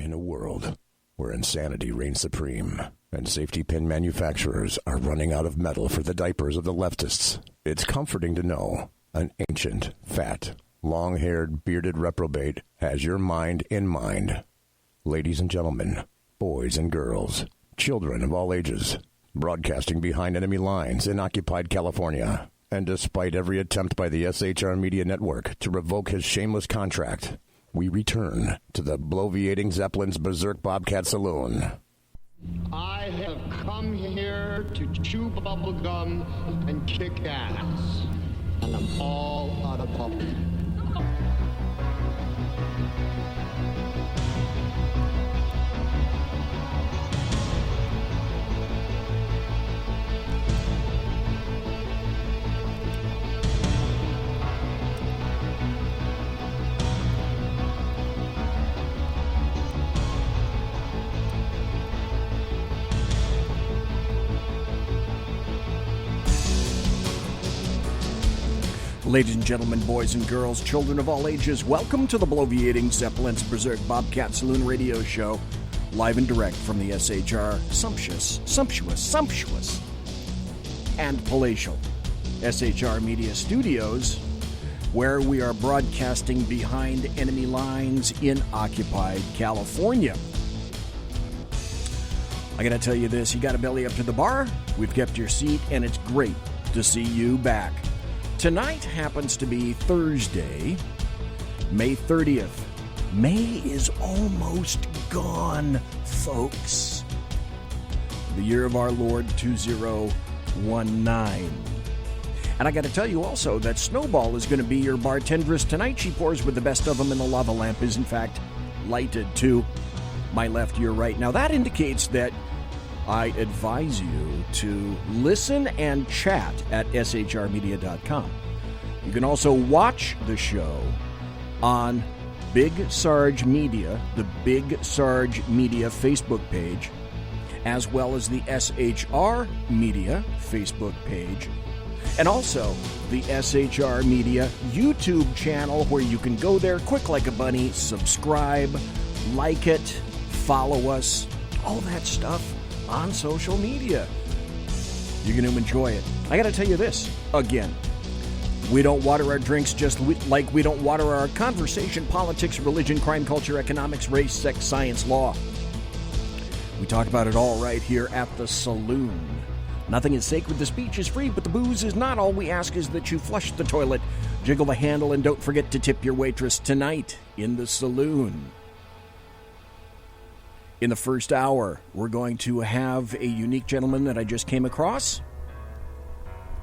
In a world where insanity reigns supreme and safety pin manufacturers are running out of metal for the diapers of the leftists, it's comforting to know an ancient, fat, long-haired, bearded reprobate has your mind in mind. Ladies and gentlemen, boys and girls, children of all ages, broadcasting behind enemy lines in occupied California, and despite every attempt by the SHR Media Network to revoke his shameless contract, we return to the bloviating Zeppelin's Berserk Bobcat Saloon. I have come here to chew bubble gum and kick ass, and I'm all out of bubble. Ladies and gentlemen, boys and girls, children of all ages, welcome to the bloviating Zeppelin's Berserk Bobcat Saloon radio show, live and direct from the SHR sumptuous, and palatial SHR Media Studios, where we are broadcasting behind enemy lines in occupied California. I gotta tell you this, you gotta belly up to the bar, we've kept your seat, and it's great to see you back. Tonight happens to be Thursday, May 30th. May is almost gone, folks. The year of our Lord 2019. And I got to tell you also that Snowball is going to be your bartendress tonight. She pours with the best of them, and the lava lamp is, in fact, lighted to my left, your right. Now, that indicates that I advise you to listen and chat at shrmedia.com. You can also watch the show on Big Sarge Media, the Big Sarge Media Facebook page, as well as the SHR Media Facebook page, and also the SHR Media YouTube channel, where you can go there quick like a bunny, subscribe, like it, follow us, all that stuff on social media. You're going to enjoy it. I got to tell you this, again, we don't water our drinks just like we don't water our conversation, politics, religion, crime, culture, economics, race, sex, science, law. We talk about it all right here at the saloon. Nothing is sacred, the speech is free, but the booze is not. All we ask is that you flush the toilet, jiggle the handle, and don't forget to tip your waitress tonight in the saloon. In the first hour, we're going to have a unique gentleman that I just came across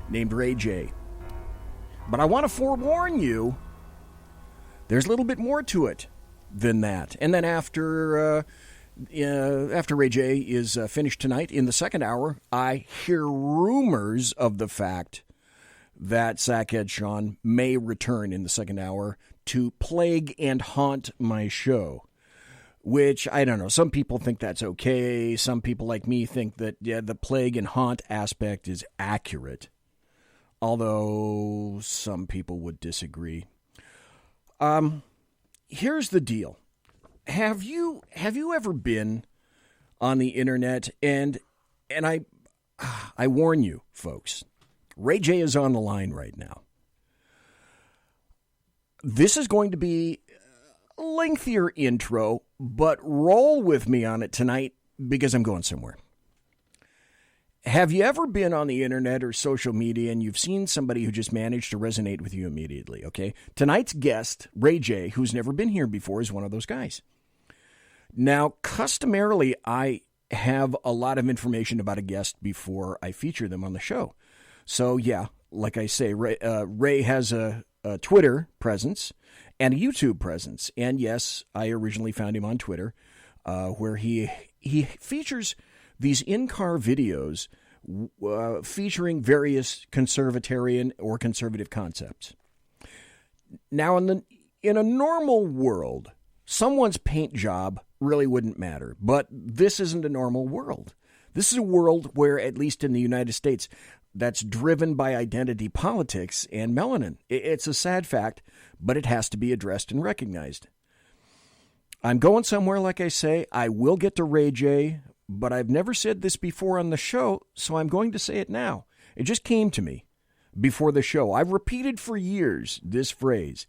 named Ray J. But I want to forewarn you, there's a little bit more to it than that. And then after Ray J is finished tonight, in the second hour, I hear rumors of the fact that Heads SHAUN may return in the second hour to plague and haunt my show. Which, I don't know, some people think that's okay. Some people like me think that, yeah, the plague and haunt aspect is accurate. Although some people would disagree. Here's the deal. Have you ever been on the internet? And I warn you, folks, Ray J is on the line right now. This is going to be a lengthier intro, but roll with me on it tonight because I'm going somewhere. Have you ever been on the internet or social media and you've seen somebody who just managed to resonate with you immediately, okay? Tonight's guest, Ray J, who's never been here before, is one of those guys. Now, customarily, I have a lot of information about a guest before I feature them on the show. So, yeah, like I say, Ray has a Twitter presence and a YouTube presence. And yes, I originally found him on Twitter, where he features these in-car videos featuring various conservatarian or conservative concepts. Now, in a normal world, someone's paint job really wouldn't matter. But this isn't a normal world. This is a world where, at least in the United States, that's driven by identity politics and melanin. It's a sad fact, but it has to be addressed and recognized. I'm going somewhere, like I say. I will get to Ray J, but I've never said this before on the show, so I'm going to say it now. It just came to me before the show. I've repeated for years this phrase,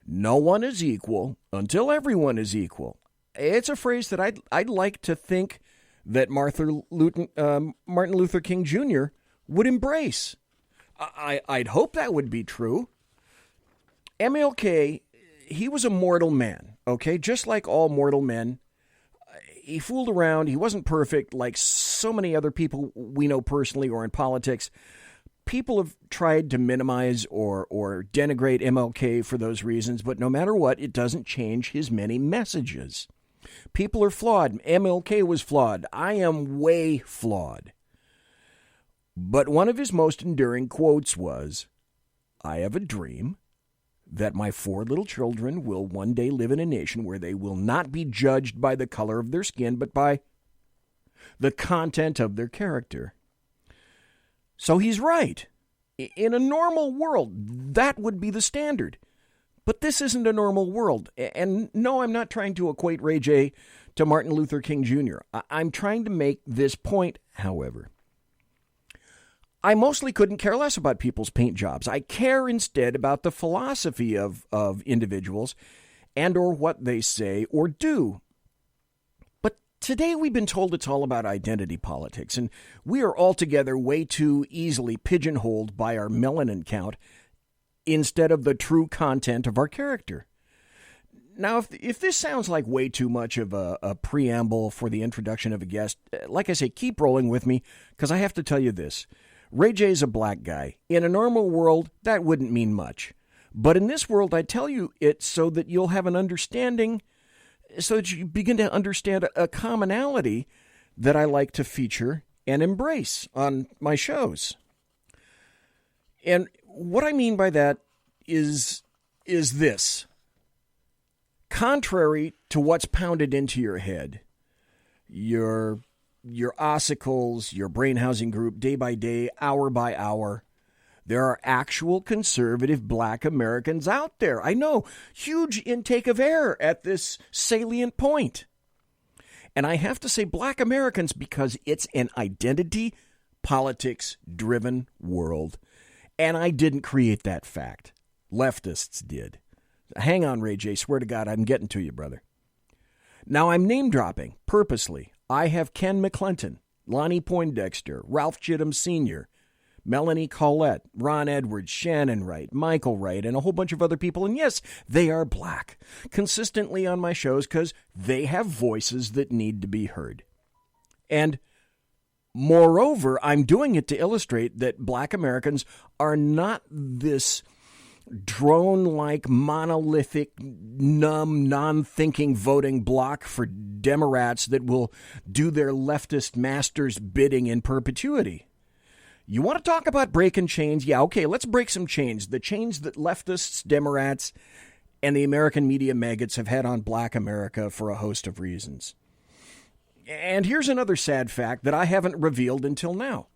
no one is equal until everyone is equal. It's a phrase that I'd like to think that Martin Luther King Jr. would embrace. I'd hope that would be true. MLK, he was a mortal man, okay? Just like all mortal men. He fooled around. He wasn't perfect like so many other people we know personally or in politics. People have tried to minimize or denigrate MLK for those reasons, but no matter what, it doesn't change his many messages. People are flawed. MLK was flawed. I am way flawed. But one of his most enduring quotes was, I have a dream that my 4 little children will one day live in a nation where they will not be judged by the color of their skin, but by the content of their character. So he's right. In a normal world, that would be the standard. But this isn't a normal world. And no, I'm not trying to equate Ray J to Martin Luther King Jr. I'm trying to make this point, however. I mostly couldn't care less about people's paint jobs. I care instead about the philosophy of individuals and or what they say or do. But today we've been told it's all about identity politics, and we are altogether way too easily pigeonholed by our melanin count instead of the true content of our character. Now, if this sounds like way too much of a preamble for the introduction of a guest, like I say, keep rolling with me, because I have to tell you this. Ray J's a black guy. In a normal world, that wouldn't mean much. But in this world, I tell you it so that you'll have an understanding, so that you begin to understand a commonality that I like to feature and embrace on my shows. And what I mean by that is this. Contrary to what's pounded into your head, your ossicles, your brain housing group, day by day, hour by hour, there are actual conservative black Americans out there. I know, huge intake of air at this salient point. And I have to say black Americans because it's an identity politics-driven world. And I didn't create that fact. Leftists did. Hang on, Ray J. Swear to God, I'm getting to you, brother. Now, I'm name-dropping, purposely. I have Ken McClinton, Lonnie Poindexter, Ralph Chittum Sr., Melanie Collette, Ron Edwards, Shannon Wright, Michael Wright, and a whole bunch of other people. And yes, they are black, consistently on my shows because they have voices that need to be heard. And moreover, I'm doing it to illustrate that black Americans are not this drone-like, monolithic, numb, non-thinking voting bloc for Demorats that will do their leftist masters' bidding in perpetuity. You want to talk about breaking chains? Yeah, okay, let's break some chains. The chains that leftists, Demorats, and the American media maggots have had on black America for a host of reasons. And here's another sad fact that I haven't revealed until now.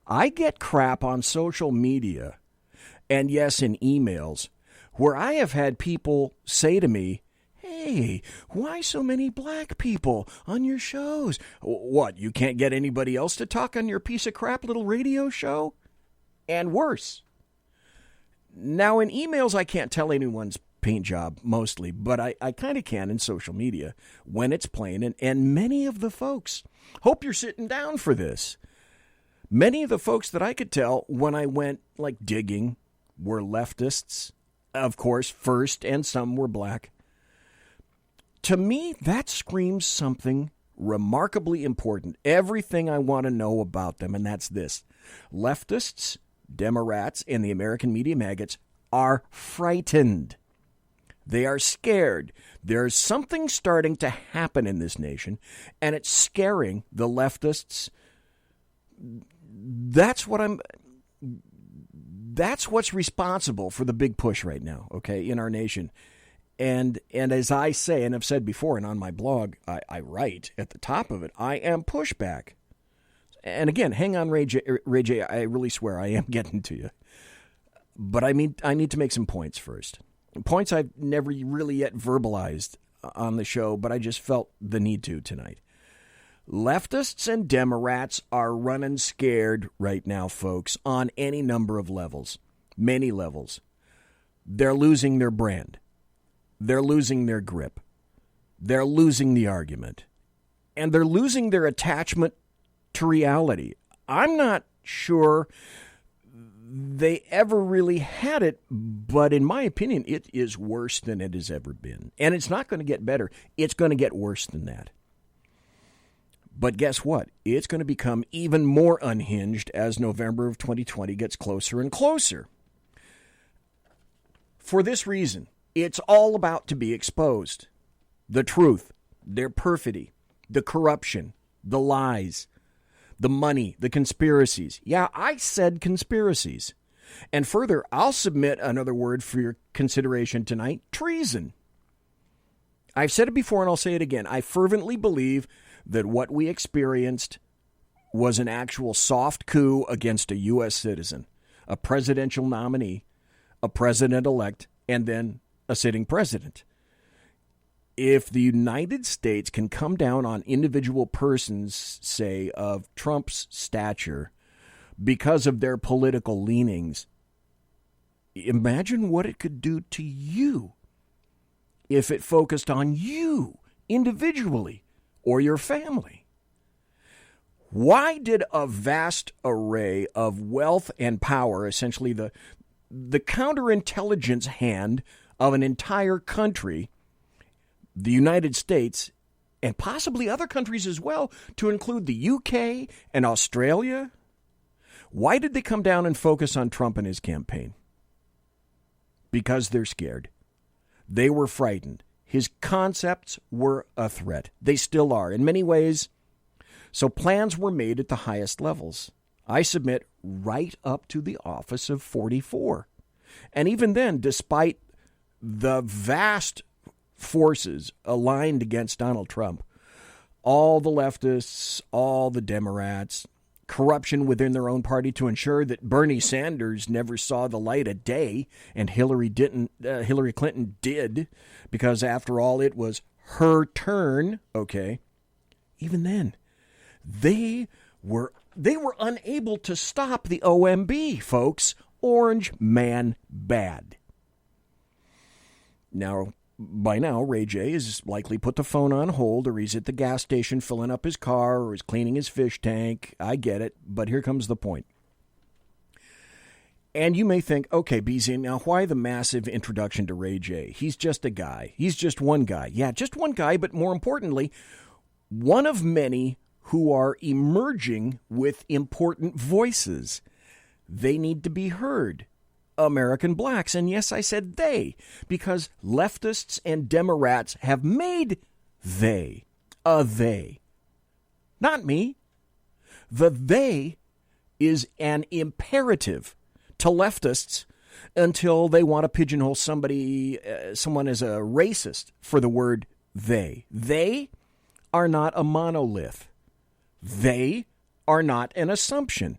I get crap on social media, and yes, in emails, where I have had people say to me, hey, why so many black people on your shows? What, you can't get anybody else to talk on your piece of crap little radio show? And worse. Now, in emails, I can't tell anyone's paint job, mostly, but I kind of can in social media when it's plain, and many of the folks, hope you're sitting down for this, many of the folks that I could tell when I went, like, digging, were leftists, of course, first, and some were black. To me, that screams something remarkably important. Everything I want to know about them, and that's this. Leftists, Demorats, and the American media maggots are frightened. They are scared. There's something starting to happen in this nation, and it's scaring the leftists. That's what's responsible for the big push right now, okay, in our nation. And as I say, and I've said before, and on my blog, I write at the top of it, I am pushback. And again, hang on, Ray J, I really swear I am getting to you. But I need to make some points first. Points I've never really yet verbalized on the show, but I just felt the need to tonight. Leftists and Demorats are running scared right now, folks, on any number of levels, many levels. They're losing their brand. They're losing their grip. They're losing the argument. And they're losing their attachment to reality. I'm not sure they ever really had it, but in my opinion, it is worse than it has ever been. And it's not going to get better. It's going to get worse than that. But guess what? It's going to become even more unhinged as November of 2020 gets closer and closer. For this reason, it's all about to be exposed. The truth, their perfidy, the corruption, the lies, the money, the conspiracies. Yeah, I said conspiracies. And further, I'll submit another word for your consideration tonight, treason. I've said it before and I'll say it again. I fervently believe that what we experienced was an actual soft coup against a U.S. citizen, a presidential nominee, a president-elect, and then a sitting president. If the United States can come down on individual persons, say, of Trump's stature because of their political leanings, imagine what it could do to you if it focused on you individually or your family. Why did a vast array of wealth and power, essentially the counterintelligence hand of an entire country, the United States, and possibly other countries as well, to include the UK and Australia, why did they come down and focus on Trump and his campaign? Because they're scared. They were frightened. His concepts were a threat. They still are in many ways. So plans were made at the highest levels. I submit right up to the office of 44. And even then, despite the vast forces aligned against Donald Trump, all the leftists, all the Demorats, corruption within their own party to ensure that Bernie Sanders never saw the light of day and Hillary Clinton did, because after all, it was her turn. Okay. Even then, they were unable to stop the OMB, folks. Orange man bad. Now, by now, Ray J has likely put the phone on hold, or he's at the gas station filling up his car, or he's cleaning his fish tank. I get it, but here comes the point. And you may think, okay, BZ, now why the massive introduction to Ray J? He's just a guy. He's just one guy. Yeah, just one guy, but more importantly, one of many who are emerging with important voices. They need to be heard. American blacks. And yes, I said they, because leftists and Demorats have made they a they. Not me. The they is an imperative to leftists until they want to pigeonhole someone as a racist for the word they. They are not a monolith. They are not an assumption.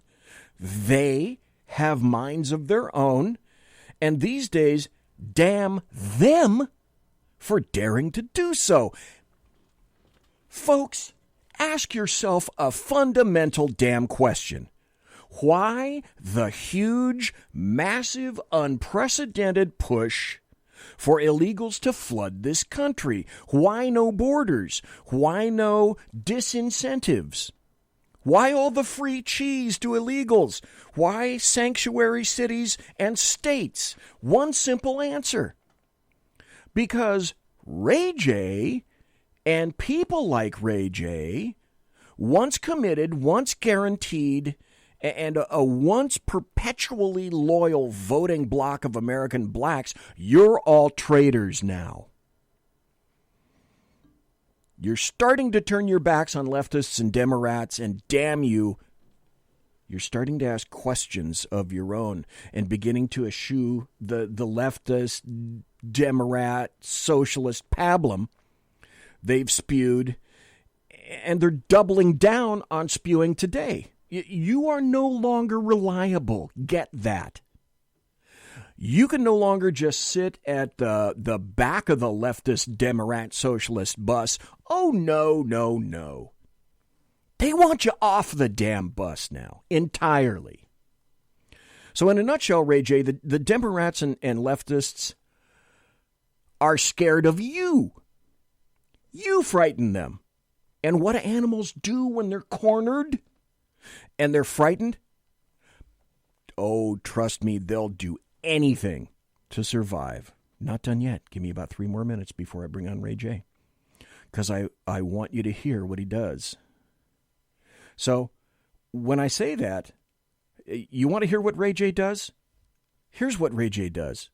They have minds of their own, and these days, damn them for daring to do so. Folks, ask yourself a fundamental damn question. Why the huge, massive, unprecedented push for illegals to flood this country? Why no borders? Why no disincentives? Why all the free cheese to illegals? Why sanctuary cities and states? One simple answer. Because Ray J and people like Ray J, once committed, once guaranteed, and a once perpetually loyal voting bloc of American blacks, you're all traitors now. You're starting to turn your backs on leftists and Demorats, and damn you, you're starting to ask questions of your own and beginning to eschew the leftist, Demorat, socialist pablum they've spewed, and they're doubling down on spewing today. You are no longer reliable. Get that. You can no longer just sit at the back of the leftist Demorat socialist bus. Oh, no, no, no. They want you off the damn bus now, entirely. So in a nutshell, Ray J, the Demorats and leftists are scared of you. You frighten them. And what do animals do when they're cornered and they're frightened? Oh, trust me, they'll do anything to survive. Not done yet. Give me about 3 more minutes before I bring on Ray J. Because I want you to hear what he does. So when I say that, you want to hear what Ray J does? Here's what Ray J does.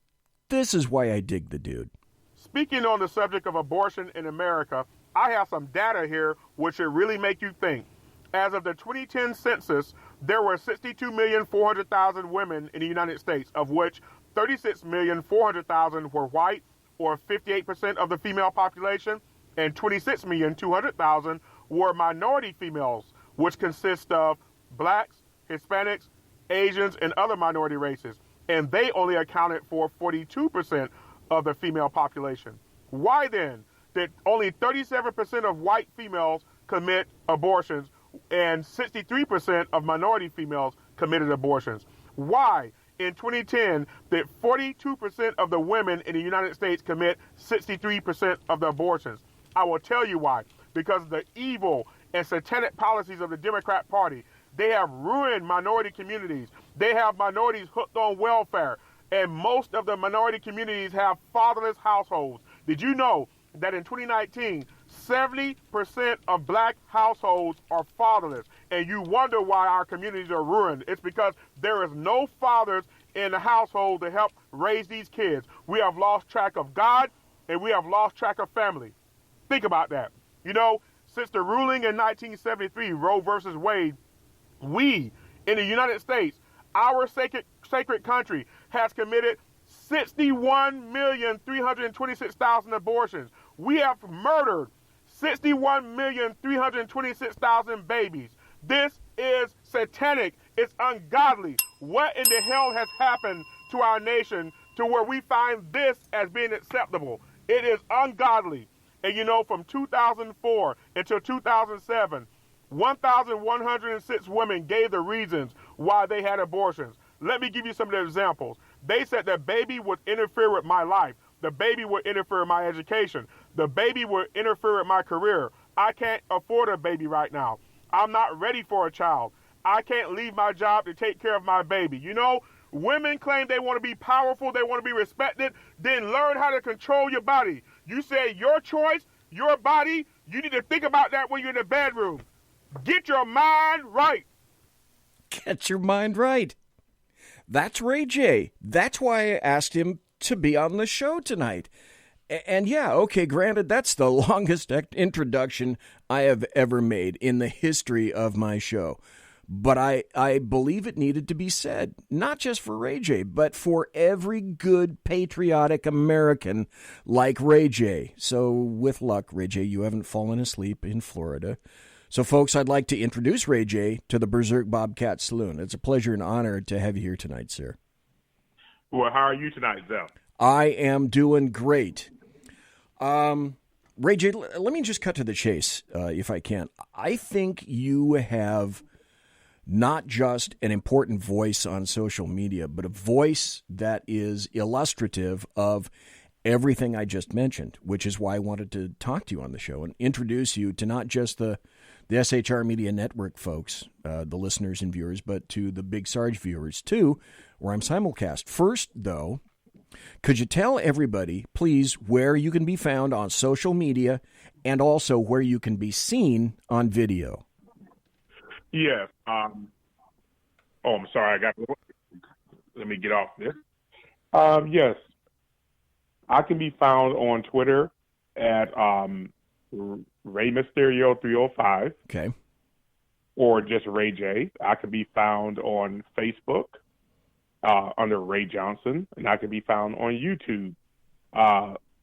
This is why I dig the dude. Speaking on the subject of abortion in America, I have some data here which should really make you think. As of the 2010 census, there were 62,400,000 women in the United States, of which 36,400,000 were white, or 58% of the female population, and 26,200,000 were minority females, which consist of blacks, Hispanics, Asians, and other minority races. And they only accounted for 42% of the female population. Why then did only 37% of white females commit abortions and 63% of minority females committed abortions? Why in 2010 did 42% of the women in the United States commit 63% of the abortions? I will tell you why. Because of the evil and satanic policies of the Democrat Party. They have ruined minority communities. They have minorities hooked on welfare. And most of the minority communities have fatherless households. Did you know that in 2019, 70% of black households are fatherless? And you wonder why our communities are ruined. It's because there is no fathers in the household to help raise these kids. We have lost track of God, and we have lost track of family. Think about that. You know, since the ruling in 1973, Roe versus Wade, we in the United States, our sacred country, has committed 61,326,000 abortions. We have murdered 61,326,000 babies. This is satanic. It's ungodly. What in the hell has happened to our nation to where we find this as being acceptable? It is ungodly. And you know, from 2004 until 2007, 1,106 women gave the reasons why they had abortions. Let me give you some of the examples. They said the baby would interfere with my life. The baby would interfere with my education. The baby would interfere with my career. I can't afford a baby right now. I'm not ready for a child. I can't leave my job to take care of my baby. You know, women claim they want to be powerful, they want to be respected. Then learn how to control your body. You say your choice, your body, you need to think about that when you're in the bedroom. Get your mind right. Get your mind right. That's Ray J. That's why I asked him to be on the show tonight. And yeah, okay, granted, that's the longest introduction I have ever made in the history of my show. But I believe it needed to be said, not just for Ray J, but for every good patriotic American like Ray J. So with luck, Ray J, you haven't fallen asleep in Florida. So, folks, I'd like to introduce Ray J to the Berserk Bobcat Saloon. It's a pleasure and honor to have you here tonight, sir. Well, how are you tonight, Zell? I am doing great. Ray J, let me just cut to the chase, if I can. I think you have not just an important voice on social media, but a voice that is illustrative of everything I just mentioned, which is why I wanted to talk to you on the show and introduce you to not just the SHR Media Network folks, the listeners and viewers, but to the Big Sarge viewers, too, where I'm simulcast. First, though, could you tell everybody, please, where you can be found on social media and also where you can be seen on video? Yes. I'm sorry. Let me get off this. Yes. I can be found on Twitter at Ray Mysterio 305. Okay. Or just Ray J. I can be found on Facebook under Ray Johnson, and I can be found on YouTube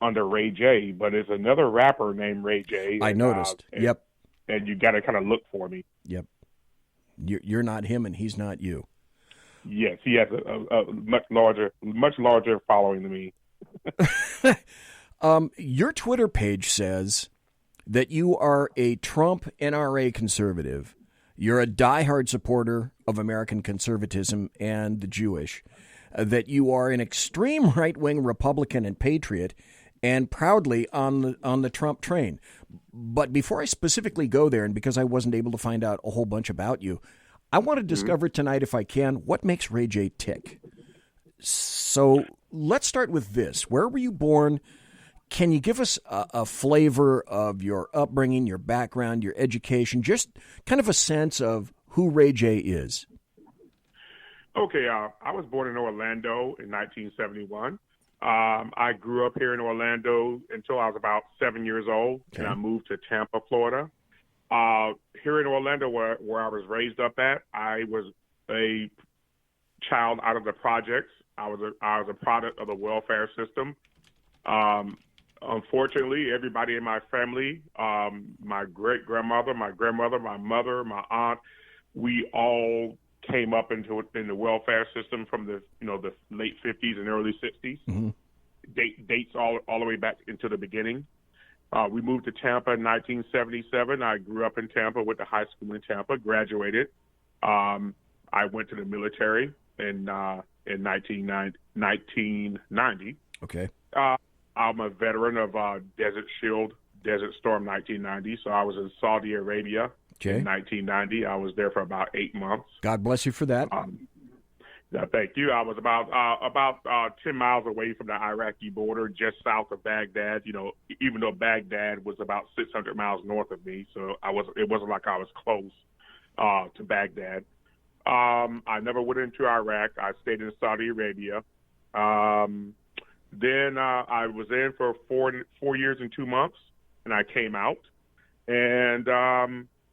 under Ray J. But it's another rapper named Ray J. I noticed. Yep. And you got to kind of look for me. Yep. You're not him, and he's not you. Yes, he has a much larger following than me. Your Twitter page says that you are a Trump NRA conservative. You're a diehard supporter of American conservatism and the Jewish. That you are an extreme right-wing Republican and patriot, and proudly on the Trump train. But before I specifically go there, and because I wasn't able to find out a whole bunch about you, I want to discover tonight, if I can, what makes Ray J tick. So let's start with this. Where were you born? Can you give us a flavor of your upbringing, your background, your education, just kind of a sense of who Ray J is? Okay, I was born in Orlando in 1971. I grew up here in Orlando until I was about 7 years old, and I moved to Tampa, Florida. Here in Orlando, where I was raised up at, I was a child out of the projects. I was a product of the welfare system. Unfortunately, everybody in my family, my great-grandmother, my grandmother, my mother, my aunt, we all came up in the welfare system from the late 50s and early 60s. Mm-hmm. Dates all the way back into the beginning. We moved to Tampa in 1977. I grew up in Tampa, went to high school in Tampa, graduated. I went to the military in 1990. Okay. I'm a veteran of Desert Storm 1990. So I was in Saudi Arabia in 1990. I was there for about 8 months. God bless you for that. Thank you. I was about 10 miles away from the Iraqi border, just south of Baghdad. Even though Baghdad was about 600 miles north of me, so it wasn't like I was close to Baghdad. I never went into Iraq. I stayed in Saudi Arabia. Then I was in for 4 years and 2 months, and I came out. And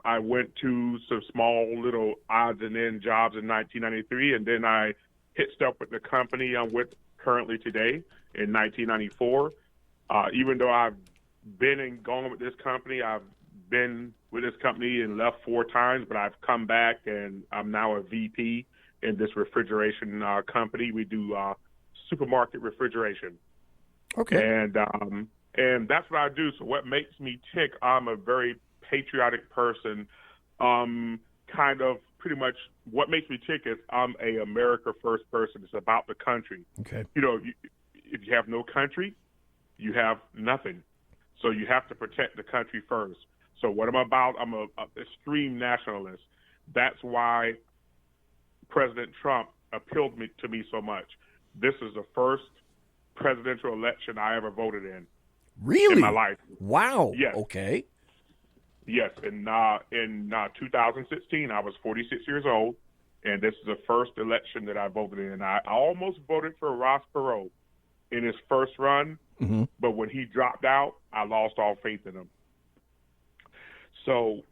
I went to some small little odds and ends jobs in 1993, and then I hitched up with the company I'm with currently today in 1994. Even though I've been and gone with this company, I've been with this company and left 4 times, but I've come back, and I'm now a VP in this refrigeration company. We do supermarket refrigeration. Okay. And that's what I do. So what makes me tick, I'm a very patriotic person. Kind of pretty much what makes me tick is I'm a America first person. It's about the country. Okay. If you have no country, you have nothing. So you have to protect the country first. So what I'm about, I'm a extreme nationalist. That's why President Trump appealed to me so much. This is the first presidential election I ever voted in. Really? In my life. Wow. Yes. Okay. Yes. In 2016, I was 46 years old, and this is the first election that I voted in. I almost voted for Ross Perot in his first run, but when he dropped out, I lost all faith in him. So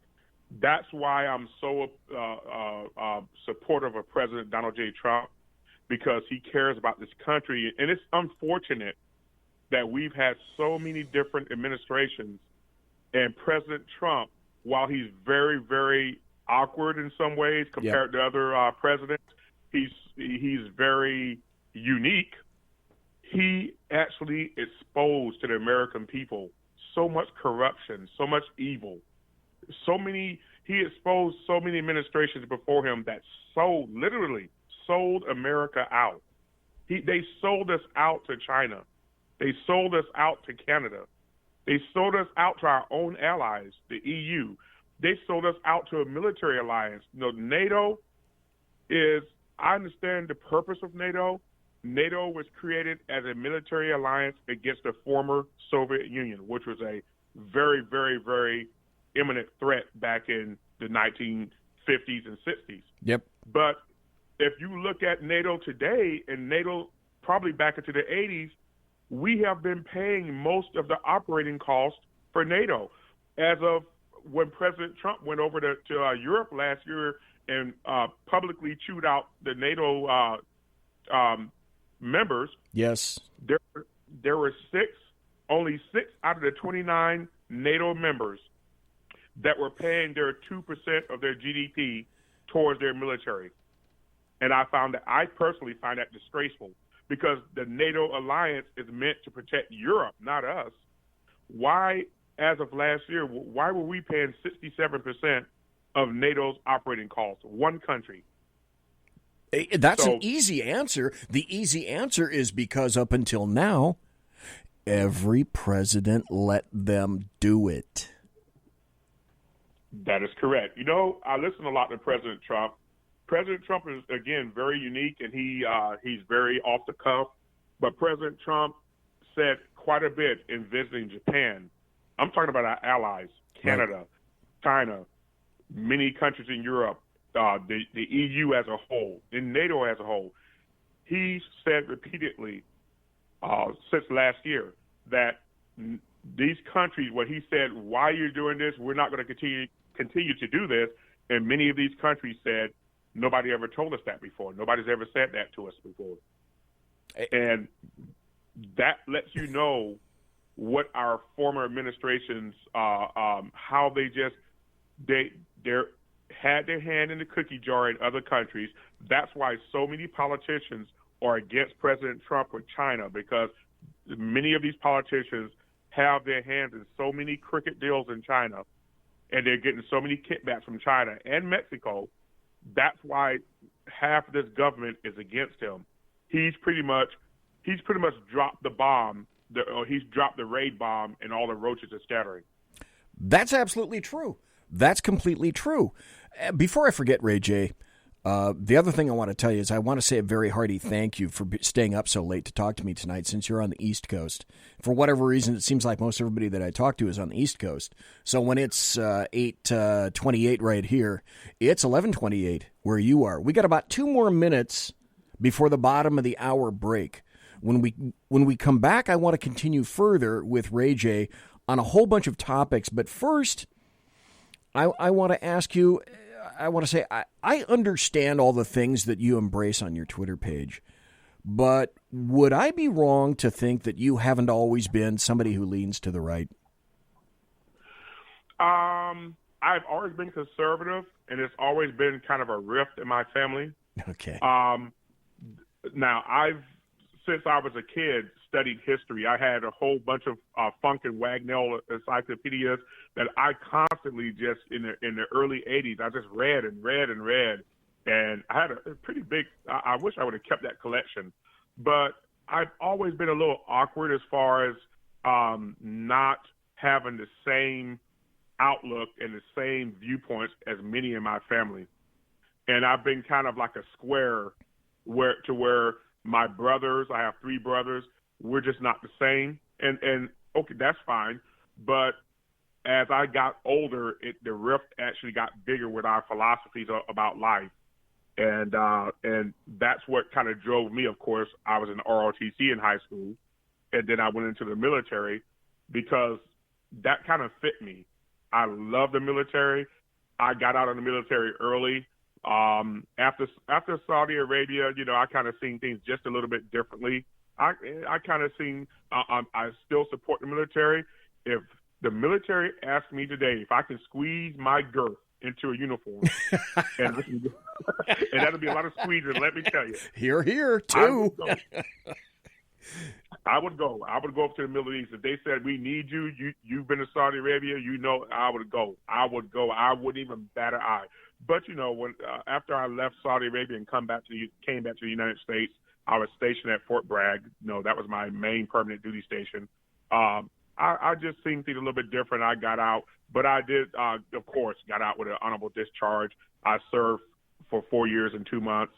that's why I'm so supportive of President Donald J. Trump, because he cares about this country. And it's unfortunate that we've had so many different administrations, and President Trump, while he's very, very awkward in some ways compared to other presidents, he's very unique. He actually exposed to the American people so much corruption, so much evil, he exposed so many administrations before him that literally sold America out. They sold us out to China. They sold us out to Canada. They sold us out to our own allies, the EU. They sold us out to a military alliance. NATO I understand the purpose of NATO. NATO was created as a military alliance against the former Soviet Union, which was a very, very, very imminent threat back in the 1950s and 60s. Yep. But if you look at NATO today, and NATO probably back into the 80s, we have been paying most of the operating costs for NATO. As of when President Trump went over to Europe last year and publicly chewed out the NATO members, yes, there were only six out of the 29 NATO members that were paying their 2% of their GDP towards their military. And I personally find that disgraceful, because the NATO alliance is meant to protect Europe, not us. Why, as of last year, why were we paying 67% of NATO's operating costs? One country. That's an easy answer. The easy answer is because up until now, every president let them do it. That is correct. You know, I listen a lot to President Trump. President Trump is, again, very unique, and he's very off the cuff. But President Trump said quite a bit in visiting Japan. I'm talking about our allies, Canada, right, China, many countries in Europe, the EU as a whole, and NATO as a whole. He said repeatedly since last year that these countries, what he said, why you're doing this, we're not going to continue to do this. And many of these countries said, nobody ever told us that before. Nobody's ever said that to us before. And that lets you know what our former administrations, how they had their hand in the cookie jar in other countries. That's why so many politicians are against President Trump with China, because many of these politicians have their hands in so many crooked deals in China, and they're getting so many kickbacks from China and Mexico. That's why half of this government is against him. He's pretty much dropped the bomb, he's dropped the raid bomb, and all the roaches are scattering. That's absolutely true. That's completely true. Before I forget, Ray J, the other thing I want to tell you is I want to say a very hearty thank you for staying up so late to talk to me tonight, since you're on the East Coast. For whatever reason, it seems like most everybody that I talk to is on the East Coast. So when it's 8:28 right here, it's 11:28 where you are. We got about 2 more minutes before the bottom of the hour break. When we come back, I want to continue further with Ray J on a whole bunch of topics. But first, I want to ask you, I want to say, I understand all the things that you embrace on your Twitter page, but would I be wrong to think that you haven't always been somebody who leans to the right? I've always been conservative, and it's always been kind of a rift in my family. Okay. Now, since I was a kid, studied history. I had a whole bunch of Funk and Wagnall encyclopedias that I constantly just, in the early 80s, I just read and read and read. And I had a pretty big, I wish I would have kept that collection. But I've always been a little awkward as far as not having the same outlook and the same viewpoints as many in my family. And I've been kind of like a square where my brothers, I have 3 brothers, we're just not the same. And okay, that's fine. But as I got older, the rift actually got bigger with our philosophies about life. And that's what kind of drove me. Of course, I was in ROTC in high school, and then I went into the military because that kind of fit me. I love the military. I got out of the military early. After Saudi Arabia, I kind of seen things just a little bit differently. I kind of seen, I still support the military. If the military asked me today if I can squeeze my girth into a uniform, and that'll be a lot of squeezing, let me tell you. Here, too. I would go up to the Middle East. If they said, we need you've been to Saudi Arabia, I would go. I wouldn't even bat an eye. But, when after I left Saudi Arabia and came back to the United States, I was stationed at Fort Bragg. That was my main permanent duty station. I just seen things a little bit different. I got out, but I did, of course, got out with an honorable discharge. I served for 4 years and 2 months.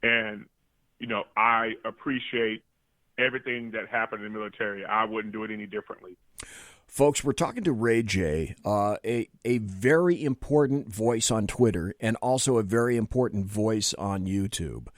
And, I appreciate everything that happened in the military. I wouldn't do it any differently. Folks, we're talking to Ray J, a very important voice on Twitter and also a very important voice on YouTube.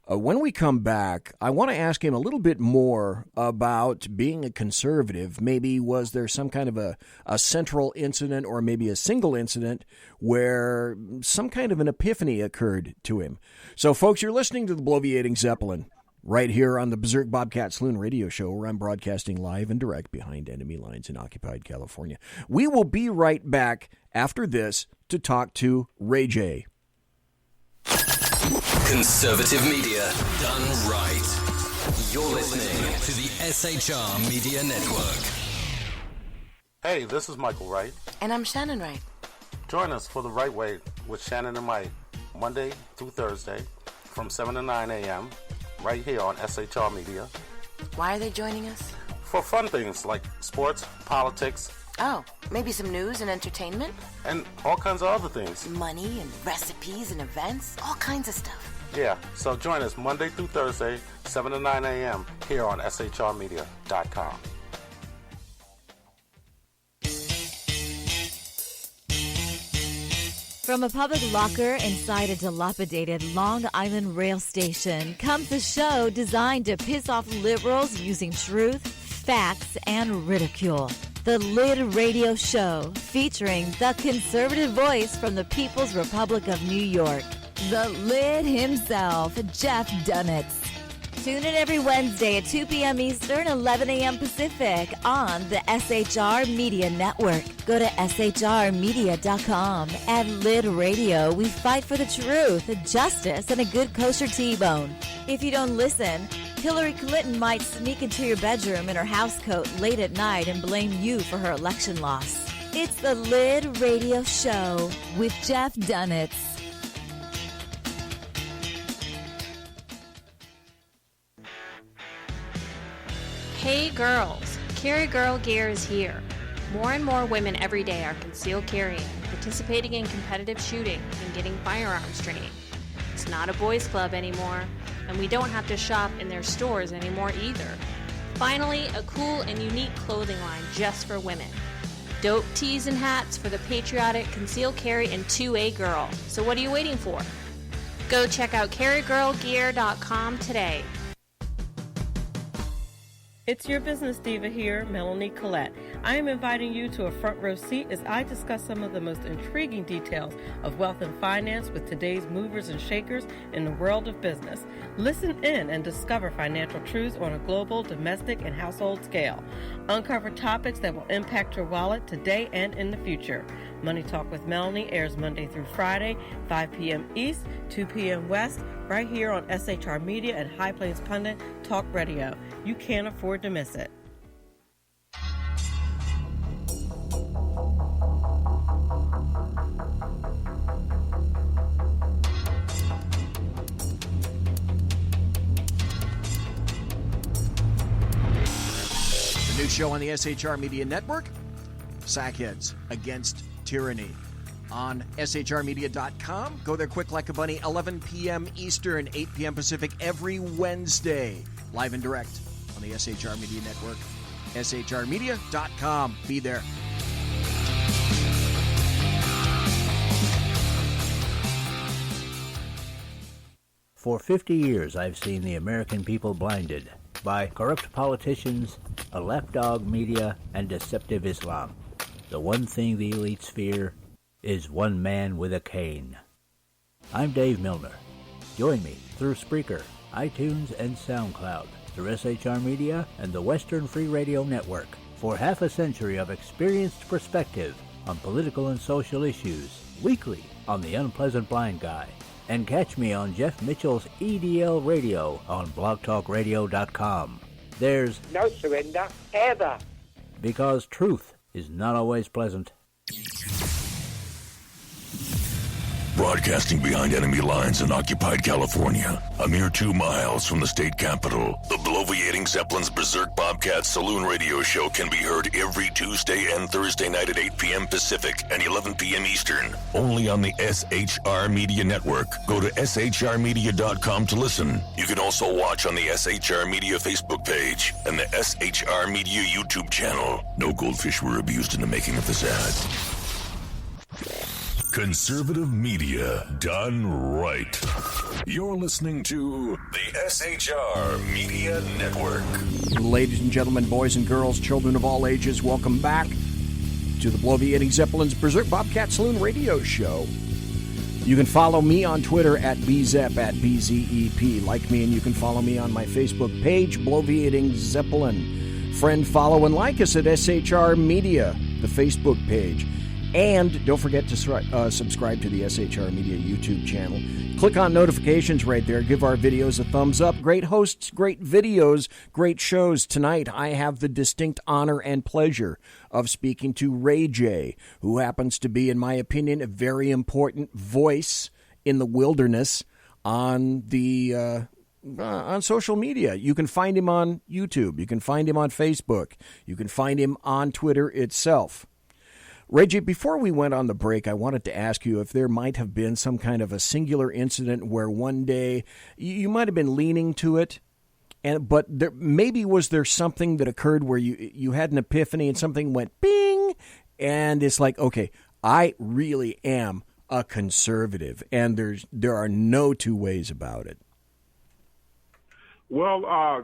When we come back, I want to ask him a little bit more about being a conservative. Maybe was there some kind of a central incident or maybe a single incident where some kind of an epiphany occurred to him. So, folks, you're listening to the Bloviating Zeppelin right here on the Berserk Bobcat Saloon radio show, where I'm broadcasting live and direct behind enemy lines in occupied California. We will be right back after this to talk to Ray J. Conservative media done right. You're listening to the SHR Media Network. Hey, this is Michael Wright. And I'm Shannon Wright. Join us for The Right Way with Shannon and Mike, Monday through Thursday from 7 to 9 a.m. right here on SHR Media. Why are they joining us? For fun things like sports, politics. Oh, maybe some news and entertainment? And all kinds of other things. Money and recipes and events, all kinds of stuff. Yeah, so join us Monday through Thursday, 7 to 9 a.m. here on SHRmedia.com. From a public locker inside a dilapidated Long Island rail station comes a show designed to piss off liberals using truth, facts, and ridicule. The Lid Radio Show, featuring the conservative voice from the People's Republic of New York, the Lid himself, Jeff Dunitz. Tune in every Wednesday at 2 p.m. Eastern, 11 a.m. Pacific on the SHR Media Network. Go to shrmedia.com. At Lid Radio, we fight for the truth, justice, and a good kosher T-bone. If you don't listen, Hillary Clinton might sneak into your bedroom in her housecoat late at night and blame you for her election loss. It's the Lid Radio Show with Jeff Dunitz. Hey girls, Carry Girl Gear is here. More and more women every day are concealed carrying, participating in competitive shooting, and getting firearms training. It's not a boys' club anymore, and we don't have to shop in their stores anymore either. Finally, a cool and unique clothing line just for women. Dope tees and hats for the patriotic concealed carry and 2A girl. So what are you waiting for? Go check out carrygirlgear.com today. It's your business diva here, Melanie Collette. I am inviting you to a front row seat as I discuss some of the most intriguing details of wealth and finance with today's movers and shakers in the world of business. Listen in and discover financial truths on a global, domestic, and household scale. Uncover topics that will impact your wallet today and in the future. Money Talk with Melanie airs Monday through Friday, 5 p.m. East, 2 p.m. West, right here on SHR Media and High Plains Pundit Talk Radio. You can't afford to miss it. The new show on the SHR Media Network, Sackheads Against Tyranny. On shrmedia.com. Go there quick like a bunny, 11 p.m. Eastern, 8 p.m. Pacific every Wednesday. Live and direct on the SHR Media Network. shrmedia.com. Be there. For 50 years, I've seen the American people blinded by corrupt politicians, a lapdog media, and deceptive Islam. The one thing the elites fear is one man with a cane. I'm Dave Milner. Join me through Spreaker, iTunes, and SoundCloud, through SHR Media and the Western Free Radio Network, for half a century of experienced perspective on political and social issues, weekly on The Unpleasant Blind Guy. And catch me on Jeff Mitchell's EDL Radio on blogtalkradio.com. There's no surrender, ever. Because truth is not always pleasant. Broadcasting behind enemy lines in occupied California, a mere 2 miles from the state capital, the bloviating Zeppelin's Berserk Bobcat Saloon radio show can be heard every Tuesday and Thursday night at 8 p.m. Pacific and 11 p.m. Eastern, only on the SHR Media Network. Go to shrmedia.com to listen. You can also watch on the SHR Media Facebook page and the SHR Media YouTube channel. No goldfish were abused in the making of this ad. Conservative media done right. You're listening to the SHR Media Network. Ladies and gentlemen, boys and girls, children of all ages, welcome back to the bloviating Zeppelin's Berserk Bobcat Saloon radio show. You can follow me on Twitter at BZEP, at BZEP. Like me, and you can follow me on my Facebook page, Bloviating Zeppelin. Friend, follow, and like us at SHR Media, the Facebook page. And don't forget to subscribe to the SHR Media YouTube channel. Click on notifications right there. Give our videos a thumbs up. Great hosts, great videos, great shows. Tonight, I have the distinct honor and pleasure of speaking to Ray J, who happens to be, in my opinion, a very important voice in the wilderness on the on social media. You can find him on YouTube. You can find him on Facebook. You can find him on Twitter itself. Reggie, before we went on the break, I wanted to ask you if there might have been some kind of a singular incident where one day you might have been leaning to it, but maybe was there something that occurred where you had an epiphany and something went bing, and it's like, okay, I really am a conservative, and there are no two ways about it. Well,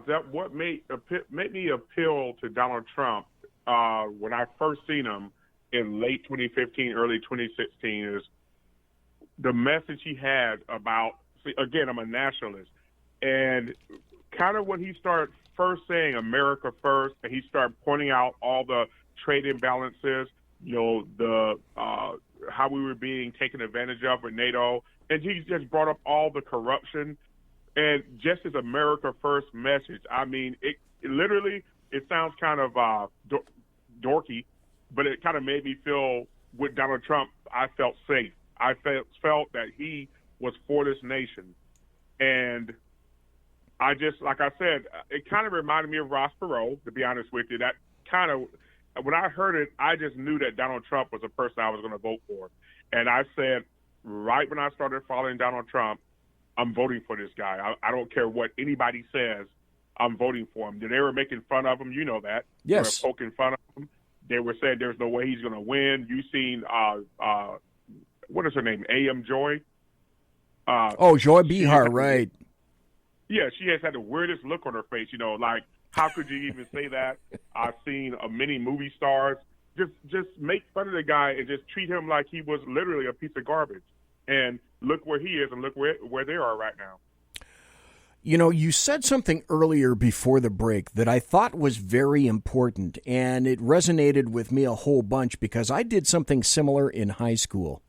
that what made me appeal to Donald Trump when I first seen him in late 2015, early 2016, is the message he had about, again, I'm a nationalist, and kind of when he started first saying America first, and he started pointing out all the trade imbalances, the how we were being taken advantage of with NATO, and he just brought up all the corruption, and just his America first message. I mean, it literally, it sounds kind of dorky, but it kind of made me feel, with Donald Trump, I felt safe. I felt that he was for this nation. And I just, like I said, it kind of reminded me of Ross Perot, to be honest with you. That kind of, when I heard it, I just knew that Donald Trump was the person I was going to vote for. And I said, right when I started following Donald Trump, I'm voting for this guy. I don't care what anybody says, I'm voting for him. They were making fun of him, you know that. Yes. They were poking fun of him. They were saying there's no way he's going to win. You seen, what is her name, A.M. Joy? Joy Behar, right. Yeah, she has had the weirdest look on her face, like, how could you even say that? I've seen many movie stars just make fun of the guy and just treat him like he was literally a piece of garbage. And look where he is and look where they are right now. You said something earlier before the break that I thought was very important, and it resonated with me a whole bunch because I did something similar in high school.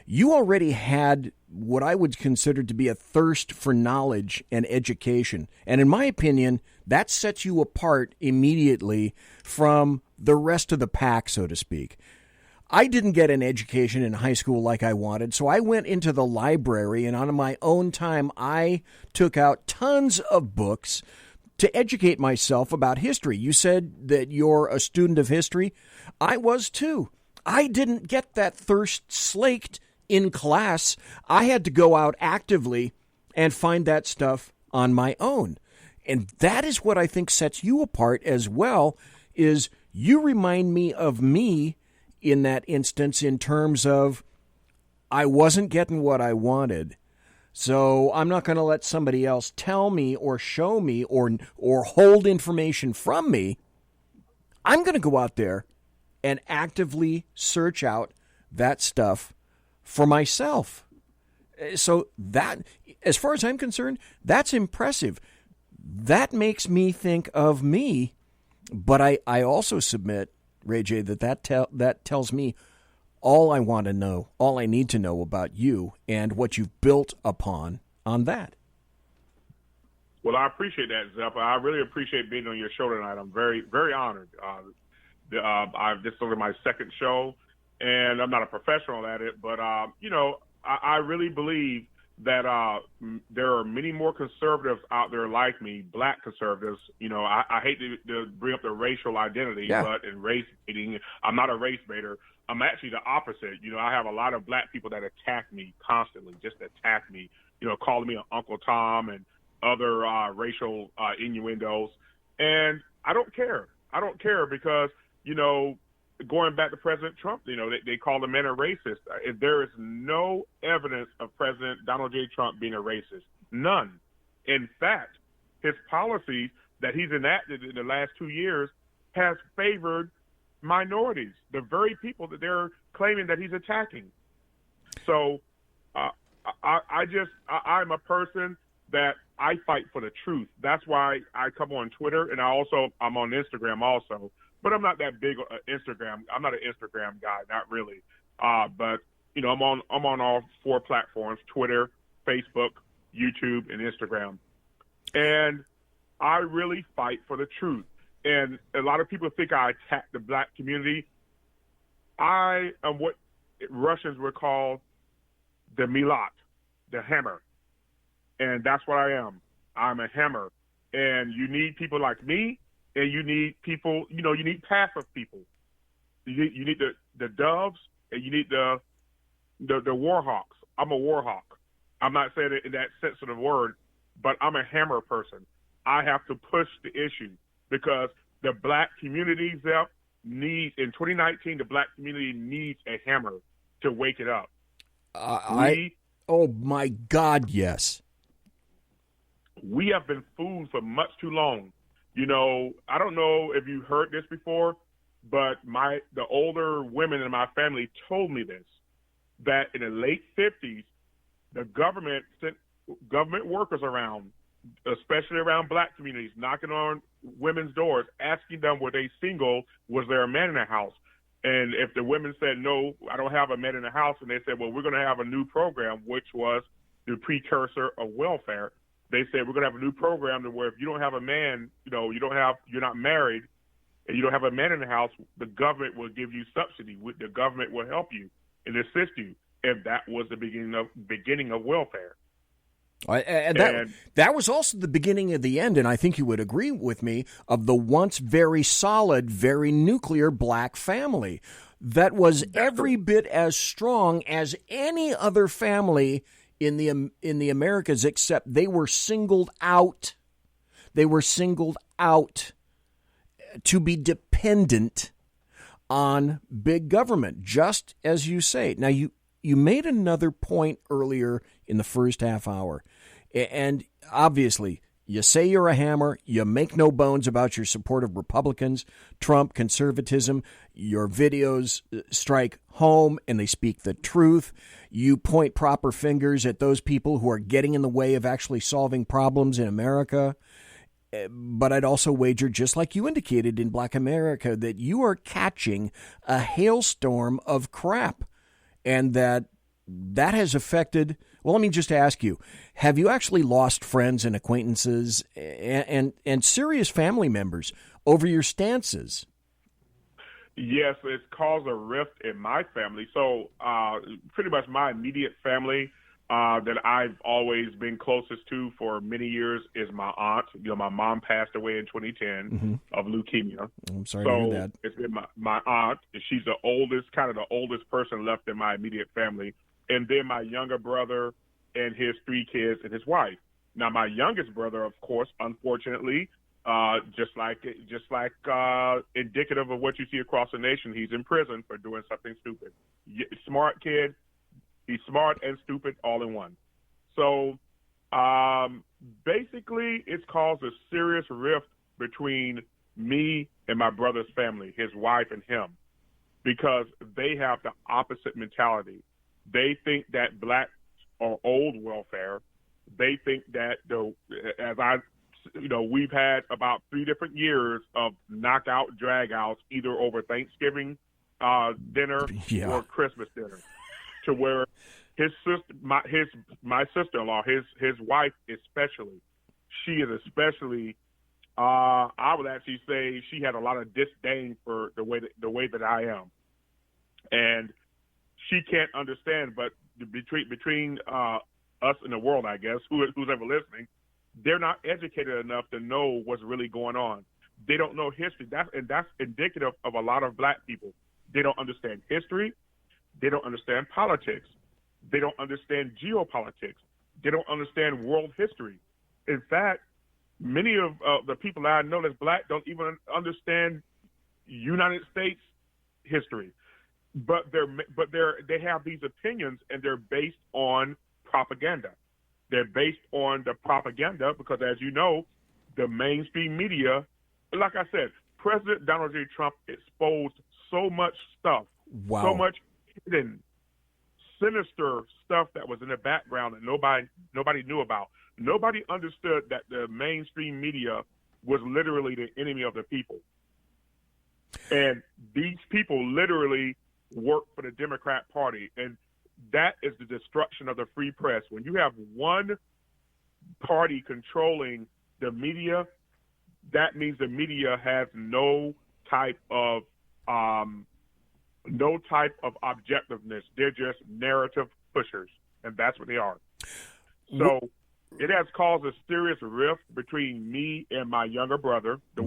You already had what I would consider to be a thirst for knowledge and education, and in my opinion, that sets you apart immediately from the rest of the pack, so to speak. I didn't get an education in high school like I wanted, so I went into the library, and on my own time, I took out tons of books to educate myself about history. You said that you're a student of history. I was too. I didn't get that thirst slaked in class. I had to go out actively and find that stuff on my own. And that is what I think sets you apart as well, is you remind me of me in that instance, in terms of I wasn't getting what I wanted, so I'm not going to let somebody else tell me or show me or hold information from me. I'm going to go out there and actively search out that stuff for myself. So that, as far as I'm concerned, that's impressive. That makes me think of me, but I also submit, Ray J, that tells me all I want to know, all I need to know about you and what you've built upon on that. Well, I appreciate that, Zepp. I really appreciate being on your show tonight. I'm very, very honored. This is my second show, and I'm not a professional at it, but, I really believe that there are many more conservatives out there like me, black conservatives. I hate to bring up the racial identity, but in race baiting, I'm not a race baiter. I'm actually the opposite. I have a lot of black people that attack me constantly, just attack me, calling me an Uncle Tom and other racial innuendos. And I don't care. I don't care because, going back to President Trump, they call the man a racist. There is no evidence of President Donald J. Trump being a racist. None. In fact, his policies that he's enacted in the last 2 years has favored minorities, the very people that they're claiming that he's attacking. So I'm a person that I fight for the truth. That's why I come on Twitter, and I'm on Instagram also. But I'm not that big on Instagram. I'm not an Instagram guy, not really. But I'm on all 4 platforms: Twitter, Facebook, YouTube, and Instagram. And I really fight for the truth. And a lot of people think I attack the black community. I am what Russians would call the Milat, the hammer. And that's what I am. I'm a hammer. And you need people like me, and you need people, you need passive people. You need the doves, and you need the war hawks. I'm a war hawk. I'm not saying it in that sense of the word, but I'm a hammer person. I have to push the issue because the black community, Zep, in 2019, the black community needs a hammer to wake it up. Oh my God, yes. We have been fooled for much too long. I don't know if you heard this before, but the older women in my family told me this, that in the late 50s, the government sent government workers around, especially around black communities, knocking on women's doors, asking them, were they single? Was there a man in the house? And if the women said, no, I don't have a man in the house, and they said, well, we're going to have a new program, which was the precursor of welfare. They said, we're going to have a new program to where if you don't have a man, you're not married, and you don't have a man in the house, the government will give you subsidy. The government will help you and assist you. And that was the beginning of welfare. That was also the beginning of the end, and I think you would agree with me, of the once very solid, very nuclear black family that was every bit as strong as any other family in the Americas, except they were singled out. They were singled out to be dependent on big government, just as you say. Now, you made another point earlier in the first half hour, and obviously you say you're a hammer, you make no bones about your support of Republicans, Trump, conservatism. Your videos strike home and they speak the truth. You point proper fingers at those people who are getting in the way of actually solving problems in America. But I'd also wager, just like you indicated in Black America, that you are catching a hailstorm of crap, and that has affected. Well, let me just ask you: have you actually lost friends and acquaintances and serious family members over your stances? Yes, it's caused a rift in my family. So, pretty much my immediate family that I've always been closest to for many years is my aunt. My mom passed away in 2010 of leukemia. I'm sorry to hear that. It's been my aunt. She's the oldest person left in my immediate family. And then my younger brother and his 3 kids and his wife. Now, my youngest brother, of course, unfortunately, just like indicative of what you see across the nation, he's in prison for doing something stupid. Smart kid. He's smart and stupid all in one. So basically, it's caused a serious rift between me and my brother's family, his wife and him, because they have the opposite mentality. They think that blacks are old welfare. They think that we've had about 3 different years of knockout dragouts, either over Thanksgiving dinner or Christmas dinner, to where his sister, my sister-in-law, his wife especially, she is especially. I would actually say she had a lot of disdain for the way that I am, and she can't understand. But between us and the world, I guess, who's ever listening, they're not educated enough to know what's really going on. They don't know history. That's indicative of a lot of black people. They don't understand history. They don't understand politics. They don't understand geopolitics. They don't understand world history. In fact, many of the people that I know that's black don't even understand United States history. But they have these opinions, and they're based on propaganda. They're based on the propaganda because, as you know, the mainstream media, like I said, President Donald J. Trump exposed so much stuff, so much hidden, sinister stuff that was in the background that nobody knew about. Nobody understood that the mainstream media was literally the enemy of the people. And these people literally work for the Democrat Party. And that is the destruction of the free press. When you have one party controlling the media, that means the media has no type of objectiveness. They're just narrative pushers, and that's what they are. So it has caused a serious rift between me and my younger brother, the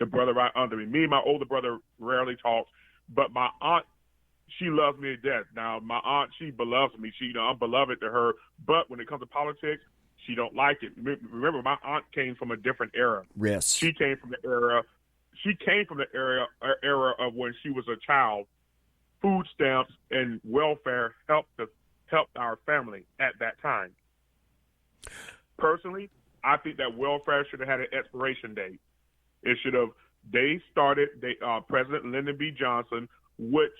brother right under me. Me and my older brother rarely talk, but my aunt, she loves me to death. Now, my aunt, she beloves me. I'm beloved to her, but when it comes to politics, she don't like it. Remember, my aunt came from a different era. Yes. She came from the era of when she was a child. Food stamps and welfare helped our family at that time. Personally, I think that welfare should have had an expiration date. It should have. President Lyndon B. Johnson, which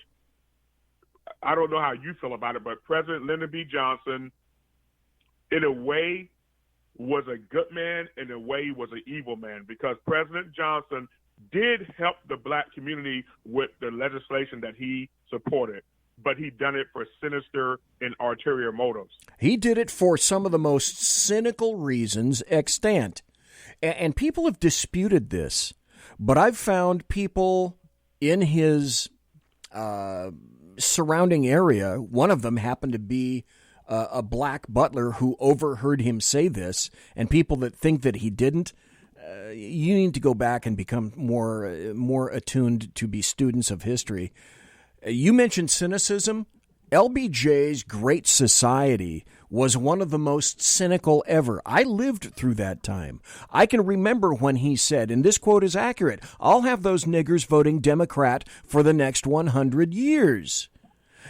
I don't know how you feel about it, but President Lyndon B. Johnson, in a way, was a good man. In a way, he was an evil man, because President Johnson did help the black community with the legislation that he supported, but he done it for sinister and ulterior motives. He did it for some of the most cynical reasons extant. And people have disputed this, but I've found people in his surrounding area, one of them happened to be a black butler who overheard him say this, and people that think that he didn't, you need to go back and become more attuned to be students of history. You mentioned cynicism. LBJ's Great Society was one of the most cynical ever. I lived through that time. I can remember when he said, and this quote is accurate, "I'll have those niggers voting Democrat for the next 100 years."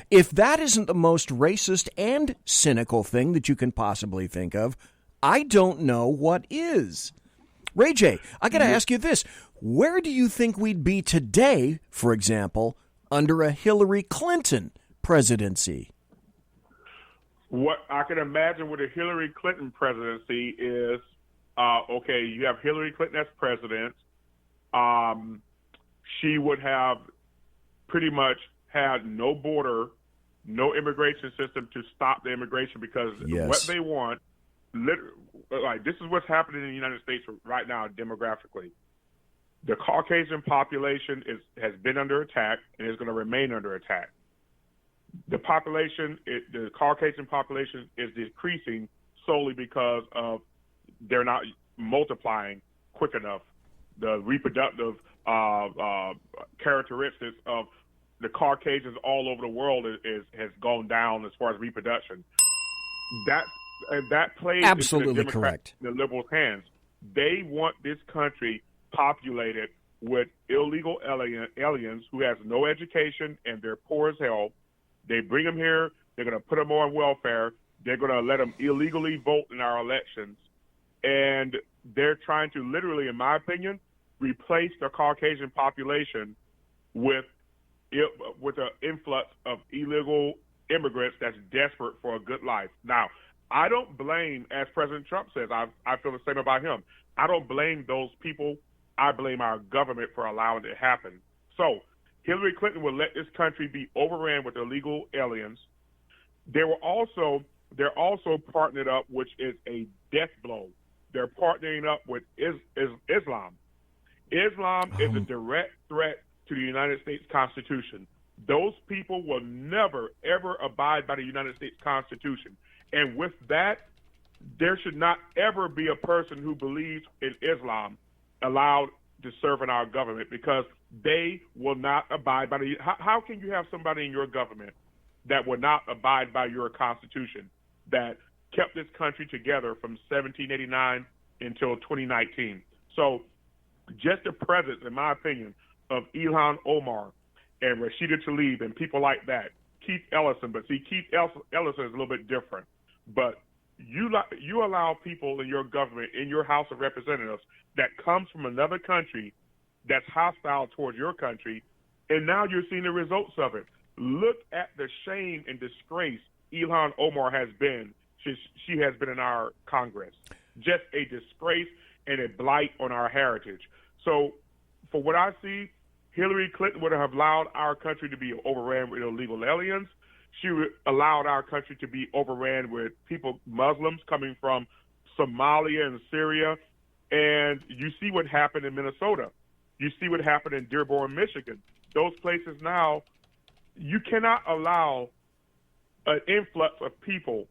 If that isn't the most racist and cynical thing that you can possibly think of, I don't know what is. Ray J, I got to ask you this. Where do you think we'd be today, for example, under a Hillary Clinton presidency? What I can imagine with a Hillary Clinton presidency is, you have Hillary Clinton as president. She would have pretty much had no border, no immigration system to stop the immigration, because what they want, this is what's happening in the United States right now demographically. The Caucasian population has been under attack and is going to remain under attack. The Caucasian population is decreasing solely because of they're not multiplying quick enough. The reproductive characteristics of the Caucasians all over the world has gone down as far as reproduction. That plays absolutely into correct. The liberals' hands. They want this country populated with illegal aliens who has no education and they're poor as hell. They bring them here. They're going to put them on welfare. They're going to let them illegally vote in our elections. And they're trying to literally, in my opinion, replace the Caucasian population with an influx of illegal immigrants that's desperate for a good life. Now, I don't blame, as President Trump says, I feel the same about him. I don't blame those people. I blame our government for allowing it to happen. So Hillary Clinton will let this country be overran with illegal aliens. They're also partnered up, which is a death blow. They're partnering up with Islam. Islam is a direct threat to the United States Constitution. Those people will never, ever abide by the United States Constitution. And with that, there should not ever be a person who believes in Islam allowed to serve in our government, because they will not abide by the... How can you have somebody in your government that will not abide by your Constitution that kept this country together from 1789 until 2019? So just the presence, in my opinion, of Ilhan Omar and Rashida Tlaib and people like that, Keith Ellison, but see, Keith Ellison is a little bit different. But you allow people in your government, in your House of Representatives, that comes from another country that's hostile towards your country, and now you're seeing the results of it. Look at the shame and disgrace Ilhan Omar has been. She has been in our Congress. Just a disgrace and a blight on our heritage. So for what I see, Hillary Clinton would have allowed our country to be overran with illegal aliens. She allowed our country to be overran with Muslims coming from Somalia and Syria. And you see what happened in Minnesota. You see what happened in Dearborn, Michigan. Those places now, you cannot allow an influx of people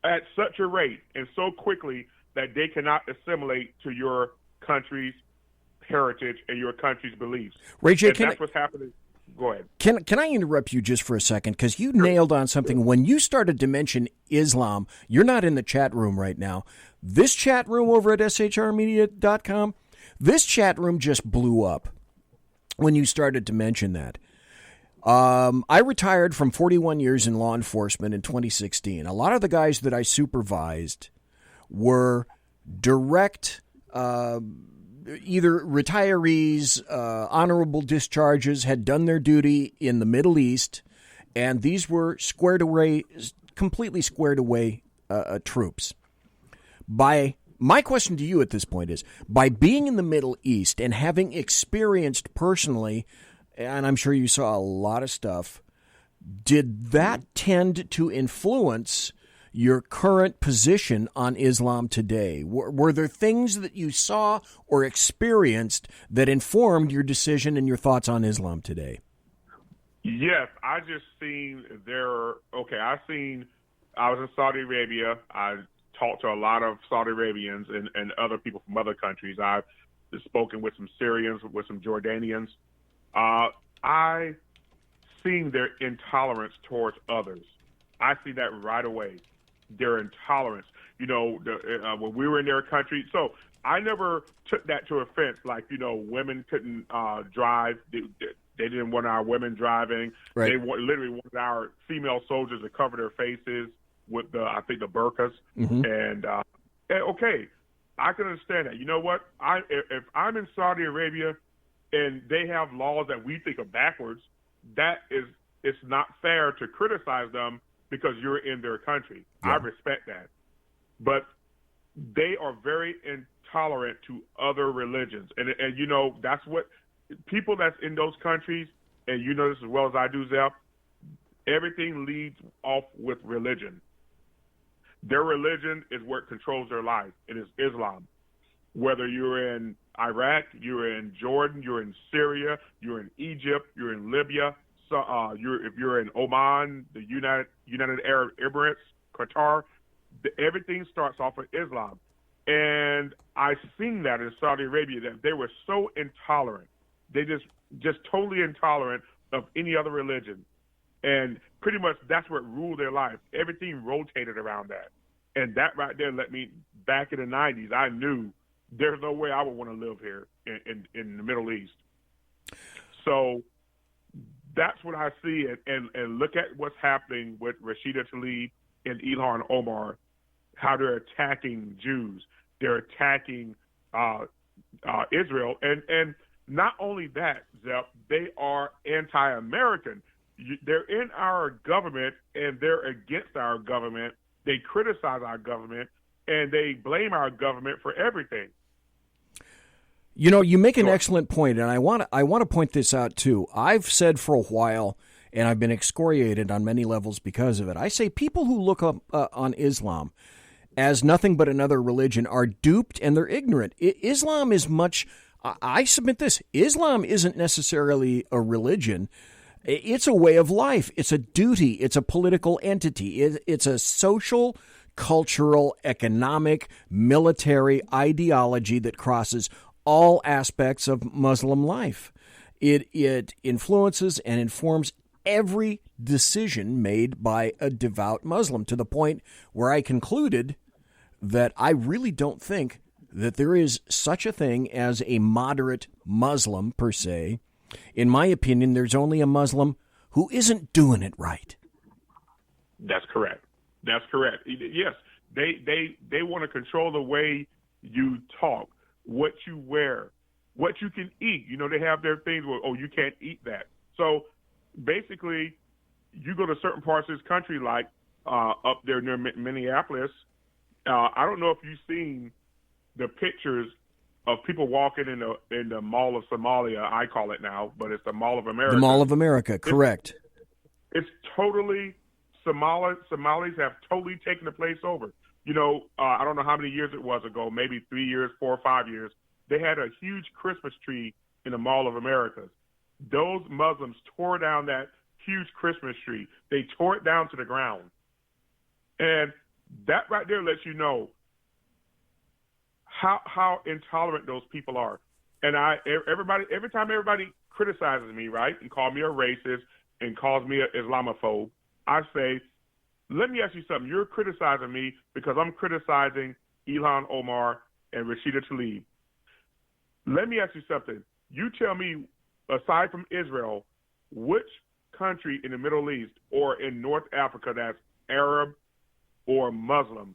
at such a rate and so quickly that they cannot assimilate to your country's heritage and your country's beliefs. Ray J, that's what's happening. Go ahead. Can I interrupt you just for a second? Because you nailed on something. When you started to mention Islam, you're not in the chat room right now. This chat room over at shrmedia.com, this chat room just blew up when you started to mention that. I retired from 41 years in law enforcement in 2016. A lot of the guys that I supervised were direct either retirees, honorable discharges, had done their duty in the Middle East, and these were completely squared away troops. My question to you at this point is, by being in the Middle East and having experienced personally, and I'm sure you saw a lot of stuff, did that tend to influence your current position on Islam today? Were there things that you saw or experienced that informed your decision and your thoughts on Islam today? Yes, I just seen I was in Saudi Arabia. I talked to a lot of Saudi Arabians and other people from other countries. I've spoken with some Syrians, with some Jordanians. I seen their intolerance towards others. I see that right away. Their intolerance, when we were in their country. So I never took that to offense. Like, women couldn't drive. They didn't want our women driving. Right. They literally wanted our female soldiers to cover their faces with the burqas. Mm-hmm. And okay, I can understand that. You know what? If I'm in Saudi Arabia and they have laws that we think are backwards, it's not fair to criticize them because you're in their country. Yeah. I respect that. But they are very intolerant to other religions. And that's what people that's in those countries, and you know this as well as I do, Zeph, everything leads off with religion. Their religion is what controls their life. It is Islam. Whether you're in Iraq, you're in Jordan, you're in Syria, you're in Egypt, you're in Libya, if you're in Oman, the United Arab Emirates, Qatar, everything starts off with Islam. And I've seen that in Saudi Arabia, that they were so intolerant. They just totally intolerant of any other religion. And pretty much that's what ruled their life. Everything rotated around that. And that right there let me, back in the 90s, I knew there's no way I would want to live here in the Middle East. So that's what I see, and look at what's happening with Rashida Tlaib and Ilhan Omar, how they're attacking Jews. They're attacking Israel. And not only that, Zep, they are anti-American. They're in our government, and they're against our government. They criticize our government, and they blame our government for everything. You make an excellent point, and I want to point this out too. I've said for a while, and I've been excoriated on many levels because of it. I say people who look up on Islam as nothing but another religion are duped, and they're ignorant. Islam is much. I submit this: Islam isn't necessarily a religion. It's a way of life. It's a duty. It's a political entity. It's a social, cultural, economic, military ideology that crosses all aspects of Muslim life. It influences and informs every decision made by a devout Muslim, to the point where I concluded that I really don't think that there is such a thing as a moderate Muslim per se. In my opinion, there's only a Muslim who isn't doing it right. That's correct. That's correct. Yes, they want to control the way you talk, what you wear, what you can eat. They have their things where, you can't eat that. So basically, you go to certain parts of this country, like up there near Minneapolis. I don't know if you've seen the pictures of people walking in the Mall of Somalia, I call it now, but it's the Mall of America. The Mall of America, correct. It's totally, Somalis have totally taken the place over. You know, I don't know how many years it was ago, maybe 3 years, 4 or 5 years. They had a huge Christmas tree in the Mall of America. Those Muslims tore down that huge Christmas tree. They tore it down to the ground. And that right there lets you know how intolerant those people are. And every time everybody criticizes me, right, and calls me a racist and calls me an Islamophobe, I say, let me ask you something. You're criticizing me because I'm criticizing Ilhan Omar and Rashida Tlaib. Let me ask you something. You tell me, aside from Israel, which country in the Middle East or in North Africa that's Arab or Muslim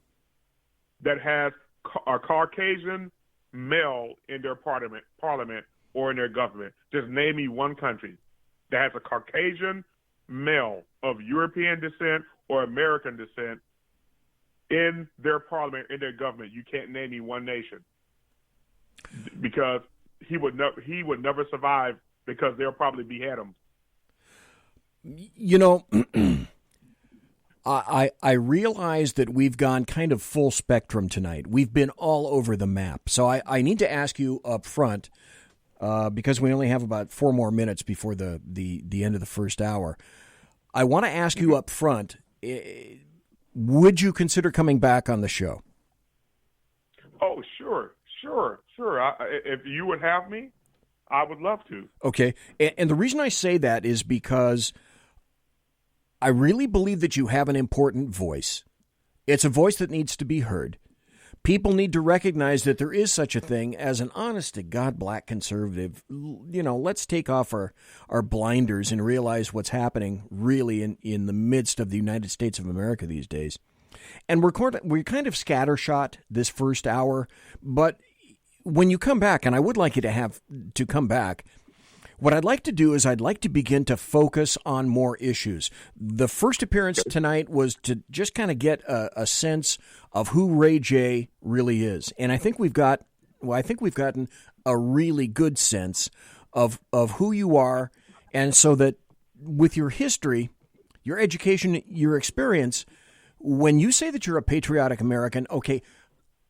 that has a Caucasian male in their parliament or in their government. Just name me one country that has a Caucasian male of European descent or American descent in their parliament, in their government. You can't name me one nation because he would never survive because they'll probably behead him. You know, I realize that we've gone kind of full spectrum tonight. We've been all over the map. So I need to ask you up front, because we only have about 4 more minutes before the end of the first hour. I want to ask you up front, would you consider coming back on the show? Oh, sure. If you would have me, I would love to. Okay. And the reason I say that is because I really believe that you have an important voice. It's a voice that needs to be heard. People need to recognize that there is such a thing as an honest-to-God black conservative. You know, let's take off our blinders and realize what's happening really in the midst of the United States of America these days. And we're kind of scattershot this first hour, but when you come back, and I would like you to come back, what I'd like to do is I'd like to begin to focus on more issues. The first appearance tonight was to just kind of get a sense of who Ray J really is. And I think we've gotten a really good sense of who you are. And so that with your history, your education, your experience, when you say that you're a patriotic American, okay,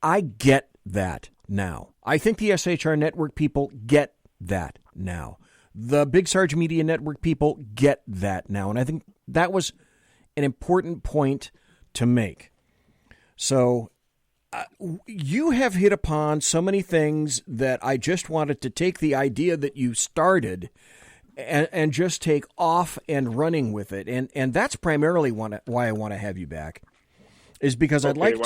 I get that now. I think the SHR Network people get that now. The Big Sarge Media Network people get that now. And I think that was an important point to make. So you have hit upon so many things that I just wanted to take the idea that you started and just take off and running with it. And that's primarily why I want to have you back, is because I'd like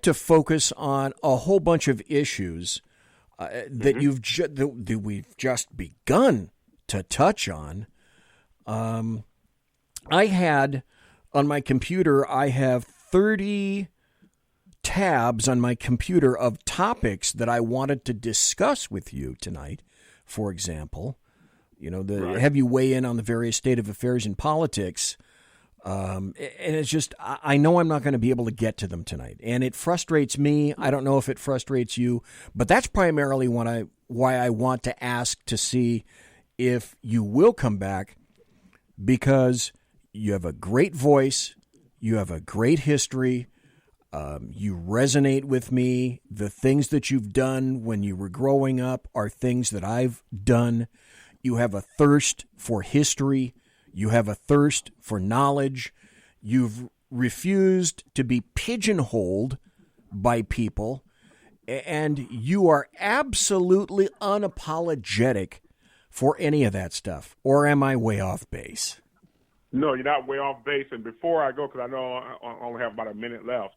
to focus on a whole bunch of issues that that we've just begun to touch on. I had on my computer, I have 30 tabs on my computer of topics that I wanted to discuss with you tonight. For example, you know, have you weigh in on the various state of affairs in politics. And it's just, I know I'm not going to be able to get to them tonight. And it frustrates me. I don't know if it frustrates you, but that's primarily why I want to ask to see if you will come back, because you have a great voice. You have a great history. You resonate with me. The things that you've done when you were growing up are things that I've done. You have a thirst for history. You have a thirst for knowledge. You've refused to be pigeonholed by people. And you are absolutely unapologetic for any of that stuff. Or am I way off base? No, you're not way off base. And before I go, because I know I only have about a minute left,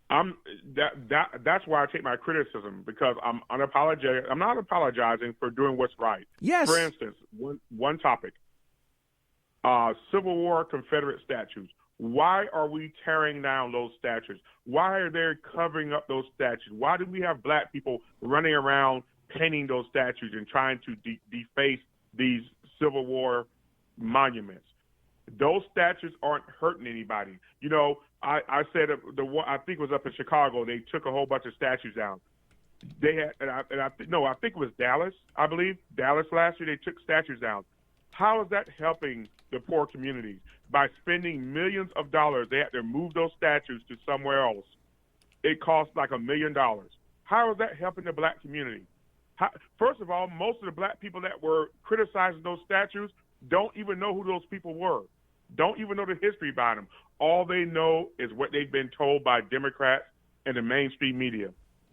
that's why I take my criticism, because I'm unapologetic. I'm not apologizing for doing what's right. Yes. For instance, one topic. Civil War Confederate statues. Why are we tearing down those statues? Why are they covering up those statues? Why do we have black people running around painting those statues and trying to deface these Civil War monuments? Those statues aren't hurting anybody. You know, I said the one, I think it was up in Chicago, they took a whole bunch of statues down. They had, I think it was Dallas, I believe. Dallas last year, they took statues down. How is that helping the poor communities? By spending millions of dollars, they had to move those statues to somewhere else. It cost like $1 million. How is that helping the black community? First of all, most of the black people that were criticizing those statues don't even know who those people were, don't even know the history behind them. All they know is what they've been told by Democrats and the mainstream media.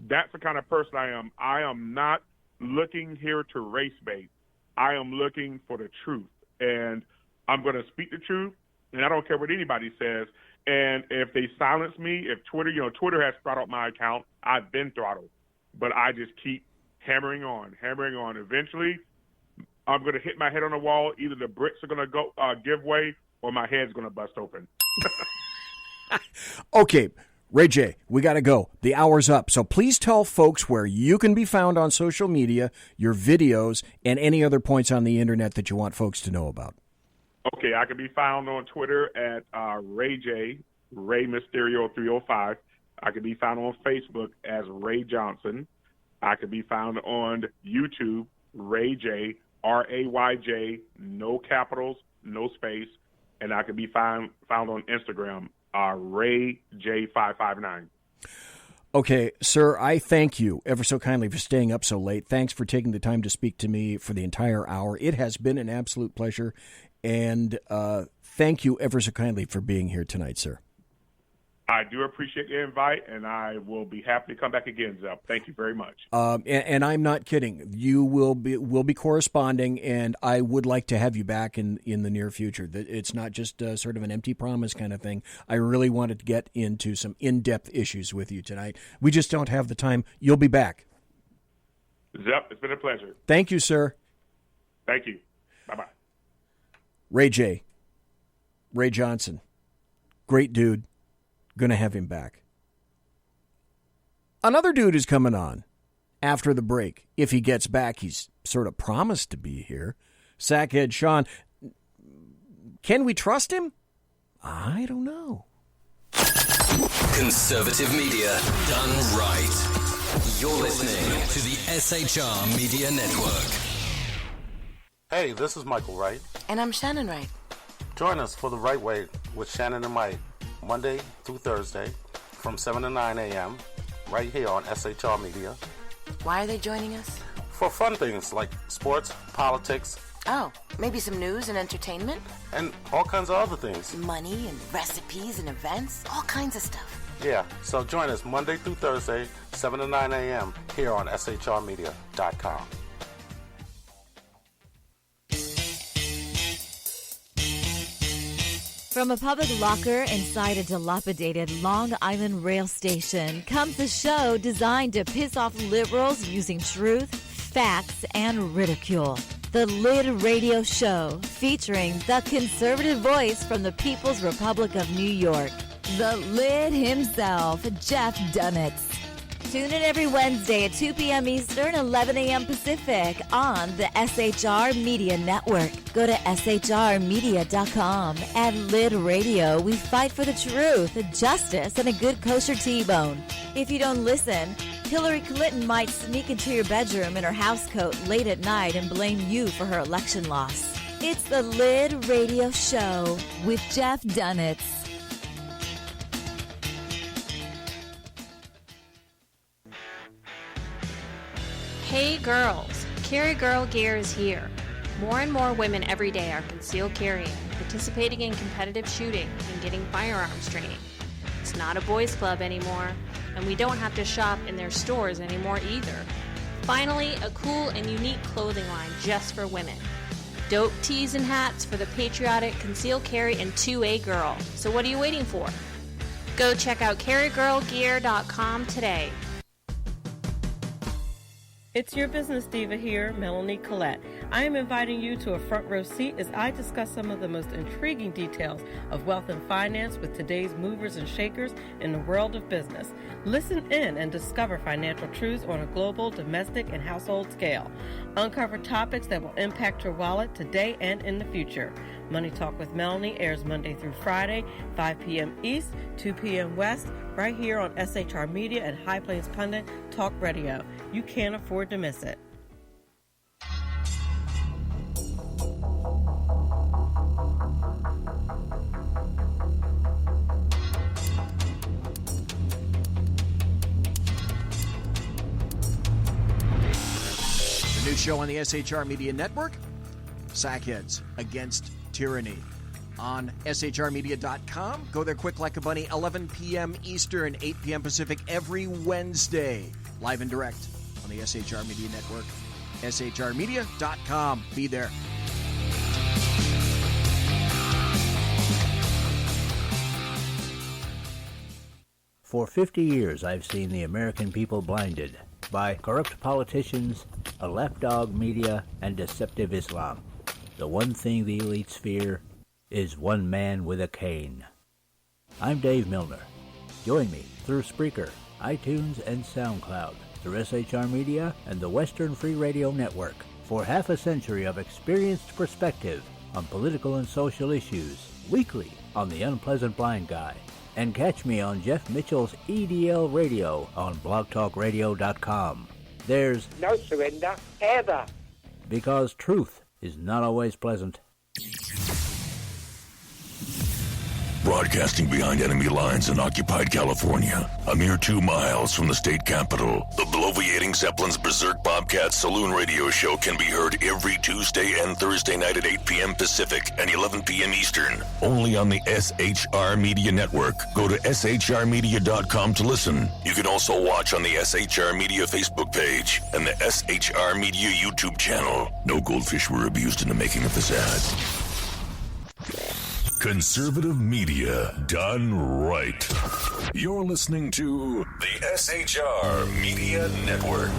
That's the kind of person I am. I am not looking here to race bait. I am looking for the truth, and I'm going to speak the truth, and I don't care what anybody says. And if they silence me, if Twitter has throttled my account, I've been throttled, but I just keep hammering on. Eventually, I'm going to hit my head on the wall. Either the bricks are going to give way or my head's going to bust open. Okay, Ray J, we got to go. The hour's up. So please tell folks where you can be found on social media, your videos, and any other points on the internet that you want folks to know about. Okay, I can be found on Twitter at Ray J, Ray Mysterio 305. I can be found on Facebook as Ray Johnson. I can be found on YouTube, Ray J, RAYJ, no capitals, no space. And I can be found on Instagram, Ray J559. Okay, sir, I thank you ever so kindly for staying up so late. Thanks for taking the time to speak to me for the entire hour. It has been an absolute pleasure. And thank you ever so kindly for being here tonight, sir. I do appreciate the invite, and I will be happy to come back again, Zep. Thank you very much. And I'm not kidding. You will be corresponding, and I would like to have you back in the near future. It's not just sort of an empty promise kind of thing. I really wanted to get into some in-depth issues with you tonight. We just don't have the time. You'll be back. Zep, it's been a pleasure. Thank you, sir. Thank you. Bye-bye. Ray J. Ray Johnson. Great dude. Going to have him back. Another dude is coming on after the break. If he gets back, he's sort of promised to be here. Sackhead Sean. Can we trust him? I don't know. Conservative media done right. You're listening to the SHR Media Network. Hey, this is Michael Wright. And I'm Shannon Wright. Join us for The Right Way with Shannon and Mike, Monday through Thursday from 7 to 9 a.m. right here on SHR Media. Why are they joining us? For fun things like sports, politics. Oh, maybe some news and entertainment? And all kinds of other things. Money and recipes and events, all kinds of stuff. Yeah, so join us Monday through Thursday, 7 to 9 a.m. here on SHRmedia.com. From a public locker inside a dilapidated Long Island rail station comes the show designed to piss off liberals using truth, facts, and ridicule. The Lid Radio Show, featuring the conservative voice from the People's Republic of New York, the Lid himself, Jeff Dunitz. Tune in every Wednesday at 2 p.m. Eastern, 11 a.m. Pacific on the SHR Media Network. Go to shrmedia.com. At Lid Radio, we fight for the truth, justice, and a good kosher T-bone. If you don't listen, Hillary Clinton might sneak into your bedroom in her housecoat late at night and blame you for her election loss. It's the Lid Radio Show with Jeff Dunitz. Hey girls, Carry Girl Gear is here. More and more women every day are concealed carrying, participating in competitive shooting, and getting firearms training. It's not a boys' club anymore, and we don't have to shop in their stores anymore either. Finally, a cool and unique clothing line just for women. Dope tees and hats for the patriotic, concealed carry, and 2A girl. So what are you waiting for? Go check out carrygirlgear.com today. It's your business diva here, Melanie Collette. I am inviting you to a front row seat as I discuss some of the most intriguing details of wealth and finance with today's movers and shakers in the world of business. Listen in and discover financial truths on a global, domestic, and household scale. Uncover topics that will impact your wallet today and in the future. Money Talk with Melanie airs Monday through Friday, 5 p.m. East, 2 p.m. West, right here on SHR Media and High Plains Pundit Talk Radio. You can't afford to miss it. The new show on the SHR Media Network, Sackheads Against Tyranny. On shrmedia.com. Go there quick like a bunny, 11 p.m. Eastern, 8 p.m. Pacific, every Wednesday. Live and direct on the SHR Media Network. shrmedia.com. Be there. For 50 years, I've seen the American people blinded by corrupt politicians, a lapdog media, and deceptive Islam. The one thing the elites fear is one man with a cane. I'm Dave Milner. Join me through Spreaker, iTunes, and SoundCloud, through SHR Media and the Western Free Radio Network, for half a century of experienced perspective on political and social issues, weekly on The Unpleasant Blind Guy. And catch me on Jeff Mitchell's EDL Radio on blogtalkradio.com. There's no surrender, ever. Because truth is not always pleasant. Broadcasting behind enemy lines in occupied California, a mere 2 miles from the state capitol, the bloviating Zeppelin's Berserk Bobcat Saloon radio show can be heard every Tuesday and Thursday night at 8 p.m. Pacific and 11 p.m. Eastern, only on the SHR Media Network. Go to shrmedia.com to listen. You can also watch on the SHR Media Facebook page and the SHR Media YouTube channel. No goldfish were abused in the making of this ad. Conservative media done right. You're listening to the SHR Media Network.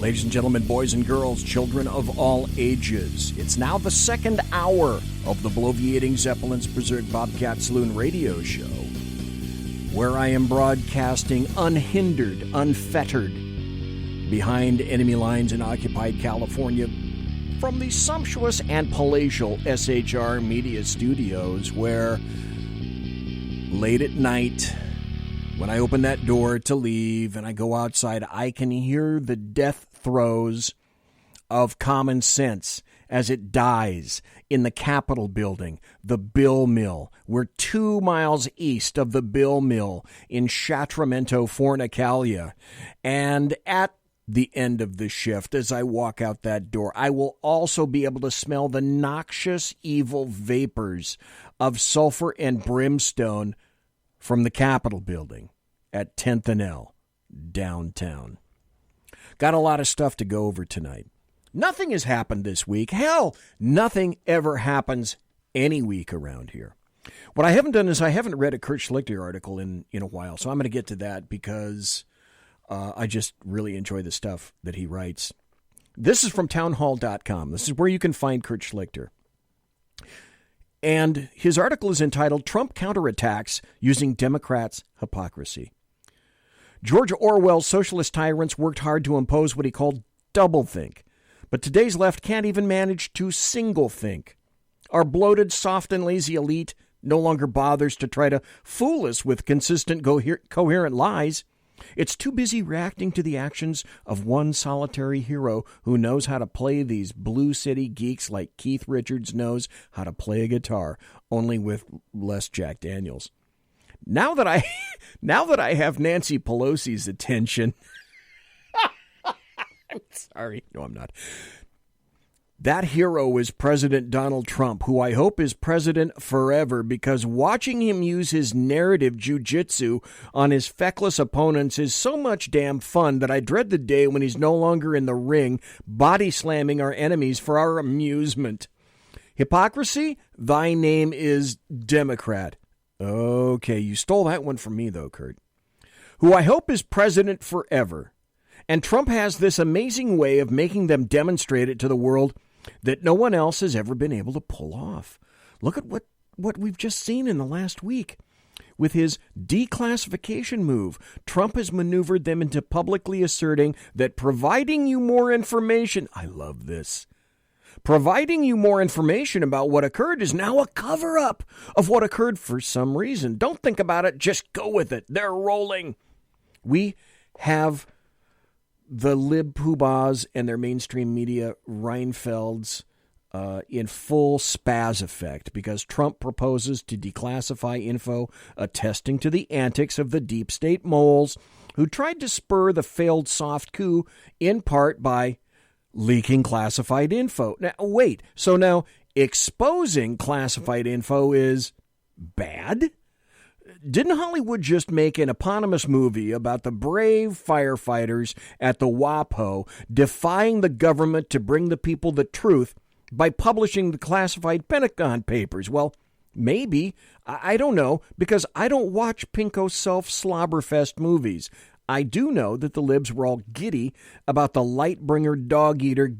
Ladies and gentlemen, boys and girls, children of all ages, it's now the second hour of the bloviating Zeppelin's Berserk Bobcat Saloon radio show, where I am broadcasting unhindered, unfettered, behind enemy lines in occupied California, from the sumptuous and palatial SHR Media Studios, where late at night, when I open that door to leave and I go outside, I can hear the death throes of common sense as it dies in the Capitol building, the Bill Mill. We're 2 miles east of the Bill Mill in Sacramento, Fornicalia. And at the end of the shift, as I walk out that door, I will also be able to smell the noxious, evil vapors of sulfur and brimstone from the Capitol building at 10th and L, downtown. Got a lot of stuff to go over tonight. Nothing has happened this week. Hell, nothing ever happens any week around here. What I haven't done is I haven't read a Kurt Schlichter article in a while, so I'm going to get to that because I just really enjoy the stuff that he writes. This is from townhall.com. This is where you can find Kurt Schlichter. And his article is entitled, Trump Counterattacks Using Democrats' Hypocrisy. George Orwell's socialist tyrants worked hard to impose what he called doublethink. But today's left can't even manage to single-think. Our bloated, soft, and lazy elite no longer bothers to try to fool us with consistent, coherent lies. It's too busy reacting to the actions of one solitary hero who knows how to play these Blue City geeks like Keith Richards knows how to play a guitar, only with less Jack Daniels. Now that I have Nancy Pelosi's attention, I'm sorry. No, I'm not. That hero is President Donald Trump, who I hope is president forever, because watching him use his narrative jujitsu on his feckless opponents is so much damn fun that I dread the day when he's no longer in the ring, body slamming our enemies for our amusement. Hypocrisy? Thy name is Democrat. Okay, you stole that one from me, though, Kurt. Who I hope is president forever. And Trump has this amazing way of making them demonstrate it to the world that no one else has ever been able to pull off. Look at what we've just seen in the last week. With his declassification move, Trump has maneuvered them into publicly asserting that providing you more information, I love this, Providing you more information about what occurred is now a cover-up of what occurred for some reason. Don't think about it, just go with it. They're rolling. We have the lib poobahs and their mainstream media Reinfelds in full spaz effect because Trump proposes to declassify info attesting to the antics of the deep state moles who tried to spur the failed soft coup in part by leaking classified info. Now, wait, so now exposing classified info is bad? Didn't Hollywood just make an eponymous movie about the brave firefighters at the WAPO defying the government to bring the people the truth by publishing the classified Pentagon Papers? Well, maybe. I don't know, because I don't watch Pinko self-slobberfest movies. I do know that the libs were all giddy about the Lightbringer dog eater,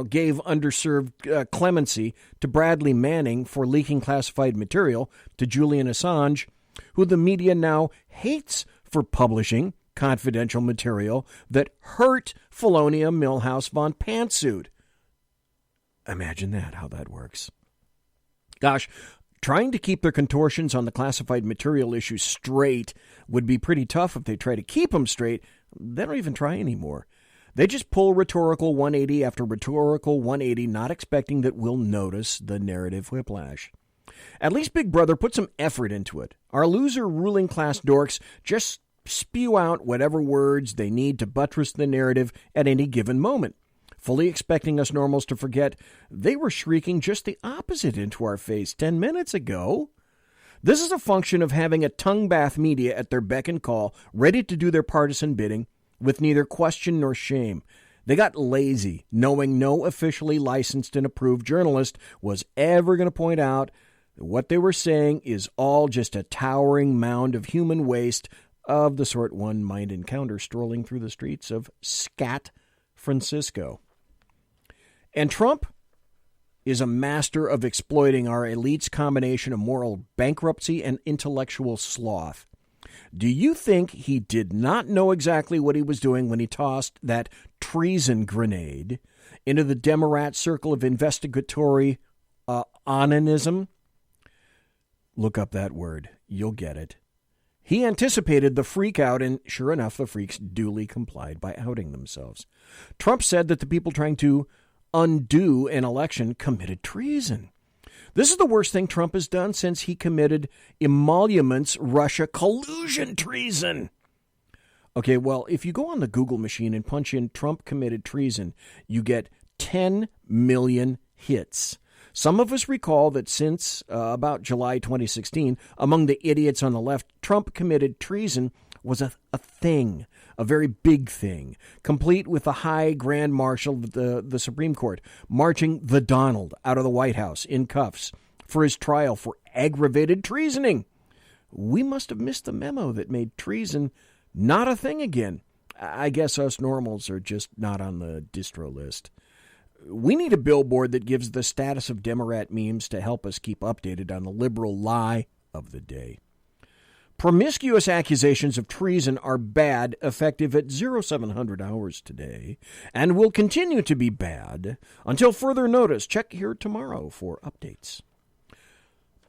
gave underserved clemency to Bradley Manning for leaking classified material to Julian Assange, who the media now hates for publishing confidential material that hurt Felonia Milhouse von Pantsuit. Imagine that, how that works. Gosh, trying to keep their contortions on the classified material issue straight would be pretty tough if they try to keep them straight. They don't even try anymore. They just pull rhetorical 180 after rhetorical 180, not expecting that we'll notice the narrative whiplash. At least Big Brother put some effort into it. Our loser ruling class dorks just spew out whatever words they need to buttress the narrative at any given moment, fully expecting us normals to forget they were shrieking just the opposite into our face 10 minutes ago. This is a function of having a tongue bath media at their beck and call, ready to do their partisan bidding with neither question nor shame. They got lazy, knowing no officially licensed and approved journalist was ever going to point out that what they were saying is all just a towering mound of human waste of the sort one might encounter strolling through the streets of Scat Francisco. And Trump is a master of exploiting our elite's combination of moral bankruptcy and intellectual sloth. Do you think he did not know exactly what he was doing when he tossed that treason grenade into the Demorat circle of investigatory onanism? Look up that word. You'll get it. He anticipated the freak out, and sure enough, the freaks duly complied by outing themselves. Trump said that the people trying to undo an election committed treason. This is the worst thing Trump has done since he committed emoluments Russia collusion treason. Okay, well, if you go on the Google machine and punch in Trump committed treason, you get 10 million hits. Some of us recall that since about July 2016, among the idiots on the left, Trump committed treason was a thing, a very big thing, complete with the high grand marshal of the Supreme Court marching the Donald out of the White House in cuffs for his trial for aggravated treasoning. We must have missed the memo that made treason not a thing again. I guess us normals are just not on the distro list. We need a billboard that gives the status of Demorat memes to help us keep updated on the liberal lie of the day. Promiscuous accusations of treason are bad, effective at 0700 hours today, and will continue to be bad until further notice. Check here tomorrow for updates.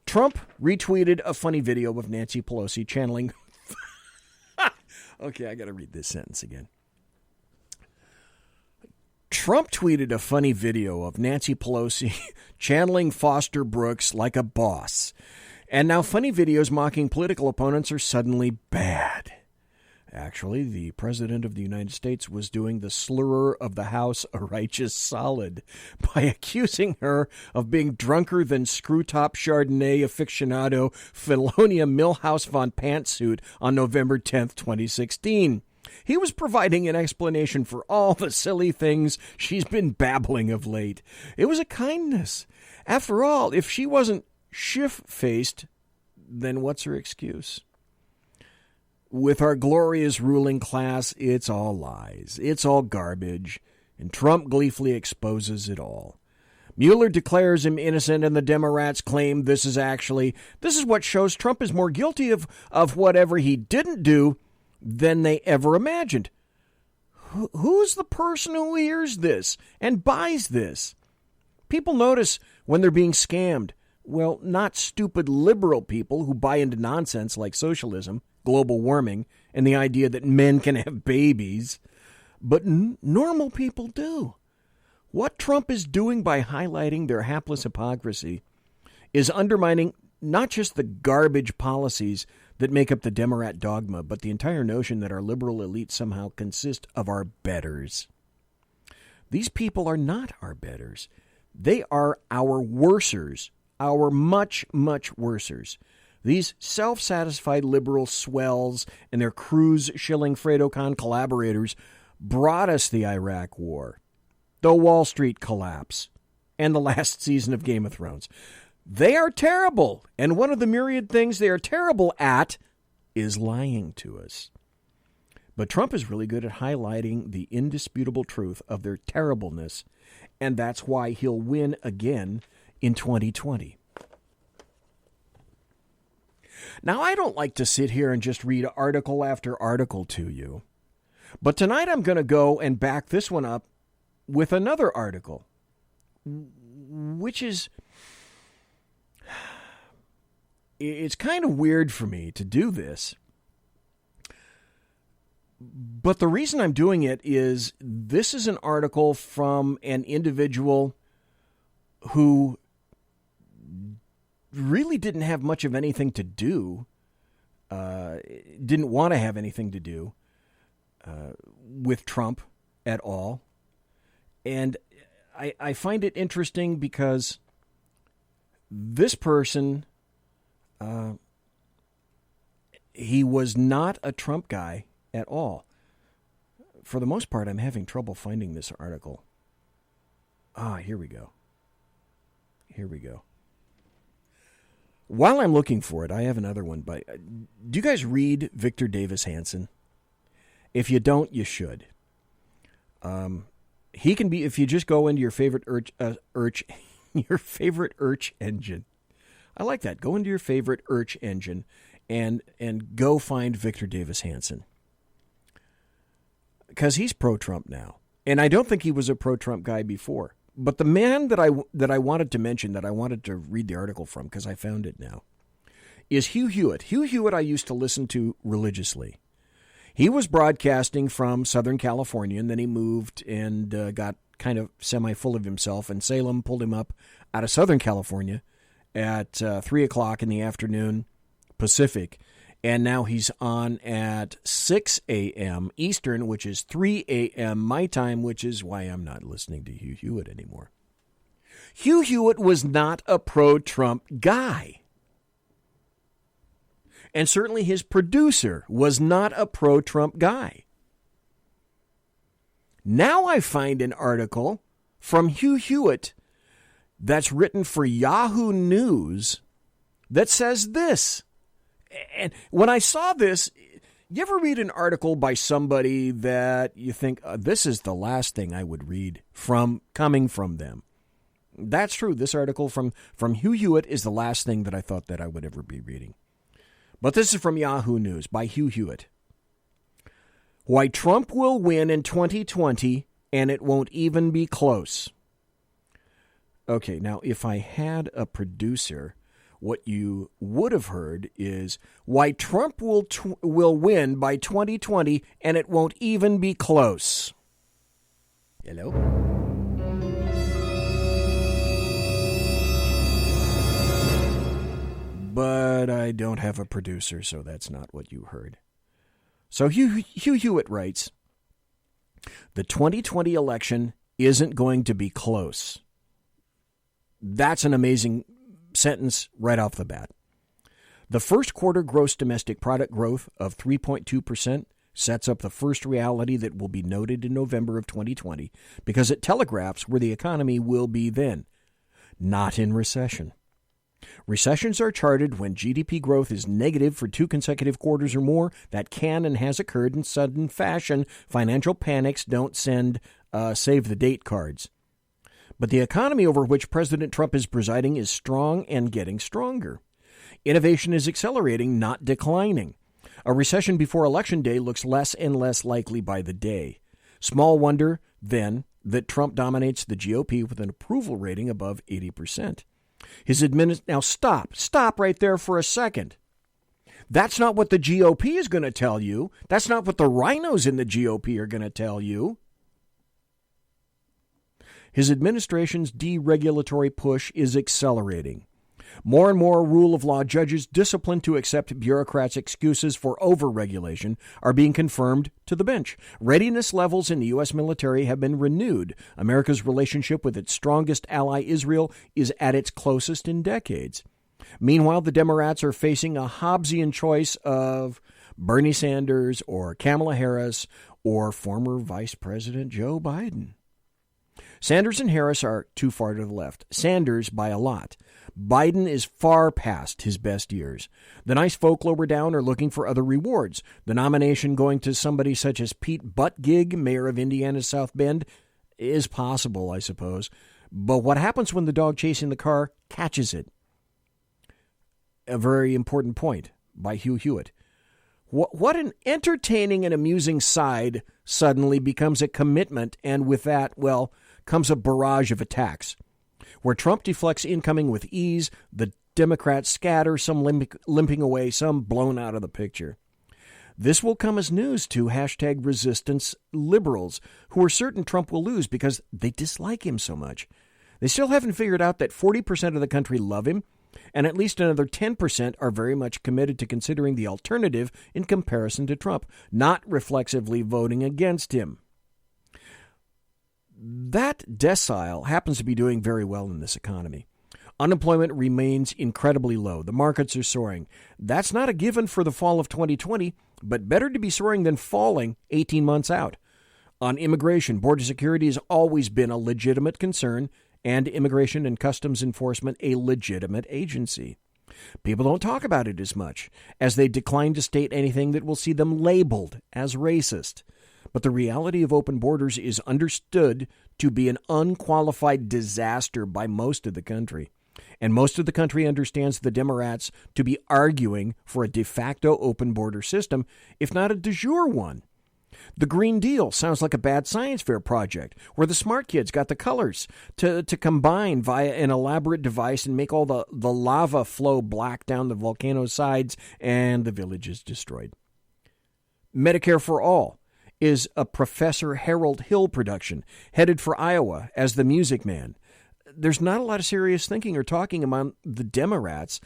Trump retweeted a funny video of Nancy Pelosi channeling... Okay, I got to read this sentence again. Trump tweeted a funny video of Nancy Pelosi channeling Foster Brooks like a boss. And now funny videos mocking political opponents are suddenly bad. Actually, the President of the United States was doing the slurrer of the House a righteous solid by accusing her of being drunker than screw-top Chardonnay aficionado Felonia Milhouse von Pantsuit on November 10th, 2016. He was providing an explanation for all the silly things she's been babbling of late. It was a kindness. After all, if she wasn't shift-faced, then what's her excuse? With our glorious ruling class, it's all lies. It's all garbage. And Trump gleefully exposes it all. Mueller declares him innocent, and the Demorats claim this is what shows Trump is more guilty of whatever he didn't do than they ever imagined. Who's the person who hears this and buys this? People notice when they're being scammed. Well, not stupid liberal people who buy into nonsense like socialism, global warming, and the idea that men can have babies, but normal people do. What Trump is doing by highlighting their hapless hypocrisy is undermining not just the garbage policies that make up the Demorat dogma, but the entire notion that our liberal elite somehow consist of our betters. These people are not our betters. They are our worsers, our much, much worsers. These self-satisfied liberal swells and their cruise-shilling Fredo-Con collaborators brought us the Iraq War, the Wall Street collapse, and the last season of Game of Thrones. They are terrible, and one of the myriad things they are terrible at is lying to us. But Trump is really good at highlighting the indisputable truth of their terribleness, and that's why he'll win again in 2020. Now, I don't like to sit here and just read article after article to you, but tonight I'm going to go and back this one up with another article, which is, it's kind of weird for me to do this, but the reason I'm doing it is this is an article from an individual who really didn't have much of anything to do, didn't want to have anything to do with Trump at all. And I find it interesting because this person, he was not a Trump guy at all. For the most part, I'm having trouble finding this article. Here we go. While I'm looking for it, I have another one. Do you guys read Victor Davis Hanson? If you don't, you should. He can be, if you just go into your favorite your favorite search engine. I like that. Go into your favorite search engine and go find Victor Davis Hanson. Because he's pro-Trump now. And I don't think he was a pro-Trump guy before. But the man that I wanted to mention, that I wanted to read the article from, because I found it now, is Hugh Hewitt. Hugh Hewitt I used to listen to religiously. He was broadcasting from Southern California, and then he moved and got kind of semi-full of himself, and Salem pulled him up out of Southern California at 3 o'clock in the afternoon Pacific, and now he's on at 6 a.m. Eastern, which is 3 a.m. my time, which is why I'm not listening to Hugh Hewitt anymore. Hugh Hewitt was not a pro-Trump guy. And certainly his producer was not a pro-Trump guy. Now I find an article from Hugh Hewitt that's written for Yahoo News that says this. And when I saw this, you ever read an article by somebody that you think, this is the last thing I would read coming from them? That's true. This article from Hugh Hewitt is the last thing that I thought that I would ever be reading. But this is from Yahoo News by Hugh Hewitt. Why Trump will win in 2020 and it won't even be close. Okay, now if I had a producer, what you would have heard is why Trump will win by 2020 and it won't even be close. Hello? But I don't have a producer, so that's not what you heard. So Hugh Hewitt writes, the 2020 election isn't going to be close. That's an amazing sentence right off the bat. The first quarter gross domestic product growth of 3.2% sets up the first reality that will be noted in November of 2020 because it telegraphs where the economy will be then, not in recession. Recessions are charted when GDP growth is negative for 2 consecutive quarters or more. That can and has occurred in sudden fashion. Financial panics don't send save-the-date cards. But the economy over which President Trump is presiding is strong and getting stronger. Innovation is accelerating, not declining. A recession before Election Day looks less and less likely by the day. Small wonder, then, that Trump dominates the GOP with an approval rating above 80%. Now stop right there for a second. That's not what the GOP is going to tell you. That's not what the rhinos in the GOP are going to tell you. His administration's deregulatory push is accelerating. More and more rule of law judges disciplined to accept bureaucrats' excuses for overregulation are being confirmed to the bench. Readiness levels in the U.S. military have been renewed. America's relationship with its strongest ally, Israel, is at its closest in decades. Meanwhile, the Demorats are facing a Hobbesian choice of Bernie Sanders or Kamala Harris or former Vice President Joe Biden. Sanders and Harris are too far to the left. Sanders by a lot. Biden is far past his best years. The nice folk lower down are looking for other rewards. The nomination going to somebody such as Pete Buttigieg, mayor of Indiana's South Bend, is possible, I suppose. But what happens when the dog chasing the car catches it? A very important point by Hugh Hewitt. What an entertaining and amusing side suddenly becomes a commitment, and with that, well, comes a barrage of attacks. Where Trump deflects incoming with ease, the Democrats scatter, some limping away, some blown out of the picture. This will come as news to #resistance liberals, who are certain Trump will lose because they dislike him so much. They still haven't figured out that 40% of the country love him, and at least another 10% are very much committed to considering the alternative in comparison to Trump, not reflexively voting against him. That decile happens to be doing very well in this economy. Unemployment remains incredibly low. The markets are soaring. That's not a given for the fall of 2020, but better to be soaring than falling 18 months out. On immigration, border security has always been a legitimate concern, and Immigration and Customs Enforcement a legitimate agency. People don't talk about it as much, as they decline to state anything that will see them labeled as racist. But the reality of open borders is understood to be an unqualified disaster by most of the country. And most of the country understands the Demorats to be arguing for a de facto open border system, if not a de jure one. The Green Deal sounds like a bad science fair project where the smart kids got the colors to combine via an elaborate device and make all the lava flow black down the volcano's sides, and the village is destroyed. Medicare for All is a Professor Harold Hill production, headed for Iowa as the Music Man. There's not a lot of serious thinking or talking among the Demorats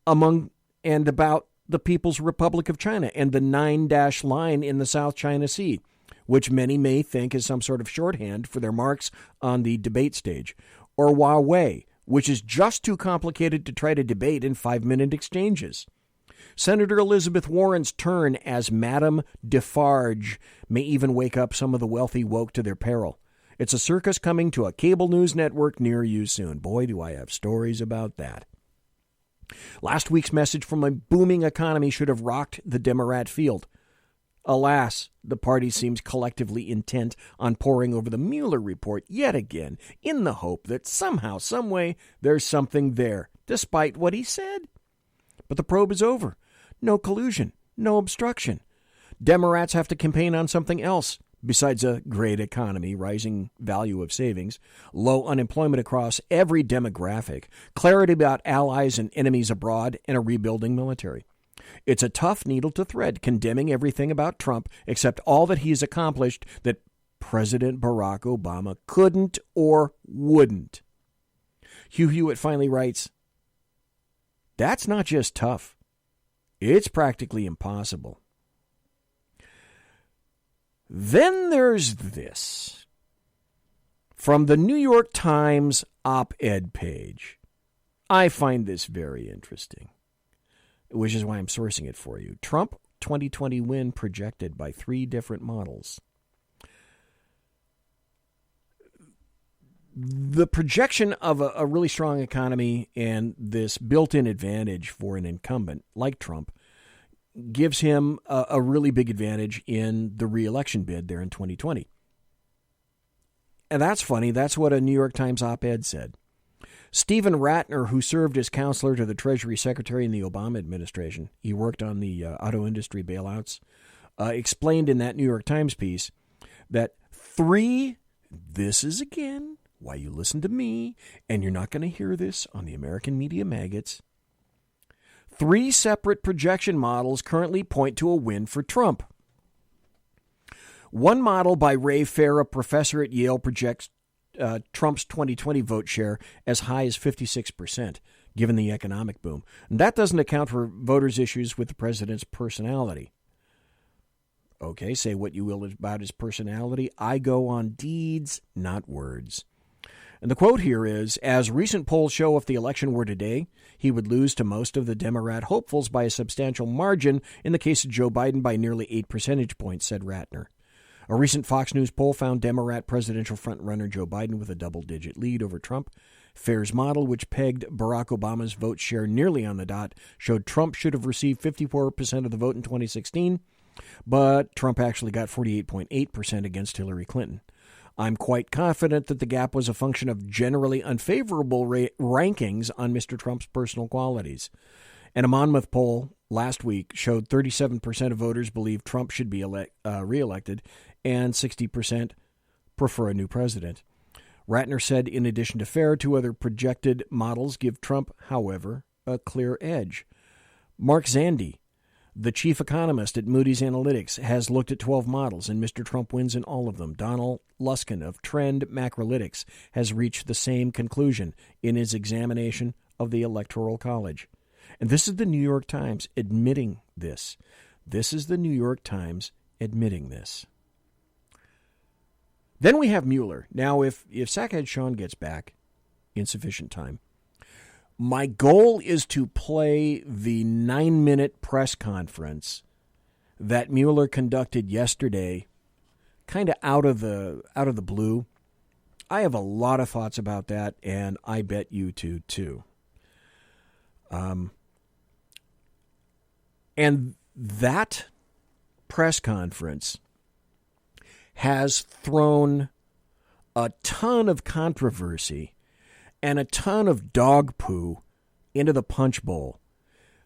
about the People's Republic of China and the 9-dash line in the South China Sea, which many may think is some sort of shorthand for their marks on the debate stage, or Huawei, which is just too complicated to try to debate in 5-minute exchanges. Senator Elizabeth Warren's turn as Madame Defarge may even wake up some of the wealthy woke to their peril. It's a circus coming to a cable news network near you soon. Boy, do I have stories about that. Last week's message from a booming economy should have rocked the Demorat field. Alas, the party seems collectively intent on poring over the Mueller report yet again, in the hope that somehow, someway, there's something there, despite what he said. But the probe is over. No collusion, no obstruction. Demorats have to campaign on something else besides a great economy, rising value of savings, low unemployment across every demographic, clarity about allies and enemies abroad, and a rebuilding military. It's a tough needle to thread, condemning everything about Trump except all that he's accomplished that President Barack Obama couldn't or wouldn't. Hugh Hewitt finally writes, "That's not just tough. It's practically impossible." Then there's this. From the New York Times op-ed page. I find this very interesting, which is why I'm sourcing it for you. Trump 2020 win projected by 3 different models. The projection of a really strong economy and this built-in advantage for an incumbent like Trump gives him a really big advantage in the re-election bid there in 2020. And that's funny. That's what a New York Times op-ed said. Stephen Ratner, who served as counselor to the Treasury Secretary in the Obama administration, he worked on the auto industry bailouts, explained in that New York Times piece that 3 This is, again, why you listen to me, and you're not going to hear this on the American media maggots. 3 separate projection models currently point to a win for Trump. One model by Ray Fair, a professor at Yale, projects Trump's 2020 vote share as high as 56%, given the economic boom. And that doesn't account for voters' issues with the president's personality. Okay, say what you will about his personality. I go on deeds, not words. And the quote here is, as recent polls show, if the election were today, he would lose to most of the Demorat hopefuls by a substantial margin, in the case of Joe Biden by nearly 8 percentage points, said Ratner. A recent Fox News poll found Demorat presidential frontrunner Joe Biden with a double-digit lead over Trump. Fair's model, which pegged Barack Obama's vote share nearly on the dot, showed Trump should have received 54% of the vote in 2016, but Trump actually got 48.8% against Hillary Clinton. I'm quite confident that the gap was a function of generally unfavorable rankings on Mr. Trump's personal qualities. And a Monmouth poll last week showed 37% of voters believe Trump should be reelected, and 60% prefer a new president. Ratner said, in addition to Fair, 2 other projected models give Trump, however, a clear edge. Mark Zandi, the chief economist at Moody's Analytics, has looked at 12 models, and Mr. Trump wins in all of them. Donald Luskin of Trend Macrolytics has reached the same conclusion in his examination of the Electoral College. And this is the New York Times admitting this. This is the New York Times admitting this. Then we have Mueller. Now, if Sackhead Sean gets back in sufficient time, my goal is to play the 9-minute press conference that Mueller conducted yesterday, kind of out of the blue. I have a lot of thoughts about that, and I bet you two too. And that press conference has thrown a ton of controversy and a ton of dog poo into the punch bowl.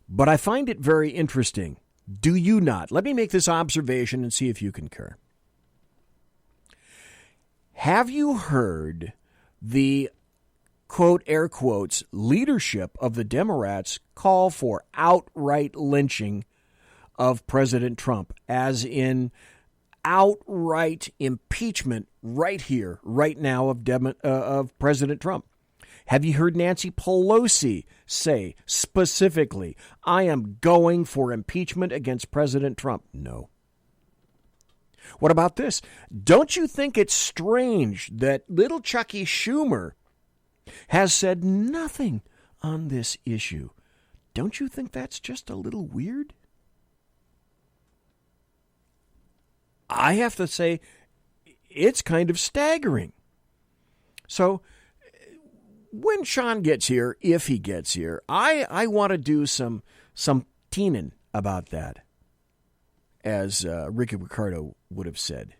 But I find it very interesting. Do you not? Let me make this observation and see if you concur. Have you heard the, quote, air quotes, leadership of the Demorats call for outright lynching of President Trump, as in outright impeachment right here, right now of President Trump? Have you heard Nancy Pelosi say specifically, I am going for impeachment against President Trump? No. What about this? Don't you think it's strange that little Chucky Schumer has said nothing on this issue? Don't you think that's just a little weird? I have to say, it's kind of staggering. So, when Sean gets here, if he gets here, I want to do some teening about that, as Ricky Ricardo would have said.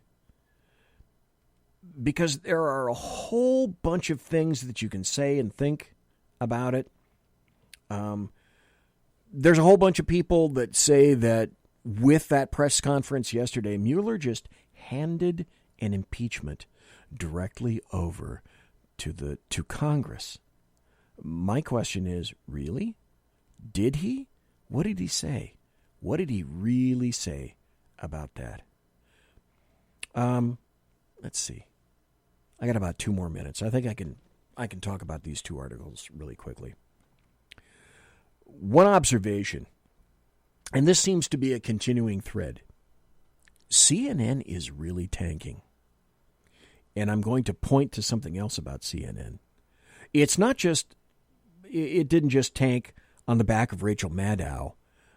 Because there are a whole bunch of things that you can say and think about it. There's a whole bunch of people that say that with that press conference yesterday, Mueller just handed an impeachment directly over to Congress. My question is, really? Did he? What did he say? What did he really say about that? Let's see. I got about 2 more minutes. I think I can talk about these 2 articles really quickly. One observation, and this seems to be a continuing thread. CNN is really tanking. And I'm going to point to something else about CNN. It's not just, it didn't just tank on the back of Rachel Maddow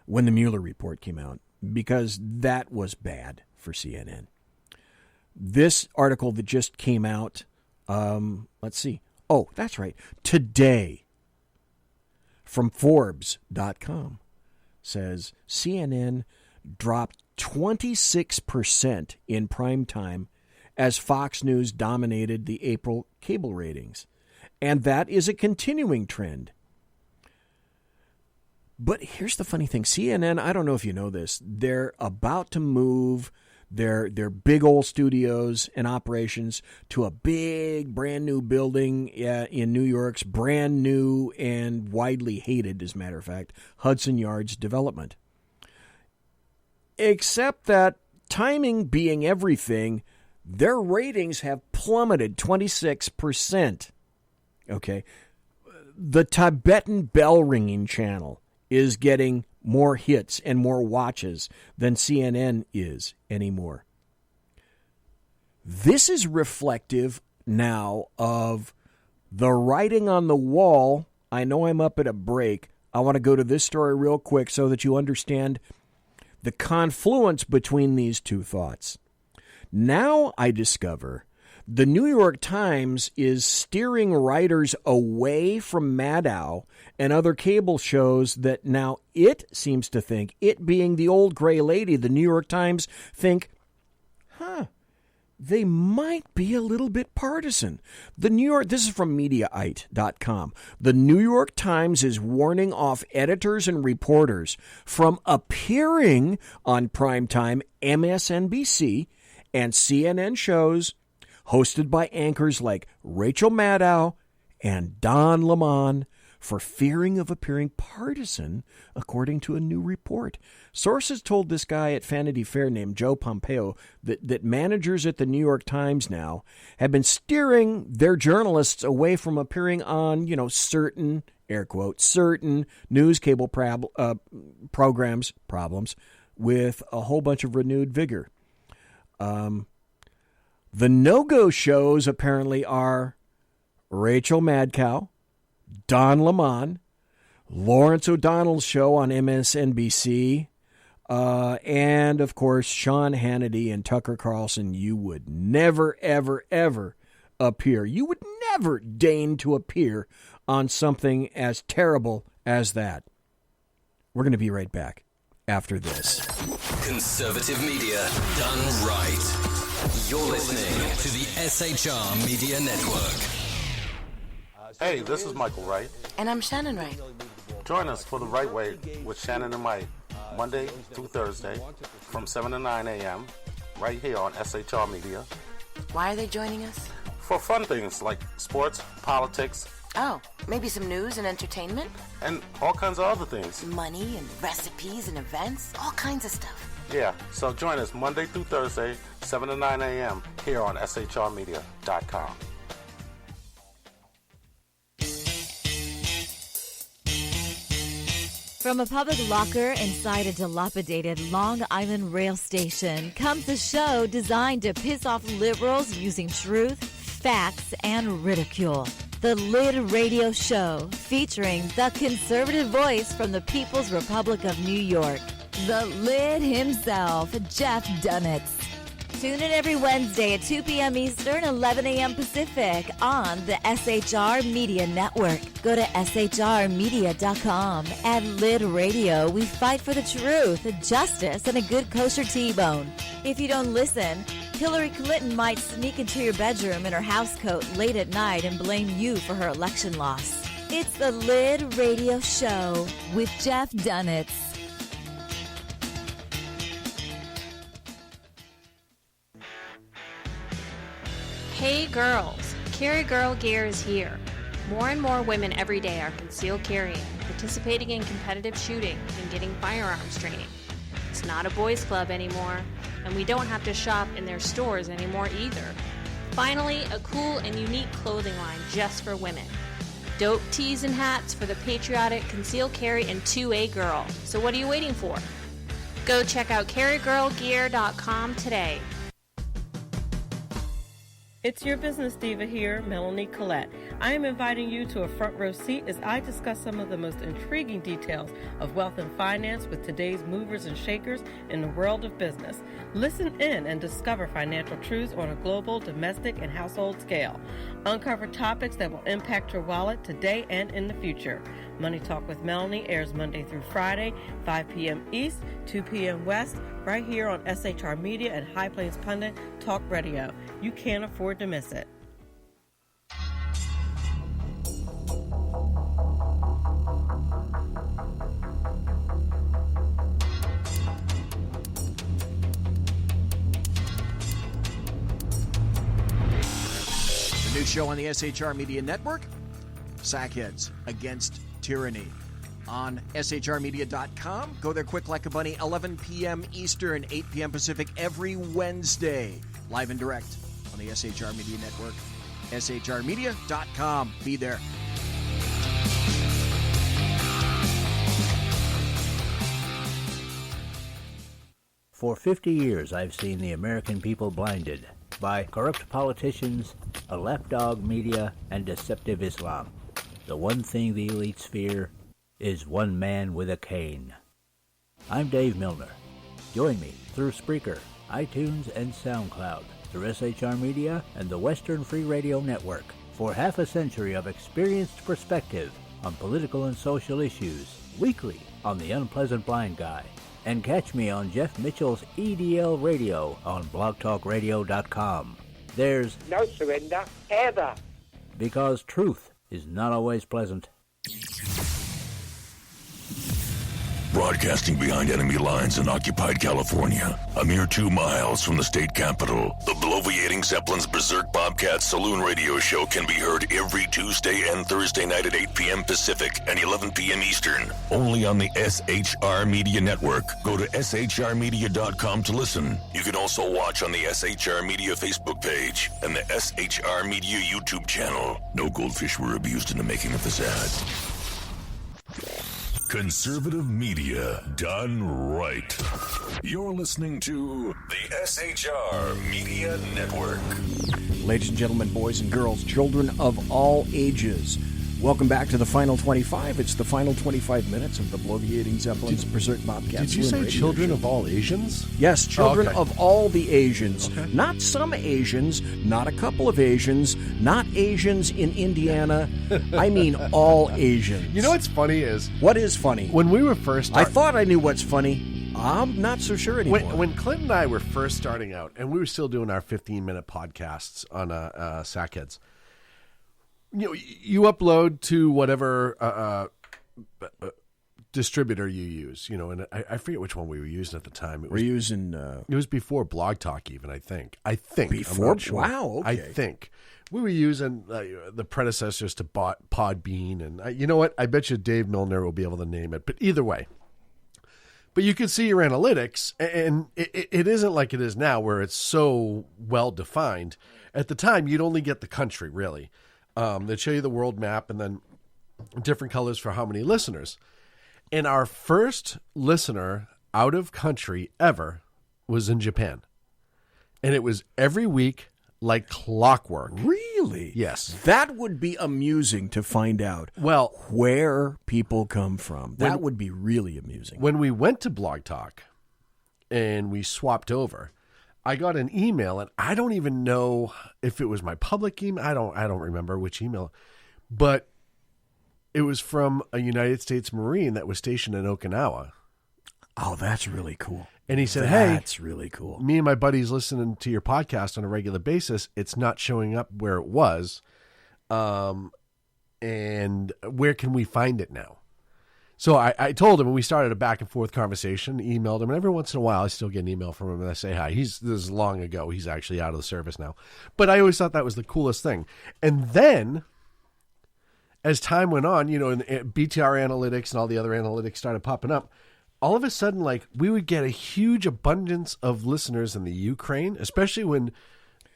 when the Mueller report came out, because that was bad for CNN. This article that just came out, let's see. Oh, that's right. Today, from Forbes.com, says CNN dropped 26% in prime time as Fox News dominated the April cable ratings. And that is a continuing trend. But here's the funny thing. CNN, I don't know if you know this, they're about to move their big old studios and operations to a big brand new building in New York's brand new and widely hated, as a matter of fact, Hudson Yards development. Except that, timing being everything, their ratings have plummeted 26%. Okay. The Tibetan bell ringing channel is getting more hits and more watches than CNN is anymore. This is reflective now of the writing on the wall. I know I'm up at a break. I want to go to this story real quick so that you understand the confluence between these two thoughts. Now I discover the New York Times is steering writers away from Maddow and other cable shows that now it seems to think, it being the old gray lady, the New York Times think, they might be a little bit partisan. This is from Mediaite.com. The New York Times is warning off editors and reporters from appearing on primetime MSNBC and CNN shows hosted by anchors like Rachel Maddow and Don Lemon for fearing of appearing partisan, according to a new report. Sources told this guy at Vanity Fair named Joe Pompeo that managers at the New York Times now have been steering their journalists away from appearing on, certain, air quote, certain news cable problems with a whole bunch of renewed vigor. The no-go shows apparently are Rachel Maddow, Don Lemon, Lawrence O'Donnell's show on MSNBC, and, of course, Sean Hannity and Tucker Carlson. You would never, ever, ever appear. You would never deign to appear on something as terrible as that. We're going to be right back after this. Conservative media done right. You're listening to the SHR Media Network. Hey, this is Michael Wright. And I'm Shannon Wright. Join us for The Right Way with Shannon and Mike, Monday through Thursday from 7 to 9 a.m. right here on SHR Media. Why are they joining us? For fun things like sports, politics. Oh, maybe some news and entertainment? And all kinds of other things. Money and recipes and events, all kinds of stuff. Yeah, so join us Monday through Thursday, 7 to 9 a.m. here on SHRmedia.com. From a public locker inside a dilapidated Long Island rail station comes a show designed to piss off liberals using truth, facts, and ridicule. The Lid Radio Show, featuring the conservative voice from the People's Republic of New York, the Lid himself, Jeff Dunitz. Tune in every Wednesday at 2 p.m. Eastern, 11 a.m. Pacific on the SHR Media Network. Go to shrmedia.com. At Lid Radio, we fight for the truth, justice, and a good kosher T-bone. If you don't listen, Hillary Clinton might sneak into your bedroom in her housecoat late at night and blame you for her election loss. It's the Lid Radio Show with Jeff Dunitz. Hey girls, Carry Girl Gear is here. More and more women every day are concealed carrying, participating in competitive shooting, and getting firearms training. It's not a boys' club anymore, and we don't have to shop in their stores anymore either. Finally, a cool and unique clothing line just for women. Dope tees and hats for the patriotic, concealed carry, and 2A girl. So what are you waiting for? Go check out carrygirlgear.com today. It's your business diva here, Melanie Collette. I am inviting you to a front row seat as I discuss some of the most intriguing details of wealth and finance with today's movers and shakers in the world of business. Listen in and discover financial truths on a global, domestic, and household scale. Uncover topics that will impact your wallet today and in the future. Money Talk with Melanie airs Monday through Friday, 5 p.m. East, 2 p.m. West, right here on SHR Media and High Plains Pundit Talk Radio. You can't afford to miss it. new show on the SHR Media Network, Sackheads Against Tyranny. On shrmedia.com. Go there quick like a bunny, 11 p.m. Eastern, 8 p.m. Pacific, every Wednesday. Live and direct on the SHR Media Network. shrmedia.com. Be there. For 50 years, I've seen the American people blinded by corrupt politicians, a lapdog media, and deceptive Islam. The one thing the elites fear is one man with a cane. I'm Dave Milner. Join me through Spreaker, iTunes, and SoundCloud, through SHR Media and the Western Free Radio Network, for half a century of experienced perspective on political and social issues, weekly on The Unpleasant Blind Guy. And catch me on Jeff Mitchell's EDL Radio on blogtalkradio.com. There's no surrender, ever. Because truth is not always pleasant. Broadcasting behind enemy lines in occupied California, a mere 2 miles from the state capitol, the bloviating Zeppelin's Berserk Bobcat Saloon radio show can be heard every Tuesday and Thursday night at 8 p.m. Pacific and 11 p.m. Eastern, only on the SHR Media Network. Go to shrmedia.com to listen. You can also watch on the SHR Media Facebook page and the SHR Media YouTube channel. No goldfish were abused in the making of this ad. Conservative media done right. You're listening to the SHR Media Network. Ladies and gentlemen, boys and girls, children of all ages, welcome back to the Final 25. It's the final 25 minutes of the bloviating Zeppelin's Berserk Bobcat. Did you say children of all Asians? Yes, children of all the Asians. Okay. Not some Asians, not a couple of Asians, not Asians in Indiana. I mean all Asians. You know what's funny is... What is funny? When we were first... I thought I knew what's funny. I'm not so sure anymore. When Clint and I were first starting out, and we were still doing our 15-minute podcasts on Sackheads, you know, you upload to whatever distributor you use, you know, and I forget which one we were using at the time. It was before Blog Talk even, I think. Before? I'm not sure. Wow, okay. I think. We were using the predecessors to Podbean, and you know what? I bet you Dave Milner will be able to name it, but either way. But you can see your analytics, and it isn't like it is now where it's so well-defined. At the time, you'd only get the country, really. They'd show you the world map and then different colors for how many listeners. And our first listener out of country ever was in Japan. And it was every week like clockwork. Really? Yes. That would be amusing to find out. Well, where people come from. That would be really amusing. When we went to Blog Talk and we swapped over, I got an email, and I don't even know if it was my public email. I don't remember which email, but it was from a United States Marine that was stationed in Okinawa. Oh, that's really cool. And he said, that's really cool. Me and my buddies listening to your podcast on a regular basis. It's not showing up where it was. And where can we find it now? So I told him, and we started a back and forth conversation, emailed him, and every once in a while I still get an email from him and I say hi. This is long ago. He's actually out of the service now. But I always thought that was the coolest thing. And then as time went on, you know, and BTR analytics and all the other analytics started popping up, all of a sudden, like, we would get a huge abundance of listeners in the Ukraine, especially when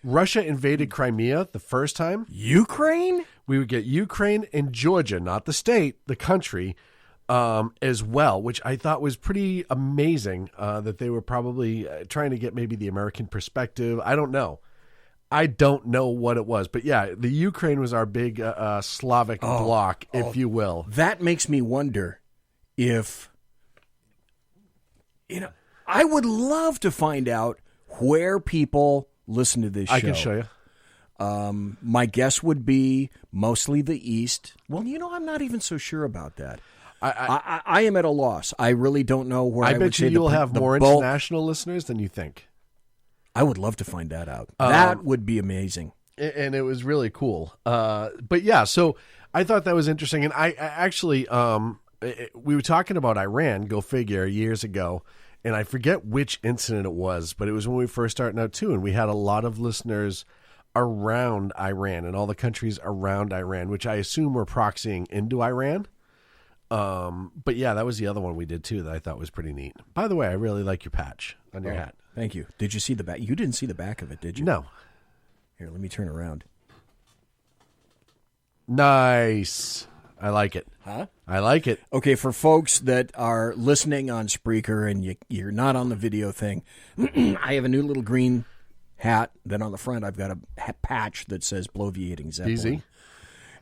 Russia invaded Crimea the first time. Ukraine? We would get Ukraine and Georgia, not the state, the country, as well, which I thought was pretty amazing, that they were probably trying to get maybe the American perspective. I don't know what it was. But yeah, the Ukraine was our big Slavic bloc, if you will. That makes me wonder if... You know, I would love to find out where people listen to this show. I can show you. My guess would be mostly the East. Well, you know, I'm not even so sure about that. I am at a loss. I really don't know where I would bet you'll have more international listeners than you think. I would love to find that out. That would be amazing. And it was really cool. But yeah, so I thought that was interesting. And I actually... we were talking about Iran, go figure, years ago, and I forget which incident it was, but it was when we were first starting out too, and we had a lot of listeners around Iran and all the countries around Iran, which I assume were proxying into Iran. But yeah, that was the other one we did too that I thought was pretty neat. By the way, I really like your patch on your hat. Thank you. Did you see the back? You didn't see the back of it, did you? No. Here, let me turn around. Nice. I like it. Huh? I like it. Okay, for folks that are listening on Spreaker and you're not on the video thing, I have a new little green hat. Then on the front, I've got a patch that says Bloviating Zeppelin. Easy.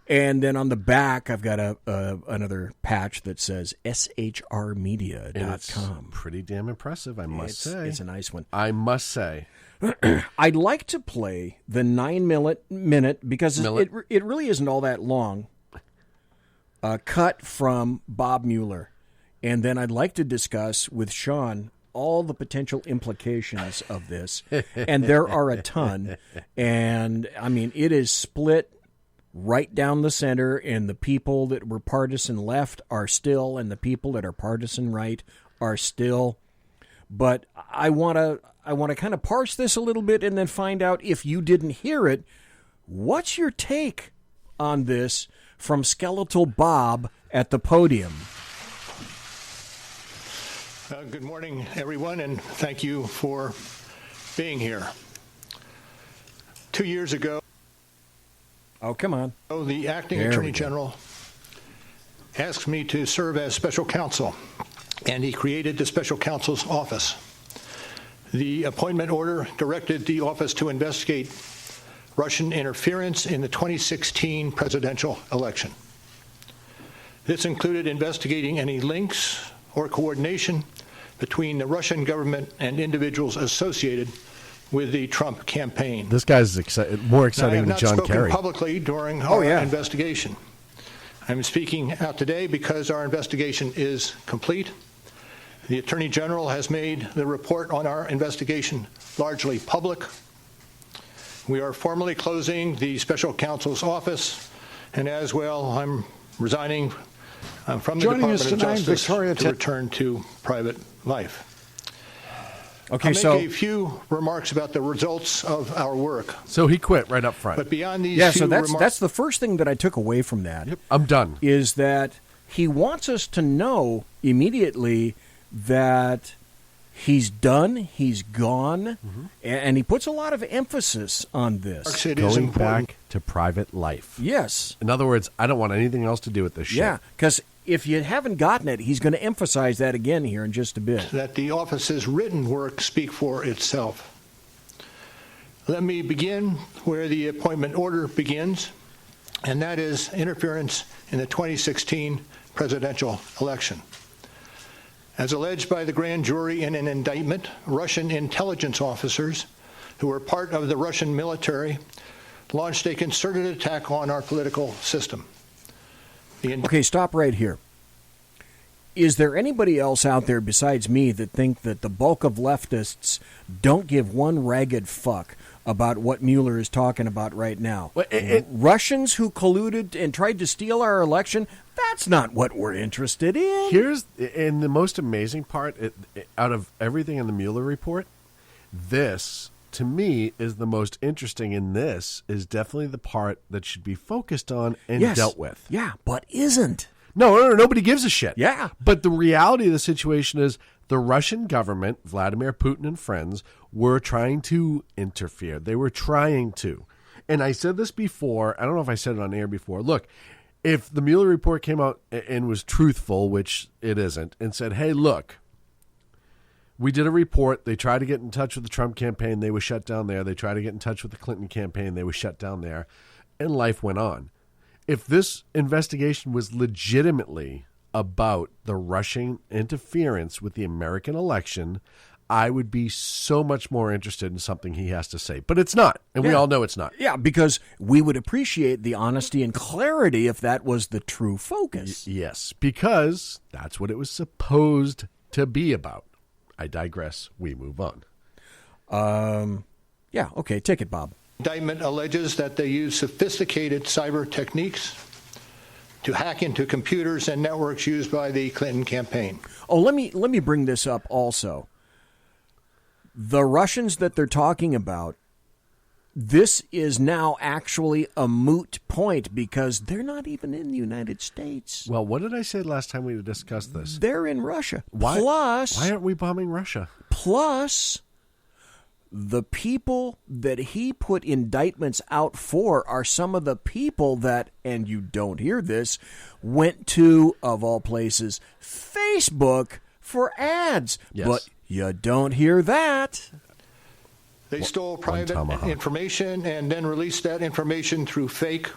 And then on the back, I've got another patch that says SHRmedia.com. Pretty damn impressive, I must say. It's a nice one. I must say. I'd like to play the 9-minute, because it really isn't all that long, cut from Bob Mueller. And then I'd like to discuss with Sean all the potential implications of this. And there are a ton. And, I mean, it is split right down the center, and the people that were partisan left are still, and the people that are partisan right are still. But I want to kind of parse this a little bit and then find out, if you didn't hear it, what's your take on this from Skeletal Bob at the podium? Good morning, everyone, and thank you for being here. 2 years ago, oh, come on. The acting Attorney General asked me to serve as special counsel, and he created the special counsel's office. The appointment order directed the office to investigate Russian interference in the 2016 presidential election. This included investigating any links or coordination between the Russian government and individuals associated with the Trump campaign. This guy's more exciting than John Kerry. I have not spoken publicly during our investigation. I'm speaking out today because our investigation is complete. The Attorney General has made the report on our investigation largely public. We are formally closing the special counsel's office, and as well, I'm resigning from the Department of Justice to return to private life. Okay, I'll make a few remarks about the results of our work. So he quit right up front. But beyond these few remarks, that's the first thing that I took away from that. Yep, I'm done. Is that he wants us to know immediately that he's done, he's gone, and he puts a lot of emphasis on this. Going back to private life. Yes. In other words, I don't want anything else to do with this shit. Yeah, because if you haven't gotten it, he's going to emphasize that again here in just a bit. That the office's written work speak for itself. Let me begin where the appointment order begins, and that is interference in the 2016 presidential election. As alleged by the grand jury in an indictment, Russian intelligence officers who were part of the Russian military launched a concerted attack on our political system. Okay, stop right here. Is there anybody else out there besides me that think that the bulk of leftists don't give one ragged fuck about what Mueller is talking about right now? Russians who colluded and tried to steal our election, that's not what we're interested in. And the most amazing part, out of everything in the Mueller report, this, to me, is the most interesting in this, is definitely the part that should be focused on and dealt with. Yeah, but isn't. No, nobody gives a shit. Yeah. But the reality of the situation is the Russian government, Vladimir Putin and friends, were trying to interfere. They were trying to. And I said this before. I don't know if I said it on air before. Look, if the Mueller report came out and was truthful, which it isn't, and said, hey, look, we did a report. They tried to get in touch with the Trump campaign. They were shut down there. They tried to get in touch with the Clinton campaign. They were shut down there. And life went on. If this investigation was legitimately about the Russian interference with the American election, I would be so much more interested in something he has to say. But it's not, and we all know it's not. Yeah, because we would appreciate the honesty and clarity if that was the true focus. Yes, because that's what it was supposed to be about. I digress. We move on. Yeah, okay, take it, Bob. Indictment alleges that they use sophisticated cyber techniques to hack into computers and networks used by the Clinton campaign. Oh, let me bring this up also. The Russians that they're talking about this is now actually a moot point because they're not even in the United States. Well, what did I say last time we discussed this? They're in Russia. Why Plus, aren't we bombing Russia? Plus, the people that he put indictments out for are some of the people that, and you don't hear this, went to, of all places, Facebook for ads. Yes. But you don't hear that. They stole private information and then released that information through fake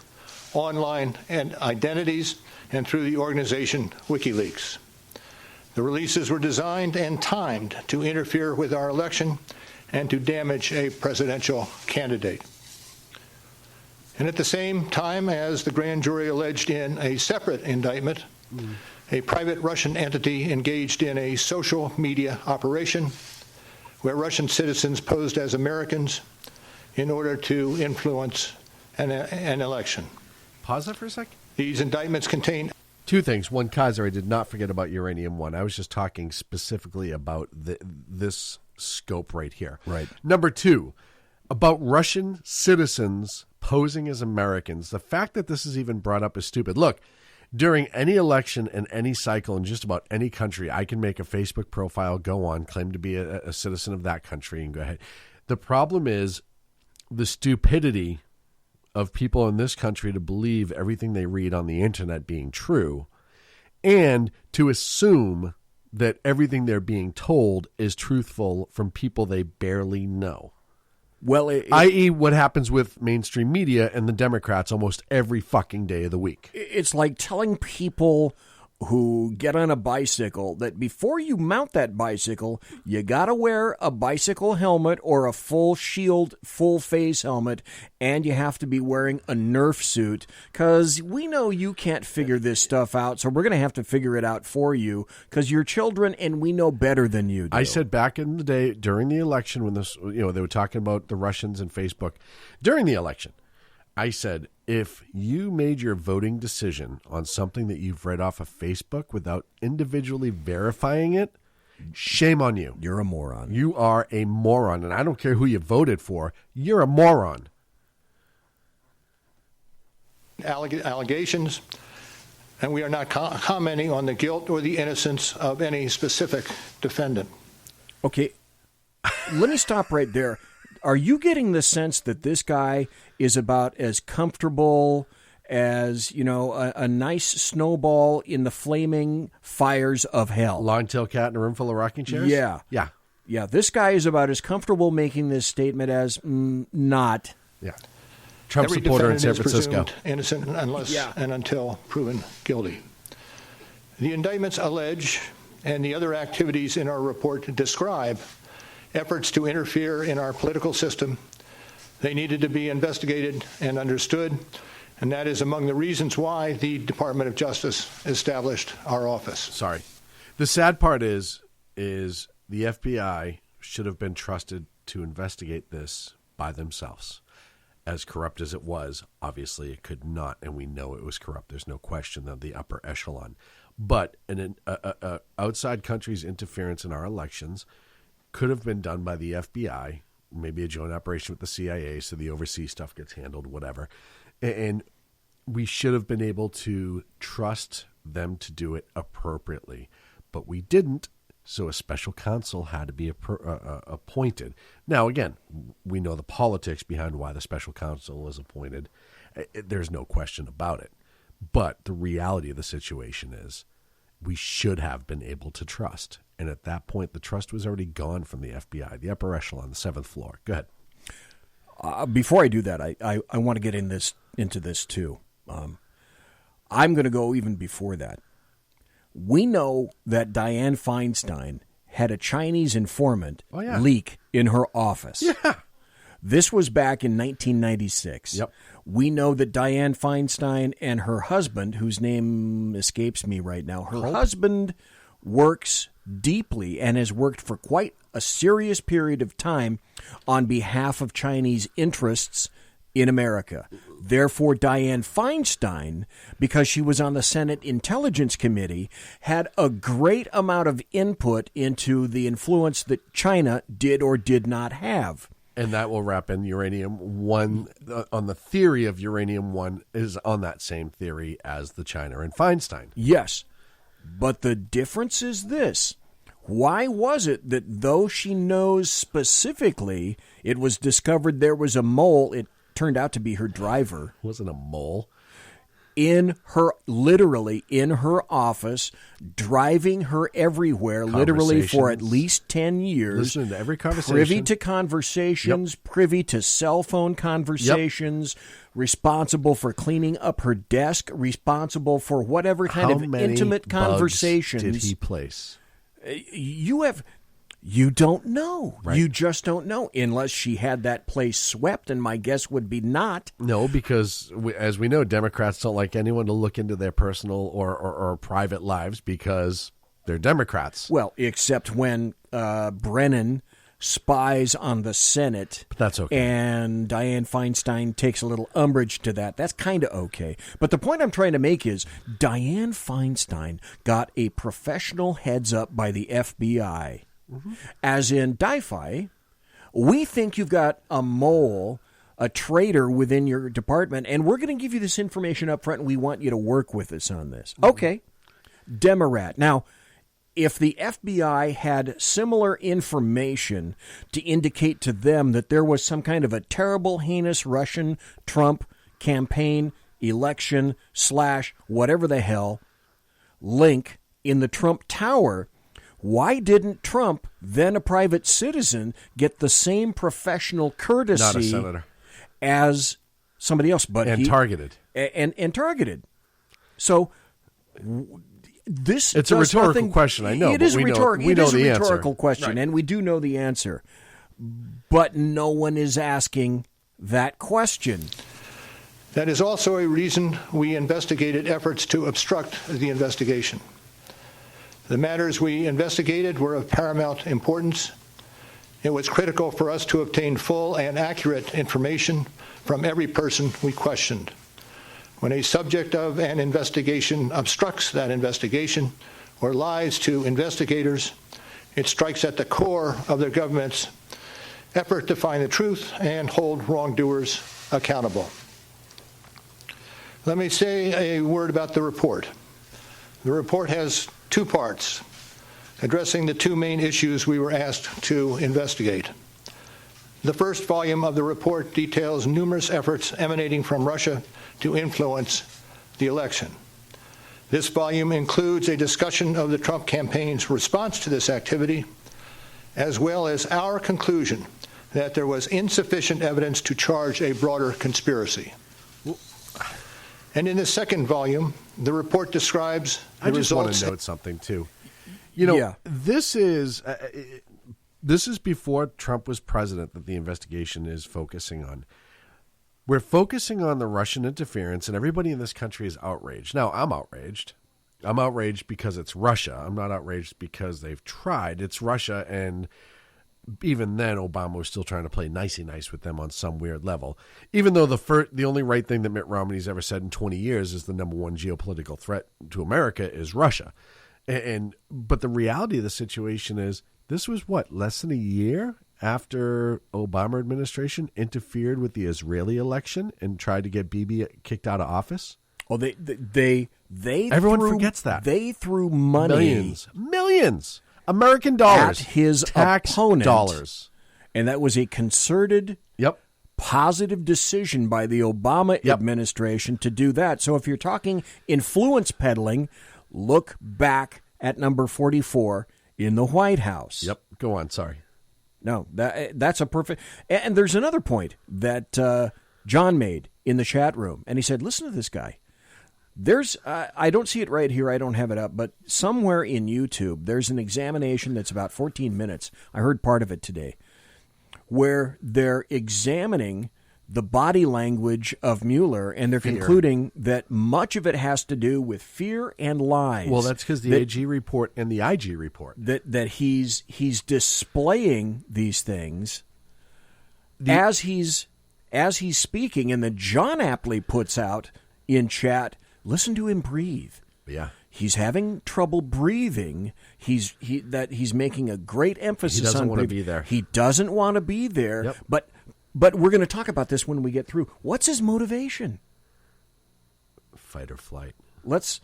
online and identities and through the organization WikiLeaks. The releases were designed and timed to interfere with our election and to damage a presidential candidate. And at the same time as the grand jury alleged in a separate indictment, a private Russian entity engaged in a social media operation where Russian citizens posed as Americans in order to influence an election. Pause that for a sec. These indictments contain two things. One, Kaiser, I did not forget about Uranium One. I was just talking specifically about this scope right here. Right. Number two, about Russian citizens posing as Americans. The fact that this is even brought up is stupid. Look, during any election in any cycle in just about any country, I can make a Facebook profile, go on, claim to be a citizen of that country, and go ahead. The problem is the stupidity of people in this country to believe everything they read on the internet being true and to assume that everything they're being told is truthful from people they barely know. Well, i.e. what happens with mainstream media and the Democrats almost every fucking day of the week. It's like telling people who get on a bicycle that before you mount that bicycle, you got to wear a bicycle helmet or a full shield, full face helmet, and you have to be wearing a Nerf suit because we know you can't figure this stuff out, so we're going to have to figure it out for you because you're children and we know better than you do. I said back in the day during the election when this, they were talking about the Russians and Facebook during the election, I said, if you made your voting decision on something that you've read off of Facebook without individually verifying it, shame on you. You're a moron. You are a moron, and I don't care who you voted for. You're a moron. Allegations, and we are not commenting on the guilt or the innocence of any specific defendant. Okay, let me stop right there. Are you getting the sense that this guy is about as comfortable as, a nice snowball in the flaming fires of hell? Long-tail cat in a room full of rocking chairs? Yeah. Yeah, this guy is about as comfortable making this statement as not. Yeah. Trump supporter in San Francisco. Innocent unless and until proven guilty. The indictments allege, and the other activities in our report describe, efforts to interfere in our political system. They needed to be investigated and understood, and that is among the reasons why the Department of Justice established our office. Sorry. The sad part is the FBI should have been trusted to investigate this by themselves. As corrupt as it was, obviously it could not, and we know it was corrupt. There's no question of the upper echelon. But an outside country's interference in our elections could have been done by the FBI, maybe a joint operation with the CIA so the overseas stuff gets handled, whatever. And we should have been able to trust them to do it appropriately. But we didn't, so a special counsel had to be appointed. Now, again, we know the politics behind why the special counsel was appointed. There's no question about it. But the reality of the situation is we should have been able to trust. And at that point, the trust was already gone from the FBI, the upper echelon, the 7th floor. Go ahead. Before I do that, I want to get into this too. I'm going to go even before that. We know that Dianne Feinstein had a Chinese informant leak in her office. Yeah. This was back in 1996. Yep. We know that Dianne Feinstein and her husband, whose name escapes me right now, her husband works deeply and has worked for quite a serious period of time on behalf of Chinese interests in America. Therefore, Dianne Feinstein, because she was on the Senate Intelligence Committee, had a great amount of input into the influence that China did or did not have. And that will wrap in uranium-1 on the theory of uranium-1 is on that same theory as the China and Feinstein. Yes, but the difference is this. Why was it that though she knows specifically it was discovered there was a mole, it turned out to be her driver? Wasn't a mole. Literally in her office, driving her everywhere, literally for at least 10 years. Listening to every conversation. Privy to conversations, privy to cell phone conversations, responsible for cleaning up her desk, responsible for whatever kind of intimate conversations. Did he place? You don't know. Right. You just don't know unless she had that place swept, and my guess would be not. No, because as we know, Democrats don't like anyone to look into their personal or private lives because they're Democrats. Well, except when Brennan spies on the Senate. But that's okay. And Dianne Feinstein takes a little umbrage to that. That's kind of okay. But the point I'm trying to make is Dianne Feinstein got a professional heads up by the FBI. Mm-hmm. As in DIFI, we think you've got a mole, a traitor within your department, and we're going to give you this information up front, and we want you to work with us on this. Mm-hmm. Okay. Demorat. Now, if the FBI had similar information to indicate to them that there was some kind of a terrible, heinous Russian Trump campaign, election, / whatever the hell, link in the Trump Tower, why didn't Trump, then a private citizen, get the same professional courtesy Not a senator. as somebody else? But targeted. And targeted. So this it's a rhetorical question, I know. It is rhetorical. We know the answer. Rhetorical question, right. And we do know the answer. But no one is asking that question. That is also a reason we investigated efforts to obstruct the investigation. The matters we investigated were of paramount importance. It was critical for us to obtain full and accurate information from every person we questioned. When a subject of an investigation obstructs that investigation or lies to investigators, it strikes at the core of their government's effort to find the truth and hold wrongdoers accountable. Let me say a word about the report. The report has 2 parts, addressing the 2 main issues we were asked to investigate. The first volume of the report details numerous efforts emanating from Russia to influence the election. This volume includes a discussion of the Trump campaign's response to this activity, as well as our conclusion that there was insufficient evidence to charge a broader conspiracy. And in the second volume, the report describes the results. I just want to note something, too. You know, this is before Trump was president that the investigation is focusing on. We're focusing on the Russian interference, and everybody in this country is outraged. Now, I'm outraged. I'm outraged because it's Russia. I'm not outraged because they've tried. It's Russia, and even then, Obama was still trying to play nicey nice with them on some weird level. Even though the only right thing that Mitt Romney's ever said in 20 years is the number one geopolitical threat to America is Russia. But the reality of the situation is this was, less than a year after Obama administration interfered with the Israeli election and tried to get Bibi kicked out of office? Oh, they everyone forgets that. They threw money. Millions. American dollars. At his tax opponent. Dollars. And that was a concerted, positive decision by the Obama administration to do that. So if you're talking influence peddling, look back at number 44 in the White House. Yep. Go on. Sorry. No, that's a perfect. And there's another point that John made in the chat room. And he said, listen to this guy. There's, I don't see it right here. I don't have it up. But somewhere in YouTube, there's an examination that's about 14 minutes. I heard part of it today, where they're examining the body language of Mueller, and they're concluding that much of it has to do with fear and lies. Well, that's because the AG report and the IG report. That he's displaying these things as he's speaking, and that John aptly puts out in chat, listen to him breathe. Yeah. He's having trouble breathing. He's making a great emphasis on he doesn't want to breathing. be there. He doesn't want to be there. Yep. But we're going to talk about this when we get through. What's his motivation? Fight or flight. Let's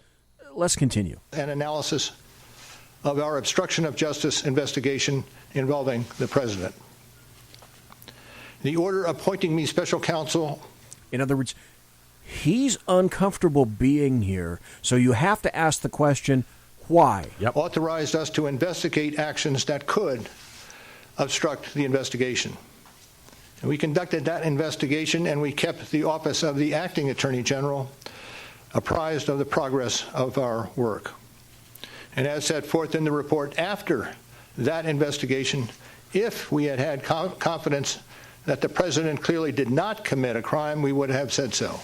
continue. An analysis of our obstruction of justice investigation involving the president. The order appointing me special counsel. In other words, he's uncomfortable being here, so you have to ask the question, why? Authorized us to investigate actions that could obstruct the investigation. And we conducted that investigation, and we kept the office of the acting attorney general apprised of the progress of our work. And as set forth in the report, after that investigation, if we had confidence that the president clearly did not commit a crime, we would have said so.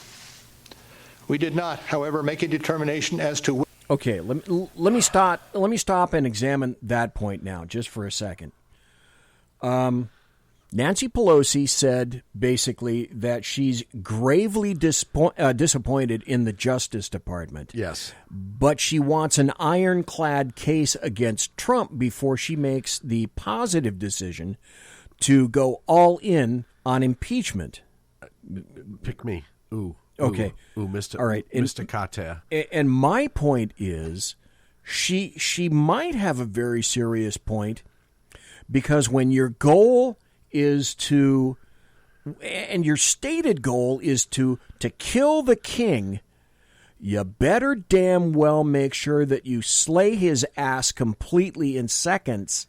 We did not, however, make a determination as to. Okay, let me stop and examine that point now, just for a second. Nancy Pelosi said basically that she's gravely disappointed in the Justice Department. Yes. But she wants an ironclad case against Trump before she makes the positive decision to go all in on impeachment. Pick me. Ooh. Okay. Ooh, Mr. All right. Mr. Carter. And my point is she might have a very serious point, because when your goal is to, and your stated goal is to kill the king, you better damn well make sure that you slay his ass completely in seconds,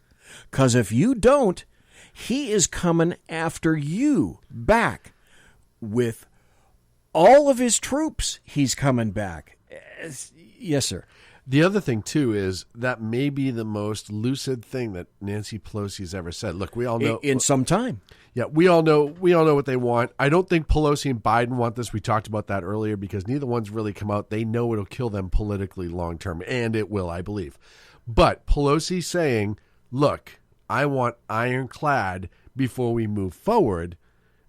because if you don't, he is coming after you back with all of his troops. He's coming back. Yes, sir. The other thing, too, is that may be the most lucid thing that Nancy Pelosi's ever said. Look, we all know. In some time. Yeah, we all know what they want. I don't think Pelosi and Biden want this. We talked about that earlier, because neither one's really come out. They know it'll kill them politically long term, and it will, I believe. But Pelosi saying, look, I want ironclad before we move forward,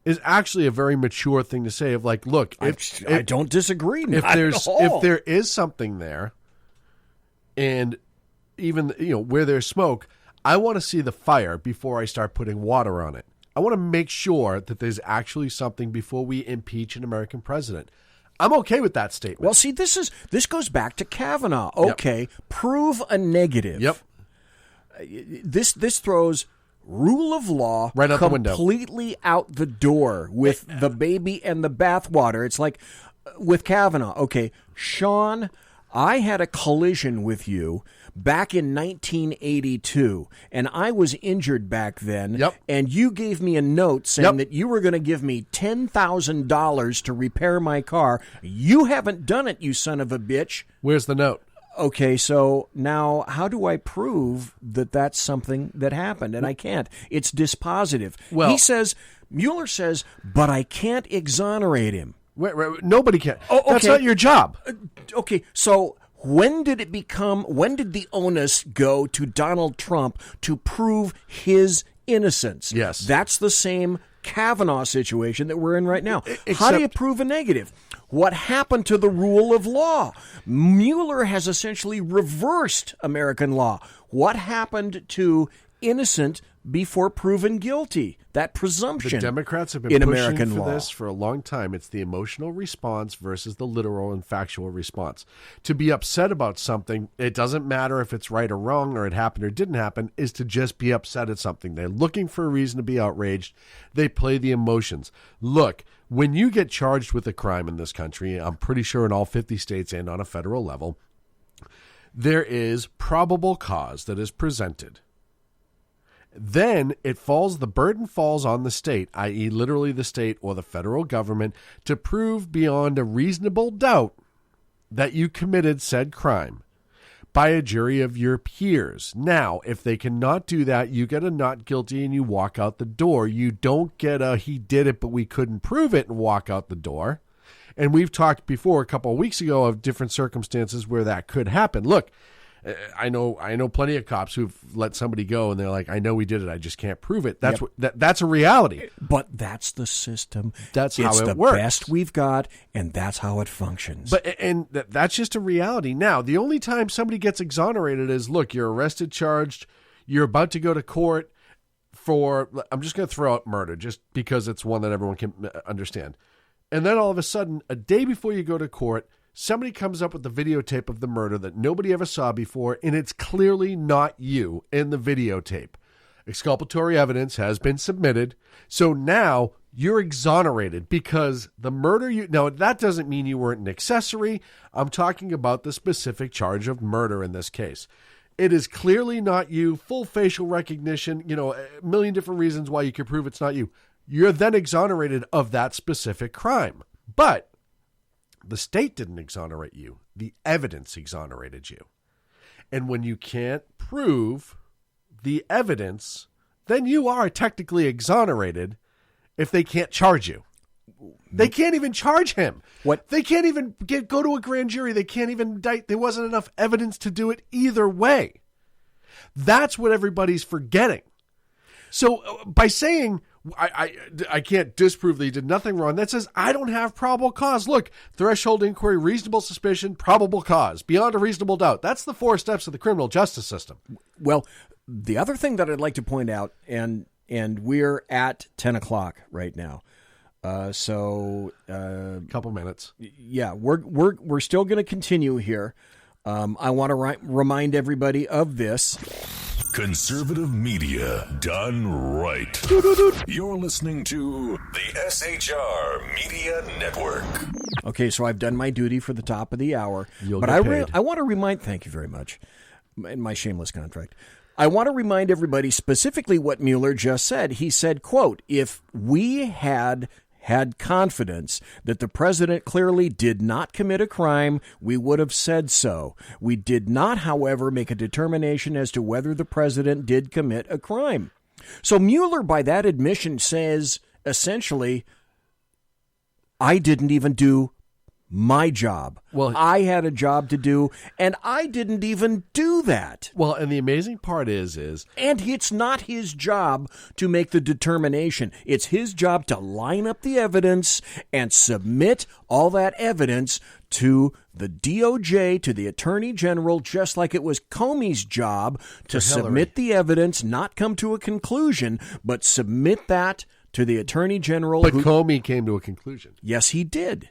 is actually a very mature thing to say. Of like, look, I don't disagree. If there is something there, and even where there's smoke, I want to see the fire before I start putting water on it. I want to make sure that there's actually something before we impeach an American president. I'm okay with that statement. Well, see, this goes back to Kavanaugh. Okay, yep. Prove a negative. Yep. This throws rule of law right out the window, completely out the door with the baby and the bathwater. It's like with Kavanaugh. Okay, Sean, I had a collision with you back in 1982, and I was injured back then, yep. And you gave me a note saying that you were going to give me $10,000 to repair my car. You haven't done it, you son of a bitch. Where's the note? Okay, so now how do I prove that that's something that happened? And I can't. It's dispositive. Well, Mueller says, but I can't exonerate him. Wait, nobody can. Oh, okay. That's not your job. Okay, so when did the onus go to Donald Trump to prove his innocence? Yes. That's the same Kavanaugh situation that we're in right now. How do you prove a negative? What happened to the rule of law? Mueller has essentially reversed American law. What happened to innocent before proven guilty? That presumption. The Democrats have been in pushing American for law. this for a long time. It's the emotional response versus the literal and factual response. To be upset about something, it doesn't matter if it's right or wrong or it happened or didn't happen, is to just be upset at something. They're looking for a reason to be outraged. They play the emotions. Look, when you get charged with a crime in this country, I'm pretty sure in all 50 states and on a federal level, there is probable cause that is presented. Then the burden falls on the state, i.e. literally the state or the federal government, to prove beyond a reasonable doubt that you committed said crime by a jury of your peers. Now, if they cannot do that, you get a not guilty and you walk out the door. You don't get a he did it but we couldn't prove it and walk out the door. And we've talked before a couple of weeks ago of different circumstances where that could happen. Look, I know plenty of cops who've let somebody go, and they're like, I know we did it, I just can't prove it. That's that's a reality. But that's the system. That's it's how it the works. Best we've got, and that's how it functions. But that's just a reality. Now, the only time somebody gets exonerated is, look, you're arrested, charged, you're about to go to court for, I'm just going to throw out murder, just because it's one that everyone can understand. And then all of a sudden, a day before you go to court, somebody comes up with the videotape of the murder that nobody ever saw before, and it's clearly not you in the videotape. Exculpatory evidence has been submitted. So now you're exonerated because the murder now that doesn't mean you weren't an accessory. I'm talking about the specific charge of murder in this case. It is clearly not you, full facial recognition, a million different reasons why you could prove it's not you. You're then exonerated of that specific crime. But the state didn't exonerate you. The evidence exonerated you. And when you can't prove the evidence, then you are technically exonerated if they can't charge you. They can't even charge him. What? They can't even go to a grand jury. They can't even indict. There wasn't enough evidence to do it either way. That's what everybody's forgetting. So by saying I can't disprove that he did nothing wrong, that says I don't have probable cause. Look, threshold inquiry, reasonable suspicion, probable cause, beyond a reasonable doubt. That's the 4 steps of the criminal justice system. Well, the other thing that I'd like to point out, and we're at 10 o'clock right now. So a couple minutes. Yeah, we're still going to continue here. I want to remind everybody of this. Conservative media done right. You're listening to the SHR Media Network. Okay, so I've done my duty for the top of the hour. But I want to remind, thank you very much, in my shameless contract. I want to remind everybody specifically what Mueller just said. He said, quote, if we had confidence that the president clearly did not commit a crime, we would have said so. We did not, however, make a determination as to whether the president did commit a crime. So Mueller, by that admission, says, essentially, I didn't even do my job. Well, I had a job to do, and I didn't even do that. Well, and the amazing part is... And it's not his job to make the determination. It's his job to line up the evidence and submit all that evidence to the DOJ, to the Attorney General, just like it was Comey's job to submit the evidence, not come to a conclusion, but submit that to the Attorney General. But Comey came to a conclusion. Yes, he did.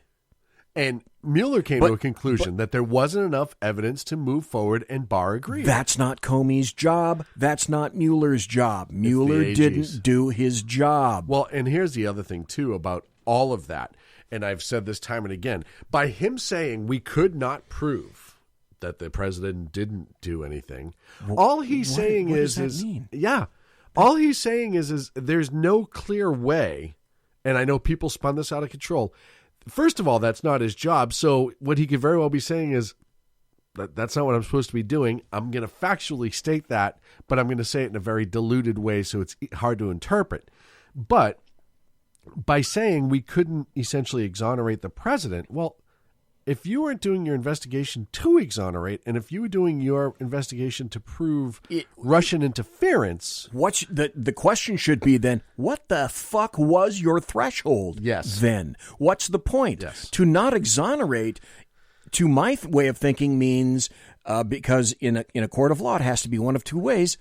And Mueller came to a conclusion that there wasn't enough evidence to move forward, and Barr agreed. That's not Comey's job. That's not Mueller's job. Mueller didn't do his job. Well, and here's the other thing, too, about all of that. And I've said this time and again. By him saying we could not prove that the president didn't do anything, all he's saying is... What does that mean? Yeah. All he's saying is there's no clear way, and I know people spun this out of control. First of all, that's not his job. So what he could very well be saying is that's not what I'm supposed to be doing. I'm going to factually state that, but I'm going to say it in a very diluted way so it's hard to interpret. But by saying we couldn't essentially exonerate the president, well, if you weren't doing your investigation to exonerate, and if you were doing your investigation to prove Russian interference... The question should be then, what the fuck was your threshold? Yes. Then. What's the point? Yes. To not exonerate, to my way of thinking, means, because in a court of law, it has to be one of two ways.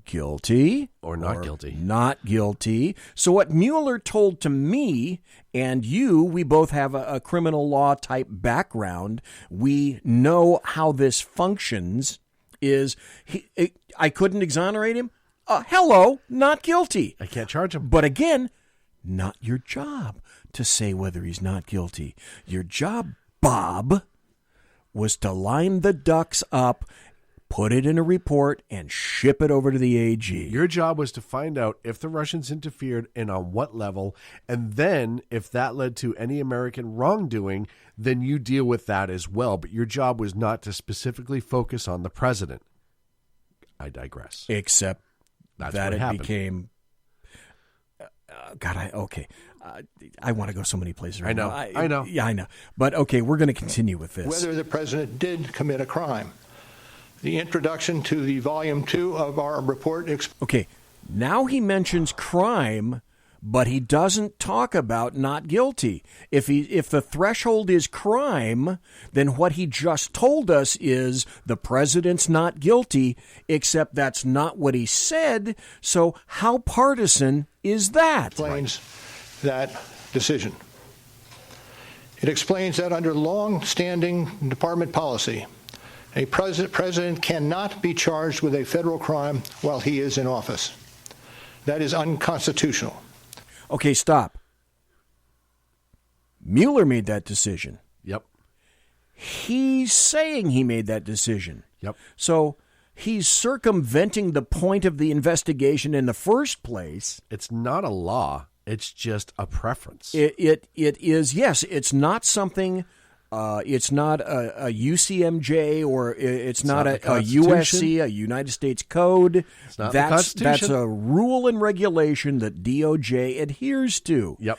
Guilty or not guilty. Not guilty. So what Mueller told to me and you, we both have a criminal law type background. We know how this functions. I couldn't exonerate him. Hello, not guilty. I can't charge him. But again, not your job to say whether he's not guilty. Your job, Bob, was to line the ducks up, put it in a report, and ship it over to the AG. Your job was to find out if the Russians interfered and on what level, and then if that led to any American wrongdoing, then you deal with that as well. But your job was not to specifically focus on the president. I digress. Except that's that what it happened. Became... I want to go so many places right now. I know. Yeah, I know. But okay, we're going to continue with this. Whether the president did commit a crime. The introduction to the Volume 2 of our report. Okay, now he mentions crime, but he doesn't talk about not guilty. If the threshold is crime, then what he just told us is the president's not guilty, except that's not what he said. So how partisan is that? Explains that decision. It explains that under long-standing department policy, a president cannot be charged with a federal crime while he is in office. That is unconstitutional. Okay, stop. Mueller made that decision. Yep. He's saying he made that decision. Yep. So he's circumventing the point of the investigation in the first place. It's not a law. It's just a preference. It is, yes. It's not something. It's not a UCMJ or it's not a USC, a United States Code. It's not the Constitution. That's a rule and regulation that DOJ adheres to. Yep.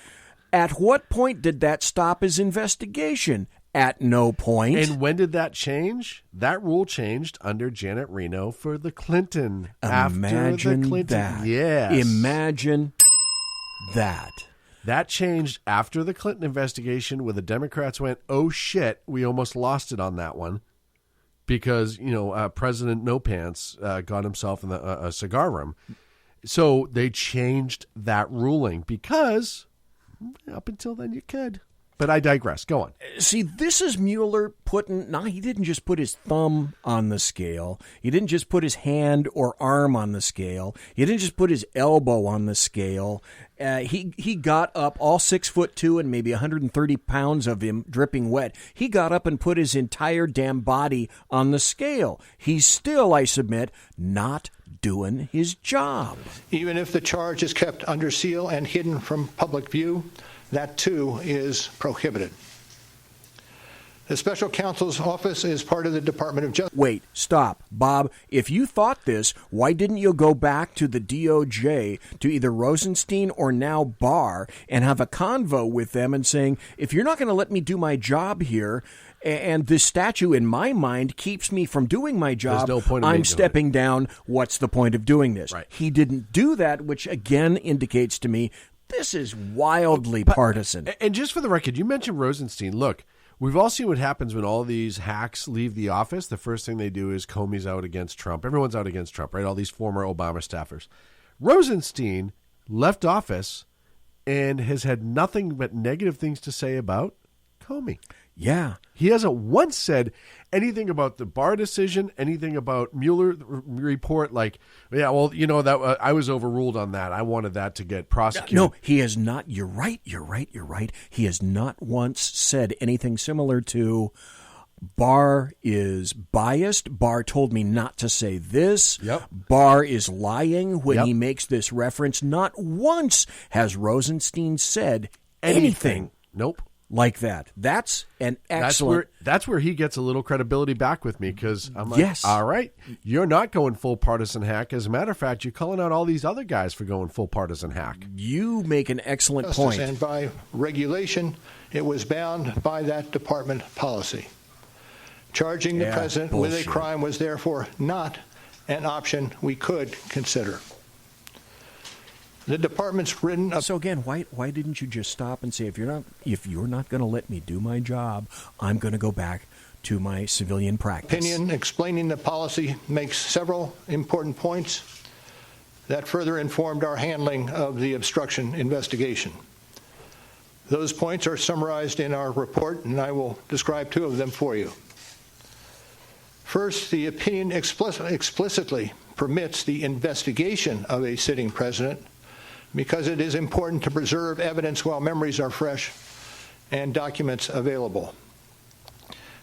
At what point did that stop his investigation? At no point. And when did that change? That rule changed under Janet Reno for the Clinton. After the Clinton. That. Yes. Imagine that. That changed after the Clinton investigation, where the Democrats went, oh, shit, we almost lost it on that one because, President No Pants got himself in a cigar room. So they changed that ruling because up until then you could. But I digress. Go on. See, this is Mueller he didn't just put his thumb on the scale. He didn't just put his hand or arm on the scale. He didn't just put his elbow on the scale. He got up, all 6'2" and maybe 130 pounds of him dripping wet. He got up and put his entire damn body on the scale. He's still, I submit, not doing his job. Even if the charge is kept under seal and hidden from public view, that too is prohibited. The special counsel's office is part of the Department of Justice. Wait, stop. Bob, if you thought this, why didn't you go back to the DOJ, to either Rosenstein or now Barr, and have a convo with them and saying, if you're not going to let me do my job here, and this statute in my mind keeps me from doing my job, no point I'm stepping down. What's the point of doing this? Right. He didn't do that, which again indicates to me this is wildly partisan. And just for the record, you mentioned Rosenstein. Look, we've all seen what happens when all these hacks leave the office. The first thing they do is Comey's out against Trump. Everyone's out against Trump, right? All these former Obama staffers. Rosenstein left office and has had nothing but negative things to say about Comey. Yeah. He hasn't once said anything about the Barr decision, anything about Mueller report, like, yeah, well, that I was overruled on that. I wanted that to get prosecuted. No, he has not. You're right. He has not once said anything similar to Barr is biased. Barr told me not to say this. Yep. Barr is lying when he makes this reference. Not once has Rosenstein said anything. Nope. Like that. That's an excellent. That's where he gets a little credibility back with me, because I'm like, yes. All right, you're not going full partisan hack. As a matter of fact, you're calling out all these other guys for going full partisan hack. You make an excellent point. And by regulation, it was bound by that department policy. Charging the president with a crime was therefore not an option we could consider. The department's written up. So again, why didn't you just stop and say, if you're not going to let me do my job, I'm going to go back to my civilian practice? Opinion explaining the policy makes several important points that further informed our handling of the obstruction investigation. Those points are summarized in our report, and I will describe two of them for you. First, the opinion explicitly permits the investigation of a sitting president because it is important to preserve evidence while memories are fresh and documents available.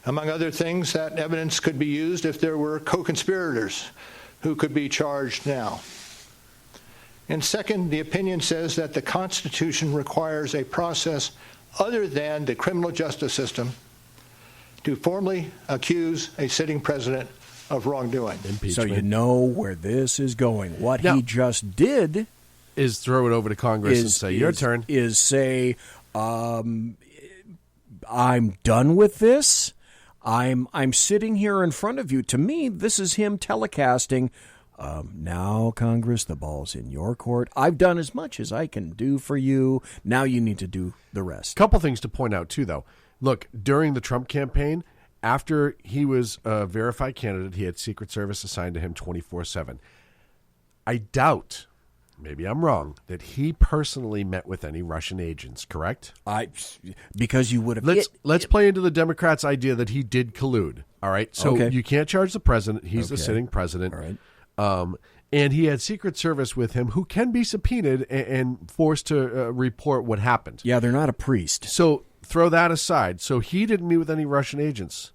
Among other things, that evidence could be used if there were co-conspirators who could be charged now. And second, the opinion says that the Constitution requires a process other than the criminal justice system to formally accuse a sitting president of wrongdoing. So you know where this is going. What he just did is throw it over to Congress and say, your turn. Is say, I'm done with this. I'm sitting here in front of you. To me, this is him telecasting. Now, Congress, the ball's in your court. I've done as much as I can do for you. Now you need to do the rest. Couple things to point out, too, though. Look, during the Trump campaign, after he was a verified candidate, he had Secret Service assigned to him 24/7. I doubt, maybe I'm wrong, that he personally met with any Russian agents, correct? Because you would have... Let's play into the Democrats' idea that he did collude, all right? So you can't charge the president. He's the sitting president. All right. And he had Secret Service with him who can be subpoenaed and forced to report what happened. Yeah, they're not a priest. So throw that aside. So he didn't meet with any Russian agents.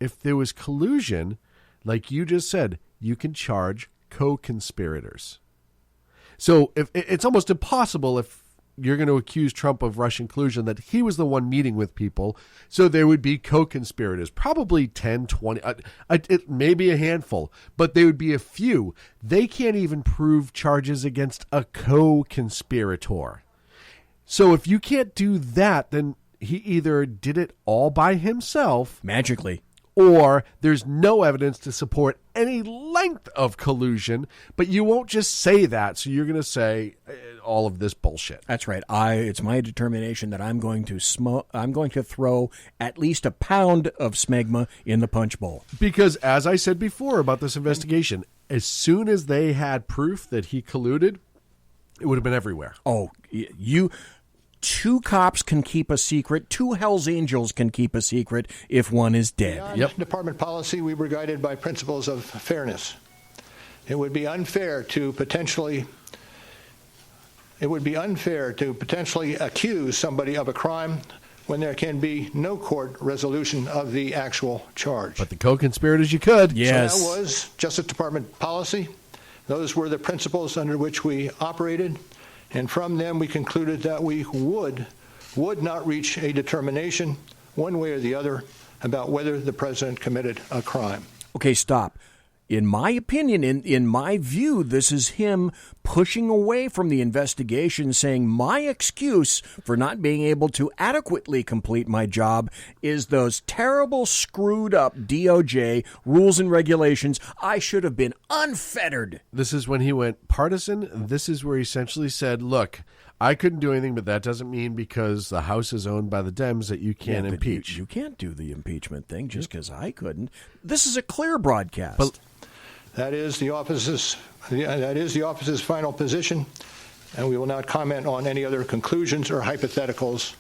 If there was collusion, like you just said, you can charge co-conspirators. So if it's almost impossible if you're going to accuse Trump of Russian collusion that he was the one meeting with people. So there would be co-conspirators, probably 10, 20, it may be a handful, but they would be a few. They can't even prove charges against a co-conspirator. So if you can't do that, then he either did it all by himself. Magically. Or there's no evidence to support any length of collusion, but you won't just say that. So you're going to say all of this bullshit. That's right. It's my determination that I'm going to throw at least a pound of smegma in the punch bowl. Because as I said before about this investigation, as soon as they had proof that he colluded, it would have been everywhere. Oh, two cops can keep a secret. Two Hells Angels can keep a secret if one is dead. Beyond department policy, we were guided by principles of fairness. It would be unfair to potentially accuse somebody of a crime when there can be no court resolution of the actual charge. But the co-conspirators, you could. Yes. So that was Justice Department policy. Those were the principles under which we operated. And from them, we concluded that we would not reach a determination, one way or the other, about whether the president committed a crime. Okay, stop. In my opinion, in my view, this is him pushing away from the investigation, saying my excuse for not being able to adequately complete my job is those terrible, screwed up DOJ rules and regulations. I should have been unfettered. This is when he went partisan. This is where he essentially said, look, I couldn't do anything, but that doesn't mean because the House is owned by the Dems that you can't impeach. You can't do the impeachment thing just because I couldn't. This is a clear broadcast. But that is the office's final position, and we will not comment on any other conclusions or hypotheticals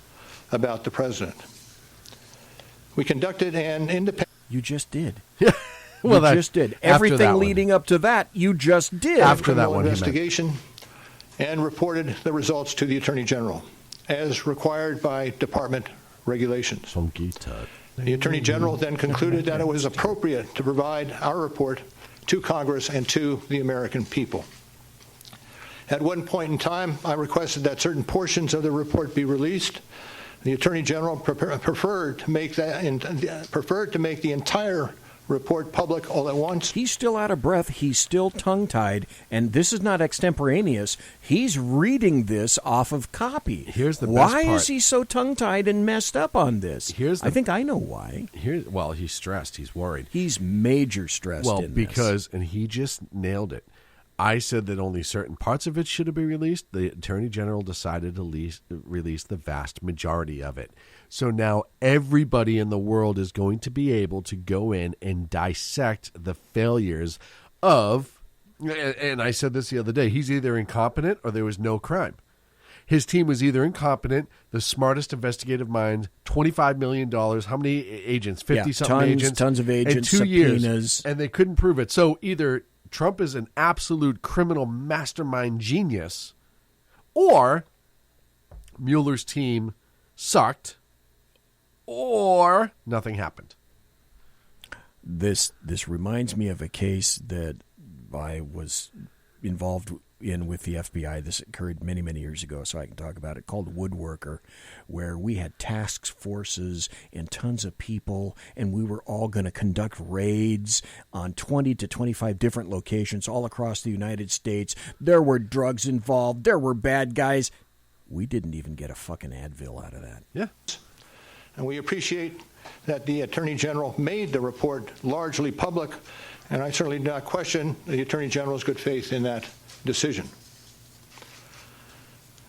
about the president. We conducted an independent... You just did. Well, you just did. Everything leading up to that, you just did. After that one, investigation and reported the results to the Attorney General, as required by department regulations. Funky Tut. The Attorney General then concluded that it was appropriate to provide our report to Congress and to the American people. At one point in time, I requested that certain portions of the report be released. The Attorney General preferred to make the entire report public all at once. He's still out of breath. He's still tongue-tied, and this is not extemporaneous. He's reading this off of copy. Here's the best Why part. is he so tongue-tied and messed up on this? I think I know why. Well, he's stressed. He's worried. He's major stressed in this. And he just nailed it. I said that only certain parts of it should have been released. The Attorney General decided to release the vast majority of it. So now everybody in the world is going to be able to go in and dissect the failures of, and I said this the other day, he's either incompetent or there was no crime. His team was either incompetent, the smartest investigative mind, $25 million, how many agents? 50-something agents. Tons of agents, in 2 years, subpoenas. and they couldn't prove it. So either Trump is an absolute criminal mastermind genius, or Mueller's team sucked, or nothing happened. This reminds me of a case that I was involved in with the FBI. This occurred many, many years ago, so I can talk about it, called Woodworker, where we had task forces and tons of people, and we were all going to conduct raids on 20 to 25 different locations all across the United States. There were drugs involved. There were bad guys. We didn't even get a fucking Advil out of that. Yeah. and we appreciate that the Attorney General made the report largely public, and I certainly do not question the Attorney General's good faith in that decision.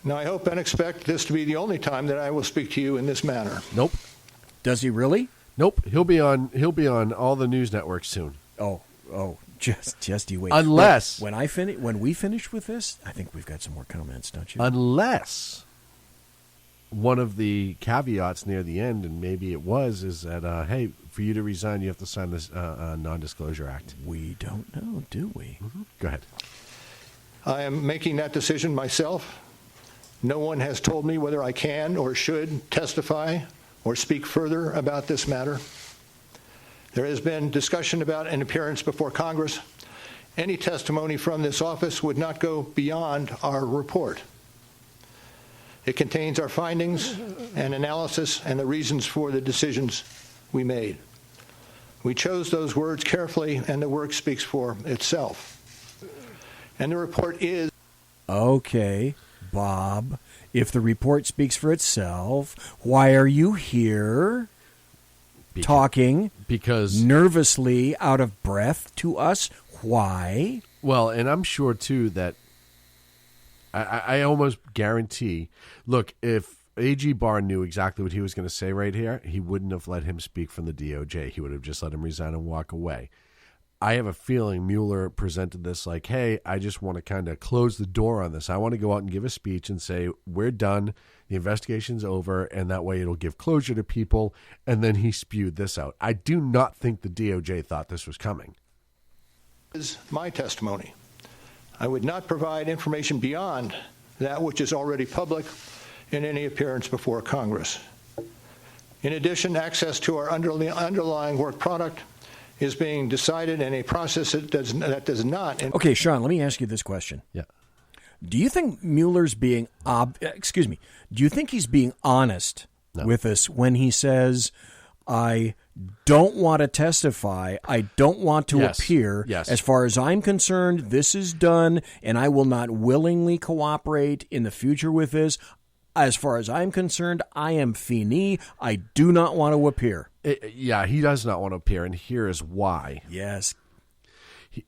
Now, I hope and expect this to be the only time that I will speak to you in this manner. Nope. Does he really? Nope. He'll be on all the news networks soon. Oh, just you wait. Unless when we finish with this, I think we've got some more comments, don't you? Unless one of the caveats near the end, and maybe it was, is that hey, for you to resign, you have to sign this non-disclosure act. We don't know, do we? Mm-hmm. Go ahead. I am making that decision myself. No one has told me whether I can or should testify or speak further about this matter. There has been discussion about an appearance before Congress. Any testimony from this office would not go beyond our report. It contains our findings and analysis and the reasons for the decisions we made. We chose those words carefully, and the work speaks for itself. And the report is... Okay, Bob, if the report speaks for itself, why are you here talking nervously out of breath to us? Why? Well, and I'm sure, too, that I almost guarantee, look, if A.G. Barr knew exactly what he was going to say right here, he wouldn't have let him speak from the DOJ. He would have just let him resign and walk away. I have a feeling Mueller presented this like, hey, I just want to kind of close the door on this. I want to go out and give a speech and say, we're done, the investigation's over, and that way it'll give closure to people. And then he spewed this out. I do not think the DOJ thought this was coming. Is my testimony. I would not provide information beyond that which is already public in any appearance before Congress. In addition, access to our underlying work product is being decided in a process that does not... Okay, Sean, let me ask you this question. Yeah. Do you think Mueller's being... do you think he's being honest with us when he says, I don't want to testify, I don't want to appear. Yes. As far as I'm concerned, this is done, and I will not willingly cooperate in the future with this. As far as I'm concerned, I am fini. I do not want to appear. He does not want to appear, and here is why. Yes.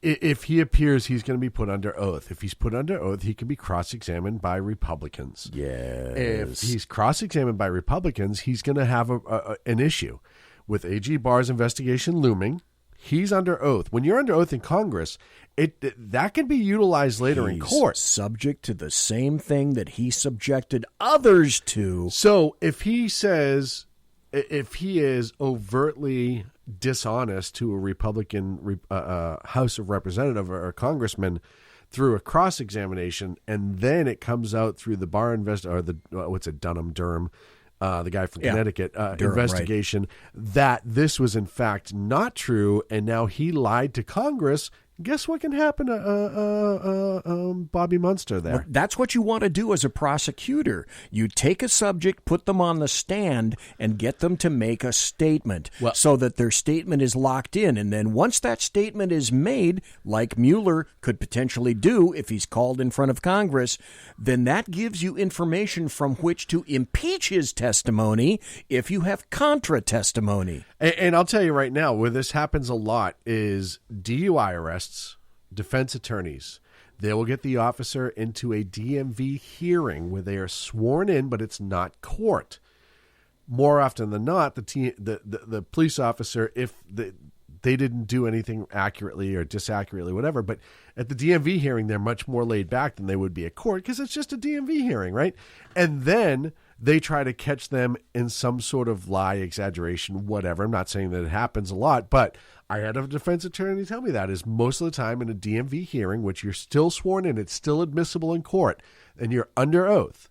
If he appears, he's going to be put under oath. If he's put under oath, he can be cross-examined by Republicans. Yes. If he's cross-examined by Republicans, he's going to have an issue. With A.G. Barr's investigation looming, he's under oath. When you're under oath in Congress, that can be utilized later in court. Subject to the same thing that he subjected others to. So if he says, if he is overtly dishonest to a Republican House of Representative or a congressman through a cross-examination, and then it comes out through the Barr Dunham-Durham, the guy from Connecticut, Durham, investigation, that this was in fact not true, and now he lied to Congress. Guess what can happen to Bobby Munster there? Well, that's what you want to do as a prosecutor. You take a subject, put them on the stand, and get them to make a statement so that their statement is locked in. And then once that statement is made, like Mueller could potentially do if he's called in front of Congress, then that gives you information from which to impeach his testimony if you have contra testimony. And I'll tell you right now, where this happens a lot is DUI arrests, defense attorneys. They will get the officer into a DMV hearing where they are sworn in, but it's not court. More often than not, the police officer, if they didn't do anything accurately or disaccurately, whatever, but at the DMV hearing, they're much more laid back than they would be at court because it's just a DMV hearing, right? And then they try to catch them in some sort of lie, exaggeration, whatever. I'm not saying that it happens a lot, but I had a defense attorney tell me that is most of the time in a DMV hearing, which you're still sworn in, it's still admissible in court, and you're under oath,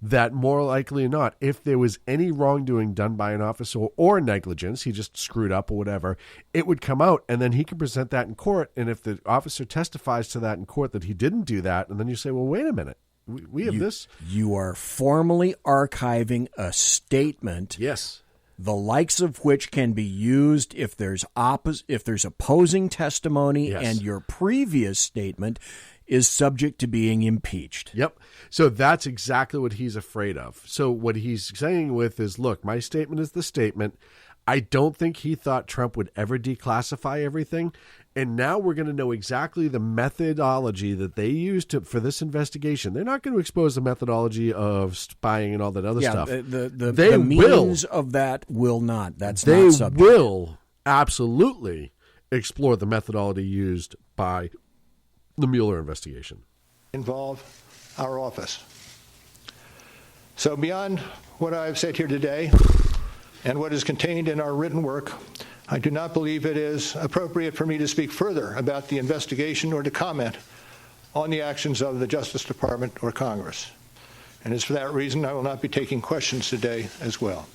that more likely than not, if there was any wrongdoing done by an officer or negligence, he just screwed up or whatever, it would come out, and then he can present that in court. And if the officer testifies to that in court that he didn't do that, and then you say, well, wait a minute. We have this. You are formally archiving a statement. Yes. The likes of which can be used if there's opposing testimony and your previous statement. is subject to being impeached. Yep. So that's exactly what he's afraid of. So what he's saying with is, look, my statement is the statement. I don't think he thought Trump would ever declassify everything. And now we're going to know exactly the methodology that they used for this investigation. They're not going to expose the methodology of spying and all that other stuff. The means of that will not. That's not subject. They will absolutely explore the methodology used by the Mueller investigation. Involve our office. So beyond what I've said here today and what is contained in our written work, I do not believe it is appropriate for me to speak further about the investigation or to comment on the actions of the Justice Department or Congress. And it's for that reason I will not be taking questions today as well.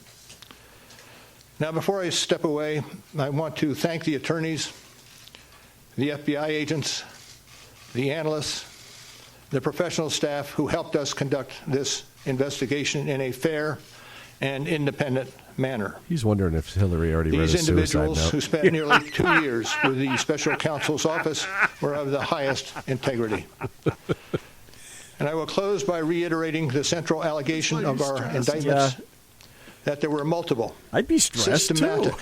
Now, before I step away, I want to thank the attorneys, the FBI agents, the analysts, the professional staff who helped us conduct this investigation in a fair and independent manner. He's wondering if Hillary already wrote a These suicide individuals note. who spent nearly 2 years with the special counsel's office were of the highest integrity. And I will close by reiterating the central allegation of our indictments, that there were multiple systematic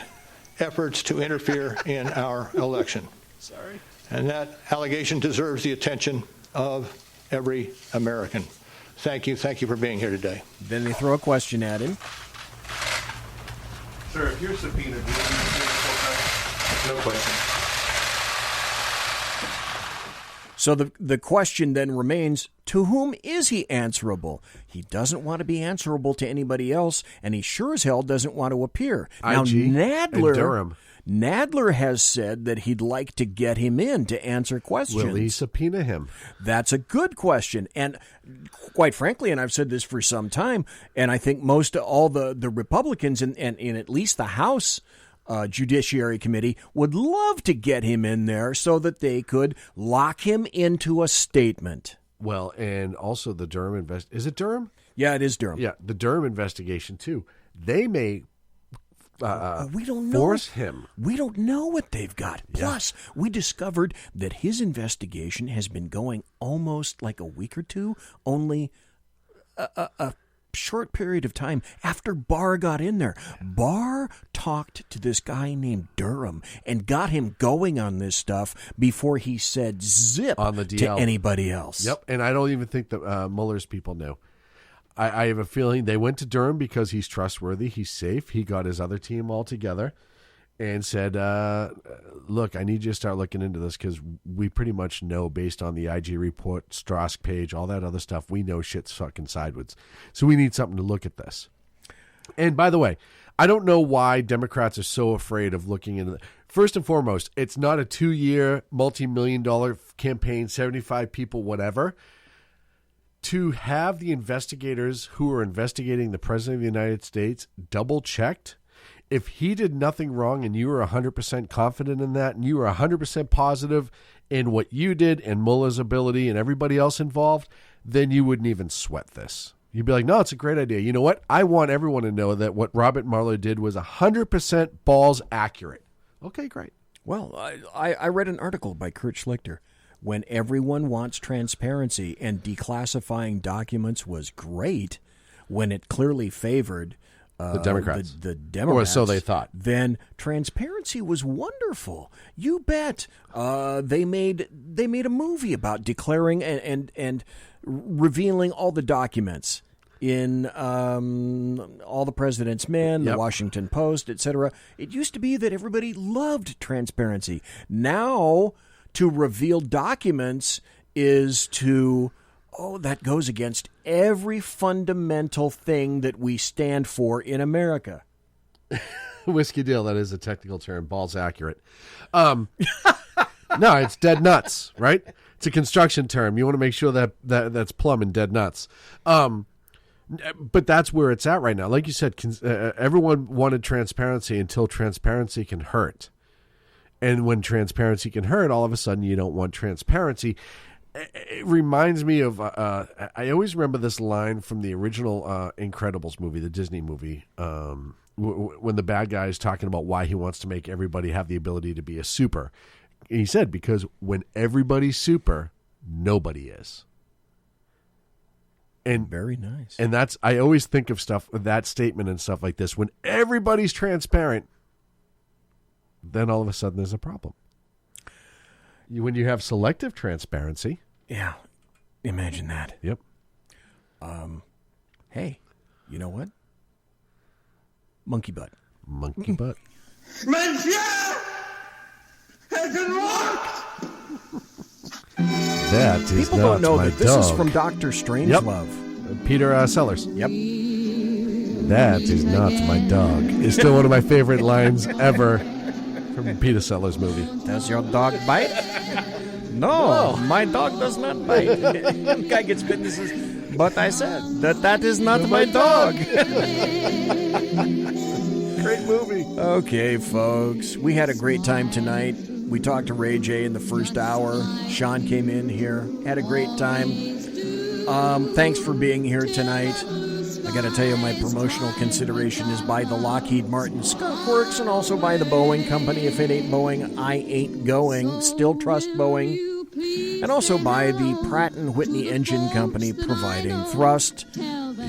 efforts to interfere in our election. Sorry. And that allegation deserves the attention of every American. Thank you. Thank you for being here today. Then they throw a question at him. Sir, if you're subpoenaed, will you be no question. So the question then remains, to whom is he answerable? He doesn't want to be answerable to anybody else, and he sure as hell doesn't want to appear. Now, Nadler has said that he'd like to get him in to answer questions. Will he subpoena him? That's a good question. And quite frankly, and I've said this for some time, and I think all the Republicans in at least the House Judiciary Committee would love to get him in there so that they could lock him into a statement. Well, and also the Durham is it Durham? Yeah, it is Durham. Yeah, the Durham investigation too. They may we don't know. Force him. We don't know what they've got. Plus, we discovered that his investigation has been going almost like a week or two, only a short period of time after Barr got in there. Barr talked to this guy named Durham and got him going on this stuff before he said zip on the DL to anybody else. Yep, and I don't even think that Mueller's people knew. I have a feeling they went to Durham because he's trustworthy, he's safe. He got his other team all together and said, look, I need you to start looking into this because we pretty much know based on the IG report, Strosk page, all that other stuff, we know shit's fucking sideways. So we need something to look at this. And by the way, I don't know why Democrats are so afraid of looking into it. First and foremost, it's not a 2-year, multi-million-dollar campaign, 75 people, whatever. To have the investigators who are investigating the President of the United States double-checked, if he did nothing wrong and you were 100% confident in that and you were 100% positive in what you did and Mueller's ability and everybody else involved, then you wouldn't even sweat this. You'd be like, no, it's a great idea. You know what? I want everyone to know that what Robert Mueller did was 100% balls accurate. Okay, great. Well, I read an article by Kurt Schlichter. When everyone wants transparency and declassifying documents was great, when it clearly favored the Democrats. The Democrats. Or so they thought. Then transparency was wonderful. You bet. They made a movie about declaring and revealing all the documents in All the President's Men, the Washington Post, etc. It used to be that everybody loved transparency. Now, to reveal documents is to, that goes against every fundamental thing that we stand for in America. Whiskey deal, that is a technical term, balls accurate. No, it's dead nuts, right? It's a construction term. You want to make sure that's plumb and dead nuts. But that's where it's at right now. Like you said, everyone wanted transparency until transparency can hurt. And when transparency can hurt, all of a sudden you don't want transparency. It reminds me of, I always remember this line from the original Incredibles movie, the Disney movie, when the bad guy is talking about why he wants to make everybody have the ability to be a super. And he said, because when everybody's super, Nobody is. And very nice. And I always think of that statement and stuff like this. When everybody's transparent, then all of a sudden there's a problem. When you have selective transparency. Yeah. Imagine that. Yep. Hey, you know what? Monkey butt. Monkey butt. Monsieur! Hasn't worked! That is People don't know that this is from Dr. Strangelove. Yep. Peter Sellers. Yep. That is not my dog. It's still one of my favorite lines ever from a Peter Sellers movie. Does your dog bite? No, my dog does not bite. The guy gets bitten and says, but I said that is not my dog. Great movie. Okay, folks. We had a great time tonight. We talked to Ray J in the first hour. Sean came in here. Had a great time. Thanks for being here tonight. I got to tell you, my promotional consideration is by the Lockheed Martin Skunk Works and also by the Boeing Company. If it ain't Boeing, I ain't going. Still trust Boeing. And also by the Pratt & Whitney Engine Company, providing thrust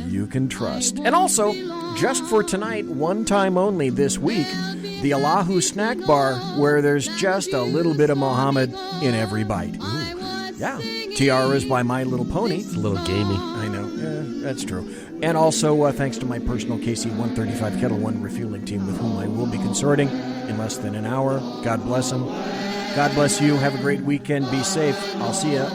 you can trust. And also, just for tonight, one time only this week, the Allahu Snack Bar, where there's just a little bit of Muhammad in every bite. Ooh. Yeah. Tiaras by My Little Pony. It's a little gamey. I know. That's true. And also, thanks to my personal KC-135 Kettle One refueling team with whom I will be consorting in less than an hour. God bless them. God bless you. Have a great weekend. Be safe. I'll see you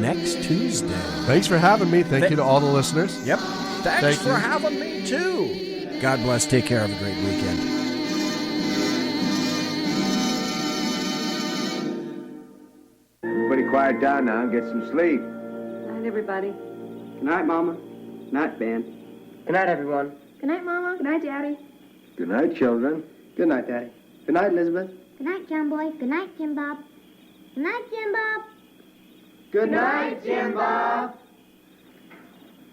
next Tuesday. Thanks for having me. Thank you to all the listeners. Yep. Thanks for having me, too. God bless. Take care. Have a great weekend. Everybody quiet down now and get some sleep. Good night, everybody. Good night, Mama. Good night, Ben. Good night, everyone. Good night, Mama. Good night, Daddy. Good night, children. Good night, Daddy. Good night, Elizabeth. Good night, John Boy. Good night, Jim Bob. Good night, Jim Bob. Good night, Jim Bob.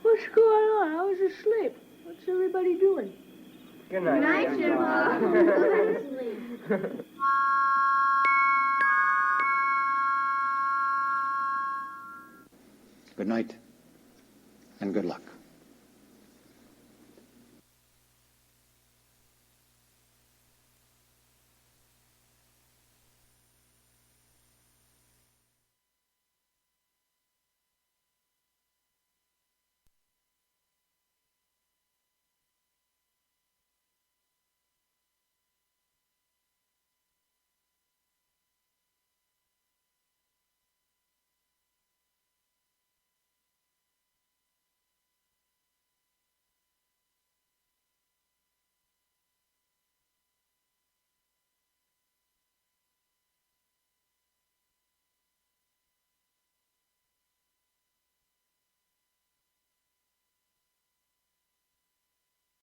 What's going on? I was asleep. What's everybody doing? Good night, Jim Bob. Good night, and good luck.